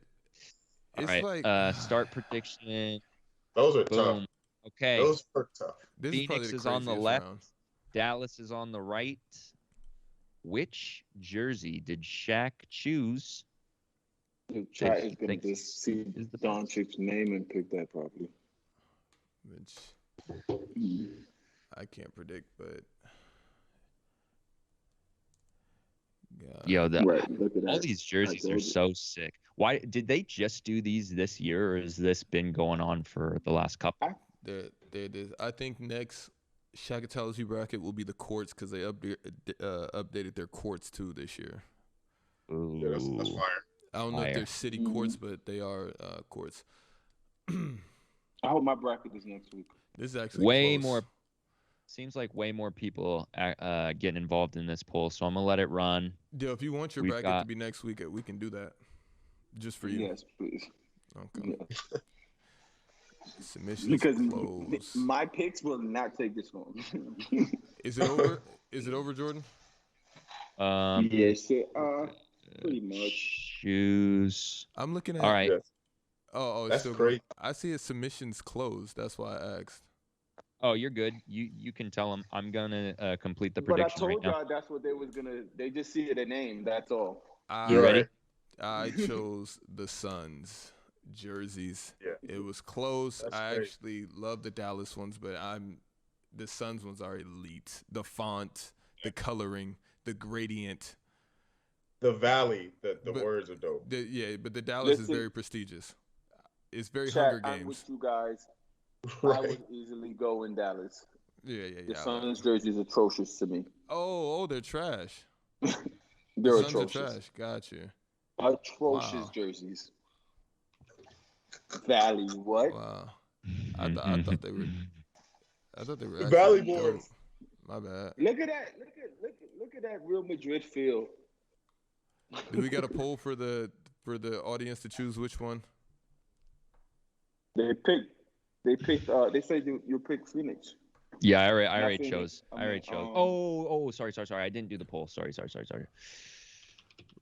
Speaker 3: All
Speaker 2: it's
Speaker 3: right,
Speaker 2: like
Speaker 3: start prediction.
Speaker 1: those are
Speaker 3: Boom.
Speaker 1: tough.
Speaker 3: Okay,
Speaker 1: Those are tough.
Speaker 2: this is probably
Speaker 3: Phoenix
Speaker 2: the
Speaker 3: is on the
Speaker 2: craziest
Speaker 3: left.
Speaker 2: round.
Speaker 3: Dallas is on the right. Which jersey did Shaq choose?
Speaker 4: The chat
Speaker 3: he
Speaker 4: is gonna
Speaker 3: thinks
Speaker 4: just see
Speaker 3: is the
Speaker 4: Doncic's name and pick that properly.
Speaker 2: Which I can't predict, but God.
Speaker 3: Yo,
Speaker 4: Right, look at
Speaker 3: all
Speaker 4: that.
Speaker 3: these jerseys are so sick. Why did they just do these this year, or has this been going on for the last couple?
Speaker 2: There it is. I think next SHAQ-A-TOLOGY bracket will be the courts because they updated their courts too this year.
Speaker 3: Ooh,
Speaker 1: Yeah, that's fire.
Speaker 2: I don't know if
Speaker 3: Fire.
Speaker 2: they're city courts, but they are courts.
Speaker 4: I hope my bracket is next week.
Speaker 2: This is actually
Speaker 3: way
Speaker 2: close.
Speaker 3: more. Seems like way more people getting involved in this poll, so I'm gonna let it run.
Speaker 2: Yeah, if you want your
Speaker 3: We've
Speaker 2: bracket
Speaker 3: got-
Speaker 2: to be next week, we can do that. Just for you.
Speaker 4: Yes, please.
Speaker 2: Okay.
Speaker 4: Yes.
Speaker 2: Submissions
Speaker 4: Because
Speaker 2: closed.
Speaker 4: my picks will not take this long.
Speaker 2: Is it over? Is it over, Jordan?
Speaker 4: Yes, pretty much.
Speaker 3: Shoes.
Speaker 2: I'm looking at.
Speaker 3: All right.
Speaker 1: Yes.
Speaker 2: Oh, it's
Speaker 1: That's
Speaker 2: still
Speaker 1: great.
Speaker 2: going. I see it. Submissions closed. That's why I asked.
Speaker 3: Oh, you're good. You can tell them I'm gonna complete the
Speaker 4: But I
Speaker 3: prediction right
Speaker 4: told
Speaker 3: now.
Speaker 4: y'all that's what they was gonna. They just see the name. That's all.
Speaker 3: You ready?
Speaker 2: I chose the Suns jerseys.
Speaker 1: Yeah.
Speaker 2: It was close.
Speaker 1: That's
Speaker 2: I
Speaker 1: great.
Speaker 2: actually love the Dallas ones, but the Suns ones are elite. The font, the coloring, the gradient.
Speaker 1: The Valley, the
Speaker 2: But-
Speaker 1: words are dope.
Speaker 2: But the Dallas is
Speaker 4: Listen,
Speaker 2: very prestigious. It's very
Speaker 4: Chat,
Speaker 2: Hunger
Speaker 4: I'm
Speaker 2: Games.
Speaker 4: with you guys. I
Speaker 1: Right.
Speaker 4: would easily go in Dallas.
Speaker 2: Yeah.
Speaker 4: The Suns jersey is atrocious to me.
Speaker 2: Oh, they're trash.
Speaker 4: They're
Speaker 2: The Suns
Speaker 4: atrocious.
Speaker 2: are trash. Got you.
Speaker 4: Atrocious
Speaker 2: Wow.
Speaker 4: jerseys. Valley, what?
Speaker 2: Wow. I thought they were. I thought they were actually
Speaker 1: Valley
Speaker 2: dope.
Speaker 1: boys.
Speaker 2: My bad.
Speaker 4: Look at that! Look at that Real Madrid feel.
Speaker 2: Do we got a poll for the audience to choose which one?
Speaker 4: They picked. They said you picked Phoenix.
Speaker 3: Yeah, I already
Speaker 4: Phoenix.
Speaker 3: chose.
Speaker 4: I
Speaker 3: I already
Speaker 4: mean,
Speaker 3: chose. Sorry. I didn't do the poll. Sorry.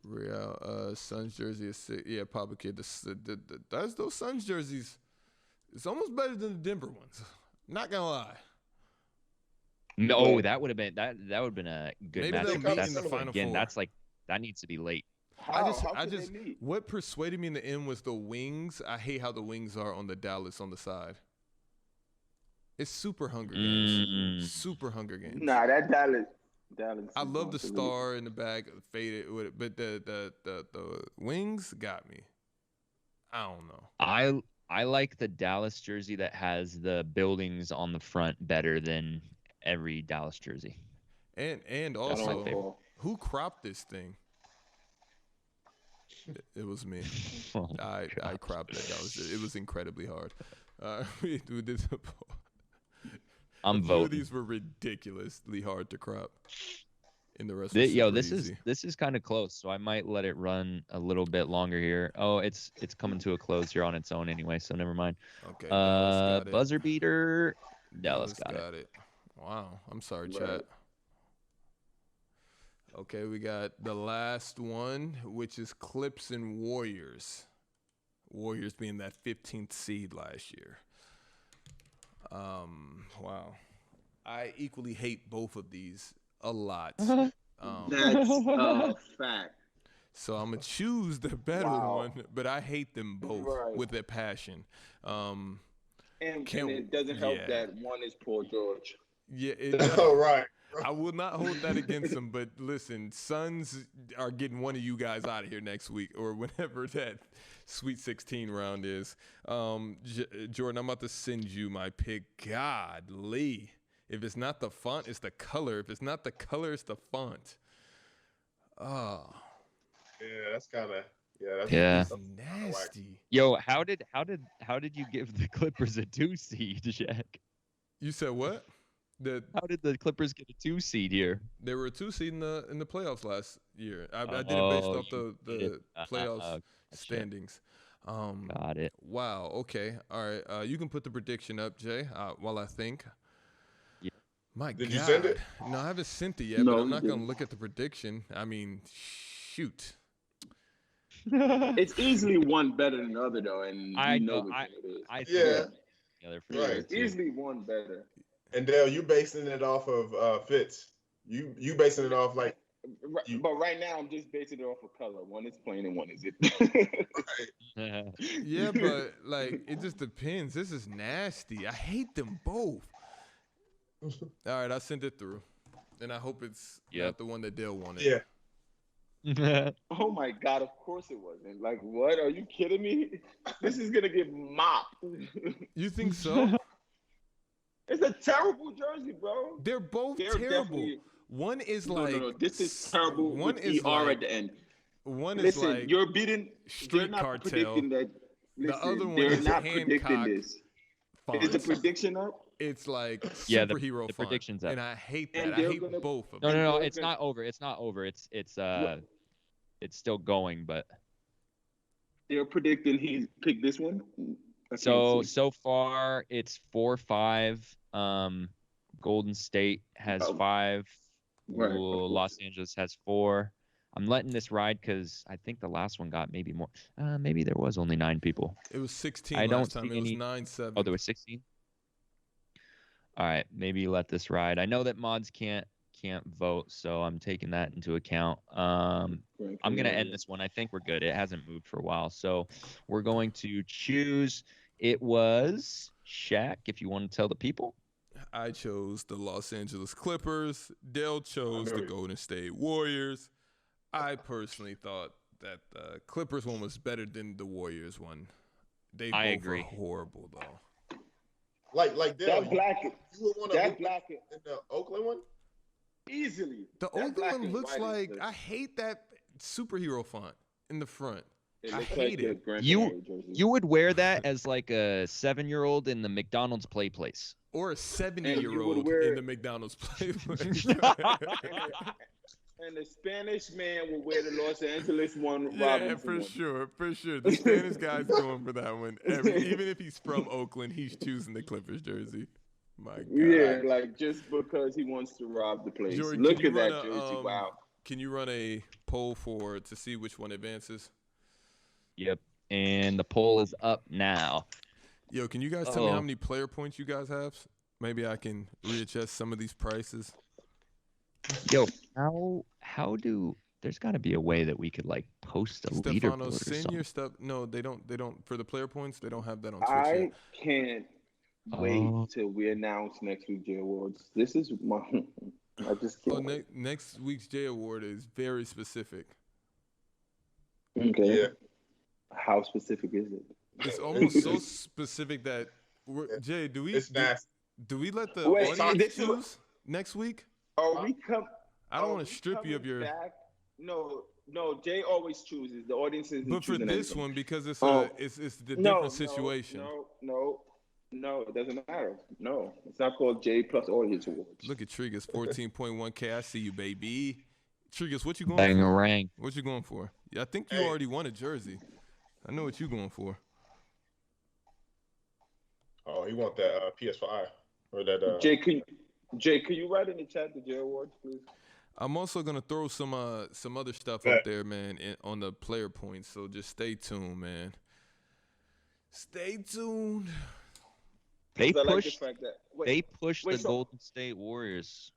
Speaker 2: Real Suns jersey is sick. Yeah, Papa Kid. That's those Suns jerseys. It's almost better than the Denver ones. Not gonna lie.
Speaker 3: No,
Speaker 4: But-
Speaker 3: that would have been that would have been a good
Speaker 2: Maybe they'll
Speaker 3: matchup.
Speaker 2: meet
Speaker 3: That's
Speaker 2: in the Final
Speaker 3: again.
Speaker 2: Four.
Speaker 3: That's like that needs to be late.
Speaker 4: How
Speaker 2: I
Speaker 4: could
Speaker 2: just
Speaker 4: they meet?
Speaker 2: what persuaded me in the end was the wings. I hate how the wings are on the Dallas on the side. It's super Hunger Games. Super Hunger Games.
Speaker 4: Nah, that Dallas.
Speaker 2: I
Speaker 4: is
Speaker 2: love the
Speaker 4: going to
Speaker 2: star in the back, faded with it, but the wings got me. I don't know.
Speaker 3: I like the Dallas jersey that has the buildings on the front better than every Dallas jersey.
Speaker 2: And
Speaker 4: I don't
Speaker 2: also,
Speaker 4: recall.
Speaker 2: who cropped this thing? It was me.
Speaker 3: Oh,
Speaker 2: I
Speaker 3: God.
Speaker 2: cropped that. It was incredibly hard. We did.
Speaker 3: I'm
Speaker 2: A few of
Speaker 3: voting.
Speaker 2: these were ridiculously hard to crop. In the rest, was
Speaker 3: Yo,
Speaker 2: super
Speaker 3: this
Speaker 2: easy.
Speaker 3: is kind of close, so I might let it run a little bit longer here. Oh, it's coming to a close here on its own anyway, so never mind.
Speaker 2: Okay. Dallas got it.
Speaker 3: Buzzer beater. Dallas got it.
Speaker 2: it. Wow. I'm sorry,
Speaker 4: Right.
Speaker 2: chat. Okay, we got the last one, which is Clips and Warriors. Warriors being that 15th seed last year. Wow. I equally hate both of these a lot.
Speaker 4: That's a fact.
Speaker 2: So I'm gonna choose the better
Speaker 4: Wow.
Speaker 2: one, but I hate them both
Speaker 4: Right.
Speaker 2: with a passion.
Speaker 4: And
Speaker 2: Can't-
Speaker 4: it doesn't help
Speaker 2: yeah.
Speaker 4: that one is Paul George.
Speaker 2: Yeah, it
Speaker 1: All right.
Speaker 2: I will not hold that against them, but listen, Suns are getting one of you guys out of here next week or whenever that Sweet 16 round is. Jordan, I'm about to send you my pick. Godly. If it's not the font, it's the color. If it's not the color, it's the font. Oh,
Speaker 1: Yeah, that's kind of that's
Speaker 3: Yeah.
Speaker 2: it's nasty.
Speaker 3: Yo, how did you give the Clippers a 2 seed, Jack?
Speaker 2: You said what?
Speaker 3: How did the Clippers get a 2 seed here?
Speaker 2: They were a 2 seed in the playoffs last year. I did it based
Speaker 3: Oh,
Speaker 2: off
Speaker 3: you did
Speaker 2: the
Speaker 3: it.
Speaker 2: playoffs
Speaker 3: Gotcha.
Speaker 2: standings.
Speaker 3: Got it.
Speaker 2: Wow. Okay. All right. You can put the prediction up, Jay. While I think.
Speaker 3: Yeah.
Speaker 2: My
Speaker 1: Did
Speaker 2: God.
Speaker 1: you send it?
Speaker 2: No, I haven't sent it yet,
Speaker 4: No,
Speaker 2: but I'm
Speaker 4: he
Speaker 2: not gonna
Speaker 4: didn't.
Speaker 2: look at the prediction. I mean, shoot.
Speaker 4: It's easily one better than the other though, and
Speaker 3: I
Speaker 4: we know
Speaker 3: know.
Speaker 4: which one it is.
Speaker 3: I think
Speaker 1: Yeah.
Speaker 3: together for
Speaker 4: Yeah,
Speaker 3: sure
Speaker 4: it's
Speaker 3: too.
Speaker 4: easily one better.
Speaker 1: And Dale, you basing it off of Fitz. You basing it off like you.
Speaker 4: But right now, I'm just basing it off of color. One is plain and one is it.
Speaker 2: Yeah, but like it just depends. This is nasty. I hate them both. All right, I sent it through, and I hope it's not the one that Dale wanted.
Speaker 1: Yeah.
Speaker 4: Oh my God! Of course it wasn't. Like, what? Are you kidding me? This is gonna get mopped.
Speaker 2: You think so?
Speaker 4: It's a terrible jersey, bro.
Speaker 2: They're both
Speaker 4: They're
Speaker 2: terrible.
Speaker 4: definitely-
Speaker 2: One is
Speaker 4: No,
Speaker 2: like
Speaker 4: no. This is terrible.
Speaker 2: One
Speaker 4: with
Speaker 2: is
Speaker 4: ER
Speaker 2: like
Speaker 4: at the end.
Speaker 2: one is
Speaker 4: Listen,
Speaker 2: like
Speaker 4: you're beating. They're
Speaker 2: street
Speaker 4: not
Speaker 2: cartel.
Speaker 4: predicting that. Listen,
Speaker 2: The other one
Speaker 4: they're
Speaker 2: is
Speaker 4: not predicting
Speaker 2: Hancock
Speaker 4: this.
Speaker 2: fonts.
Speaker 4: Is the prediction up?
Speaker 2: It's like
Speaker 3: Yeah, the
Speaker 2: superhero font,
Speaker 3: prediction's up.
Speaker 2: and I hate that.
Speaker 4: And
Speaker 2: I
Speaker 4: they're
Speaker 2: hate
Speaker 4: gonna-
Speaker 2: both of
Speaker 3: No,
Speaker 2: them.
Speaker 3: no, no.
Speaker 4: they're
Speaker 3: It's
Speaker 4: gonna-
Speaker 3: not over. It's not over. It's still going, but
Speaker 4: They're predicting he picked this one. I can't
Speaker 3: so
Speaker 4: see.
Speaker 3: far it's 4-5. Golden State has
Speaker 4: Oh.
Speaker 3: 5.
Speaker 4: Right, of course.
Speaker 3: Los Angeles has 4. I'm letting this ride because I think the last one got maybe more. Maybe there was only 9 people.
Speaker 2: It was 16
Speaker 3: I don't
Speaker 2: last time.
Speaker 3: see
Speaker 2: It was
Speaker 3: any-
Speaker 2: 9-7.
Speaker 3: Oh, there was 16. All right, maybe let this ride. I know that mods can't vote, so I'm taking that into account. I'm gonna end this one. I think we're good. It hasn't moved for a while, so we're going to choose. It was Shaq. If you want to tell the people.
Speaker 2: I chose the Los Angeles Clippers. Dale chose the Golden State Warriors. I personally thought that the Clippers one was better than the Warriors one. They
Speaker 3: I
Speaker 2: both
Speaker 3: agree.
Speaker 2: are horrible though.
Speaker 1: Like Dale,
Speaker 4: That black,
Speaker 1: you would want
Speaker 4: that
Speaker 1: to
Speaker 4: black,
Speaker 1: in the Oakland one.
Speaker 2: The
Speaker 4: easily. That
Speaker 2: Oakland
Speaker 4: black
Speaker 2: one
Speaker 4: and
Speaker 2: looks
Speaker 4: white
Speaker 2: like
Speaker 4: is
Speaker 2: I hate that superhero font in the front.
Speaker 4: It
Speaker 2: I
Speaker 4: looks
Speaker 2: hate
Speaker 4: like the
Speaker 2: it.
Speaker 4: Grand
Speaker 3: You-
Speaker 4: Canary jersey.
Speaker 3: You would wear that as like a 7-year-old in the McDonald's play place.
Speaker 2: Or a
Speaker 4: would
Speaker 2: 70-year-old
Speaker 4: wear-
Speaker 2: in the McDonald's playbook.
Speaker 4: And the Spanish man will wear the Los Angeles one.
Speaker 2: Yeah,
Speaker 4: Robinson
Speaker 2: for
Speaker 4: one.
Speaker 2: sure, for sure. The Spanish guy's going for that one. Even if he's from Oakland, he's choosing the Clippers jersey. My God.
Speaker 4: Yeah, like just because he wants to rob the place.
Speaker 2: Jordan,
Speaker 4: Look
Speaker 2: can you
Speaker 4: at that
Speaker 2: run a,
Speaker 4: jersey! Wow.
Speaker 2: Can you run a poll to see which one advances?
Speaker 3: Yep. And the poll is up now.
Speaker 2: Yo, can you guys tell me how many player points you guys have? Maybe I can readjust some of these prices.
Speaker 3: Yo, how do there's got to be a way that we could like post a
Speaker 2: Stefano,
Speaker 3: leaderboard or
Speaker 2: send
Speaker 3: something.
Speaker 2: your stuff. No, they don't for the player points. They don't have that on Twitch
Speaker 4: I
Speaker 2: yet.
Speaker 4: can't wait till we announce next week's J Awards. This is my. I just
Speaker 2: Oh,
Speaker 4: can't.
Speaker 2: next week's J Award is very specific.
Speaker 4: Okay.
Speaker 1: Yeah.
Speaker 4: How specific is it?
Speaker 2: It's almost so specific that Jay,
Speaker 1: It's nasty.
Speaker 2: do we let the
Speaker 4: Wait,
Speaker 2: audience
Speaker 4: this is-
Speaker 2: choose next week?
Speaker 4: Are we come?
Speaker 2: I don't
Speaker 4: are
Speaker 2: want to
Speaker 4: we
Speaker 2: strip you of
Speaker 4: coming
Speaker 2: your.
Speaker 4: back? No. Jay always chooses. The audience isn't
Speaker 2: But for
Speaker 4: choosing
Speaker 2: this
Speaker 4: anything.
Speaker 2: one, because it's
Speaker 4: Oh.
Speaker 2: it's the
Speaker 4: No,
Speaker 2: different situation.
Speaker 4: No, it doesn't matter. No, it's not called J plus Audience Awards.
Speaker 2: Look at Trigus, 14.1K. I see you, baby. Trigus, what you going
Speaker 3: Bang
Speaker 2: for?
Speaker 3: rang.
Speaker 2: What you going for? Yeah, I think you
Speaker 1: Hey.
Speaker 2: already won a jersey. I know what you going for.
Speaker 1: Oh, he want that PS5 or that.
Speaker 4: Jay, can you write in the chat the J Awards, please?
Speaker 2: I'm also gonna throw some other stuff
Speaker 1: Bet.
Speaker 2: up there, man, on the player points. So just stay tuned, man. Stay tuned.
Speaker 3: They
Speaker 4: 'Cause I like the
Speaker 3: pushed
Speaker 4: fact that
Speaker 3: they pushed
Speaker 4: wait,
Speaker 3: the
Speaker 4: so-
Speaker 3: Golden State Warriors.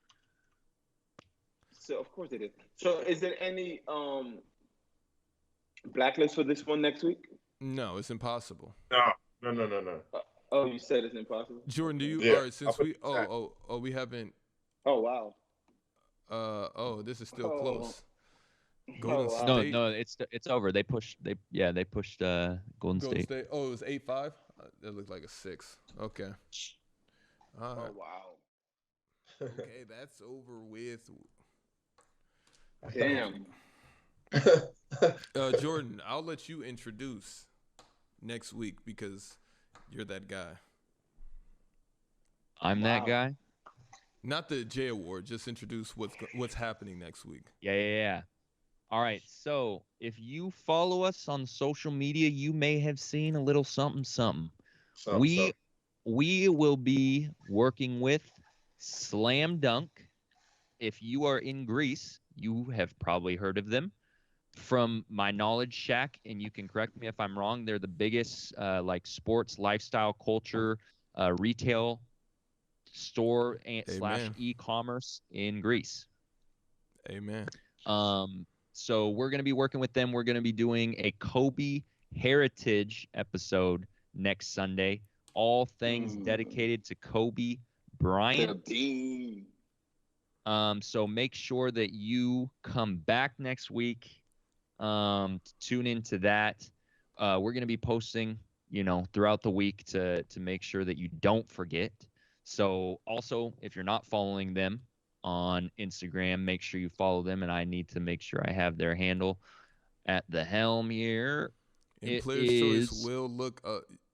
Speaker 4: So of course they did. So is there any blacklist for this one next week?
Speaker 2: No, it's impossible.
Speaker 1: No.
Speaker 4: Oh, you said it's impossible.
Speaker 2: Jordan, do you?
Speaker 1: Yeah,
Speaker 2: All right, since
Speaker 1: I'll put
Speaker 2: we.
Speaker 1: it in chat.
Speaker 2: Oh, we haven't.
Speaker 4: Oh wow.
Speaker 2: This is still
Speaker 4: Oh.
Speaker 2: close.
Speaker 4: Oh,
Speaker 2: Golden
Speaker 4: wow.
Speaker 3: No,
Speaker 2: State.
Speaker 3: no, it's over. They pushed Golden
Speaker 2: Golden
Speaker 3: State.
Speaker 2: State. Oh, it was 8-5. That looked like a 6. Okay. All right.
Speaker 4: Oh wow.
Speaker 2: Okay, that's over with.
Speaker 4: Damn.
Speaker 2: Jordan, I'll let you introduce next week because you're that guy.
Speaker 3: I'm that
Speaker 4: Wow.
Speaker 3: guy.
Speaker 2: Not the J Award. Just introduce what's happening next week.
Speaker 3: Yeah. All right. So if you follow us on social media, you may have seen a little something. We will be working with Slam Dunk. If you are in Greece, you have probably heard of them. From my knowledge, SHAQ, and you can correct me if I'm wrong, they're the biggest like sports, lifestyle, culture, retail store / e-commerce in Greece.
Speaker 2: Amen.
Speaker 3: So we're going to be working with them. We're going to be doing a Kobe Heritage episode next Sunday. All things dedicated to Kobe Bryant. So make sure that you come back next week. Tune into that. We're going to be posting, throughout the week to make sure that you don't forget. So also, if you're not following them on Instagram, make sure you follow them. And I need to make sure I have their handle at the helm here.
Speaker 2: And Player's Choice will look,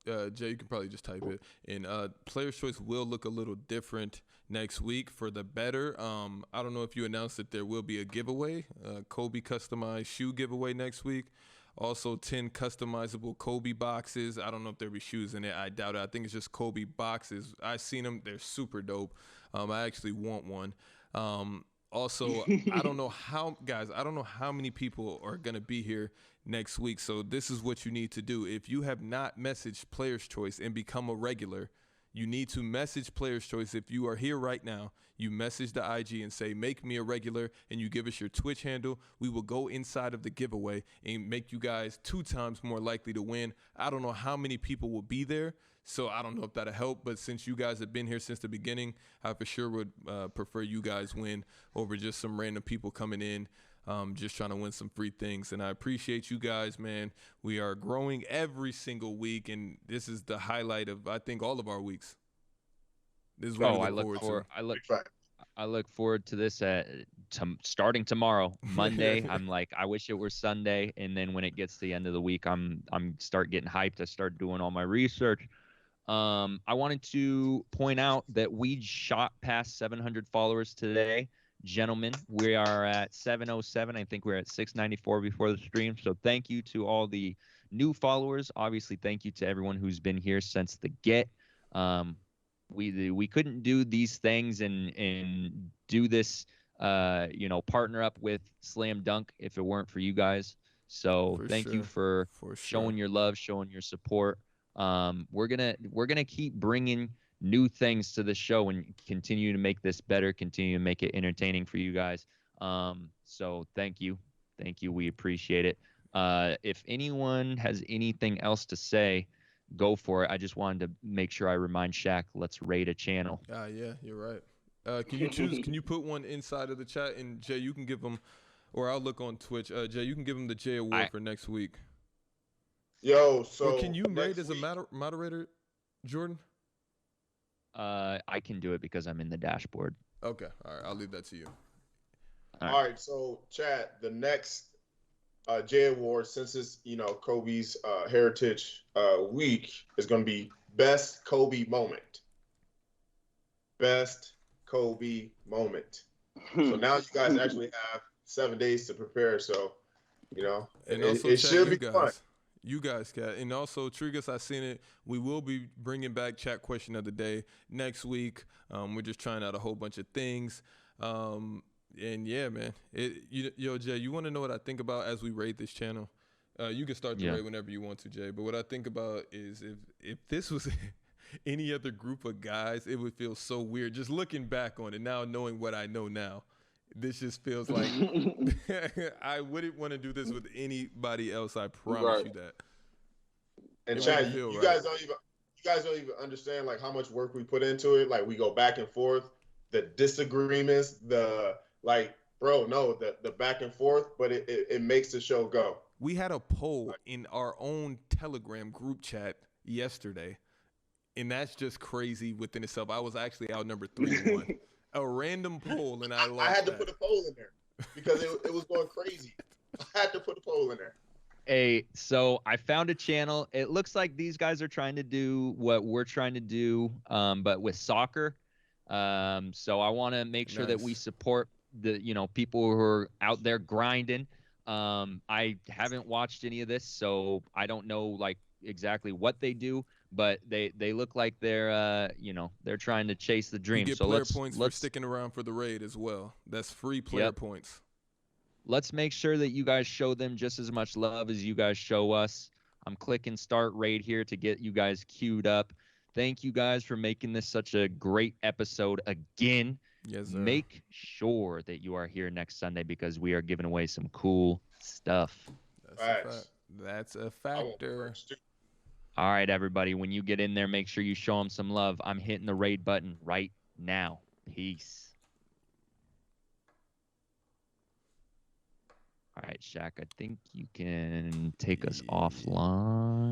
Speaker 2: Jay, you can probably just type it. And Player's Choice will look a little different next week for the better. I don't know if you announced that there will be a giveaway, Kobe customized shoe giveaway next week. Also 10 customizable Kobe boxes. I don't know if there'll be shoes in it. I doubt it. I think it's just Kobe boxes. I've seen them. They're super dope. I actually want one. Also, I don't know how many people are going to be here next week. So this is what you need to do. If you have not messaged Player's Choice and become a regular, you need to message Player's Choice. If you are here right now, you message the IG and say, make me a regular, and you give us your Twitch handle. We will go inside of the giveaway and make you guys 2 times more likely to win. I don't know how many people will be there, so I don't know if that'll help. But since you guys have been here since the beginning, I for sure would prefer you guys win over just some random people coming in. Just trying to win some free things. And I appreciate you guys, man. We are growing every single week, and this is the highlight of, I think, all of our weeks. This is what I
Speaker 3: look forward to this starting tomorrow, Monday. I'm like, I wish it were Sunday. And then when it gets to the end of the week, I'm start getting hyped. I start doing all my research. I wanted to point out that we shot past 700 followers today. Gentlemen, we are at 707. I think we're at 694 before the stream. So thank you to all the new followers. Obviously, thank you to everyone who's been here since the get. We couldn't do these things and do this, partner up with Slam Dunk if it weren't for you guys. So thank you for showing your love, showing your support. We're gonna keep bringing new things to the show and continue to make this better, continue to make it entertaining for you guys. So thank you. We appreciate it. If anyone has anything else to say, go for it. I just wanted to make sure I remind SHAQ, let's rate a channel.
Speaker 2: Yeah, you're right. Can you put one inside of the chat? And Jay, you can give them, or I'll look on Twitch. Jay, you can give them the J Award for next week.
Speaker 1: Yo, so
Speaker 2: or can you rate as a moderator, Jordan?
Speaker 3: I can do it because I'm in the dashboard.
Speaker 2: Okay, all right, I'll leave that to you.
Speaker 1: All right, so chat, the next J Award, since it's Kobe's Heritage Week, is going to be Best Kobe Moment. Best Kobe Moment. So now you guys actually have 7 days to prepare. So
Speaker 2: and also
Speaker 1: it should be fun.
Speaker 2: You guys got, and also Trigus, I seen it. We will be bringing back chat question of the day next week. We're just trying out a whole bunch of things. And yeah, man, Jay, you want to know what I think about as we rate this channel? You can start the rate whenever you want to, Jay. But what I think about is if this was any other group of guys, it would feel so weird. Just looking back on it now, knowing what I know now, this just feels like I wouldn't want to do this with anybody else. I promise you that.
Speaker 1: And Chad, you guys don't even understand like how much work we put into it. Like we go back and forth, the disagreements, the back and forth, but it makes the show go.
Speaker 2: We had a poll in our own Telegram group chat yesterday, and that's just crazy within itself. I was actually outnumbered 3-1. A random poll, and I lost.
Speaker 1: I had to put a poll in there because it was going crazy. I had to put a poll in there.
Speaker 3: Hey, so I found a channel. It looks like these guys are trying to do what we're trying to do, but with soccer. So I want to make sure that we
Speaker 2: Nice.
Speaker 3: support the people who are out there grinding. I haven't watched any of this, so I don't know like exactly what they do, but they look like they're trying to chase the
Speaker 2: You
Speaker 3: dream.
Speaker 2: get
Speaker 3: So
Speaker 2: player
Speaker 3: let's
Speaker 2: points for
Speaker 3: let's
Speaker 2: sticking around for the raid as well. That's free player
Speaker 3: yep.
Speaker 2: points.
Speaker 3: Let's make sure that you guys show them just as much love as you guys show us. I'm clicking start raid here to get you guys queued up. Thank you guys for making this such a great episode again.
Speaker 2: Yes, sir.
Speaker 3: Make sure that you are here next Sunday because we are giving away some cool stuff.
Speaker 2: That's a fact. That's a factor.
Speaker 3: All right, everybody. When you get in there, make sure you show them some love. I'm hitting the raid button right now. Peace. All right, SHAQ, I think you can take us offline.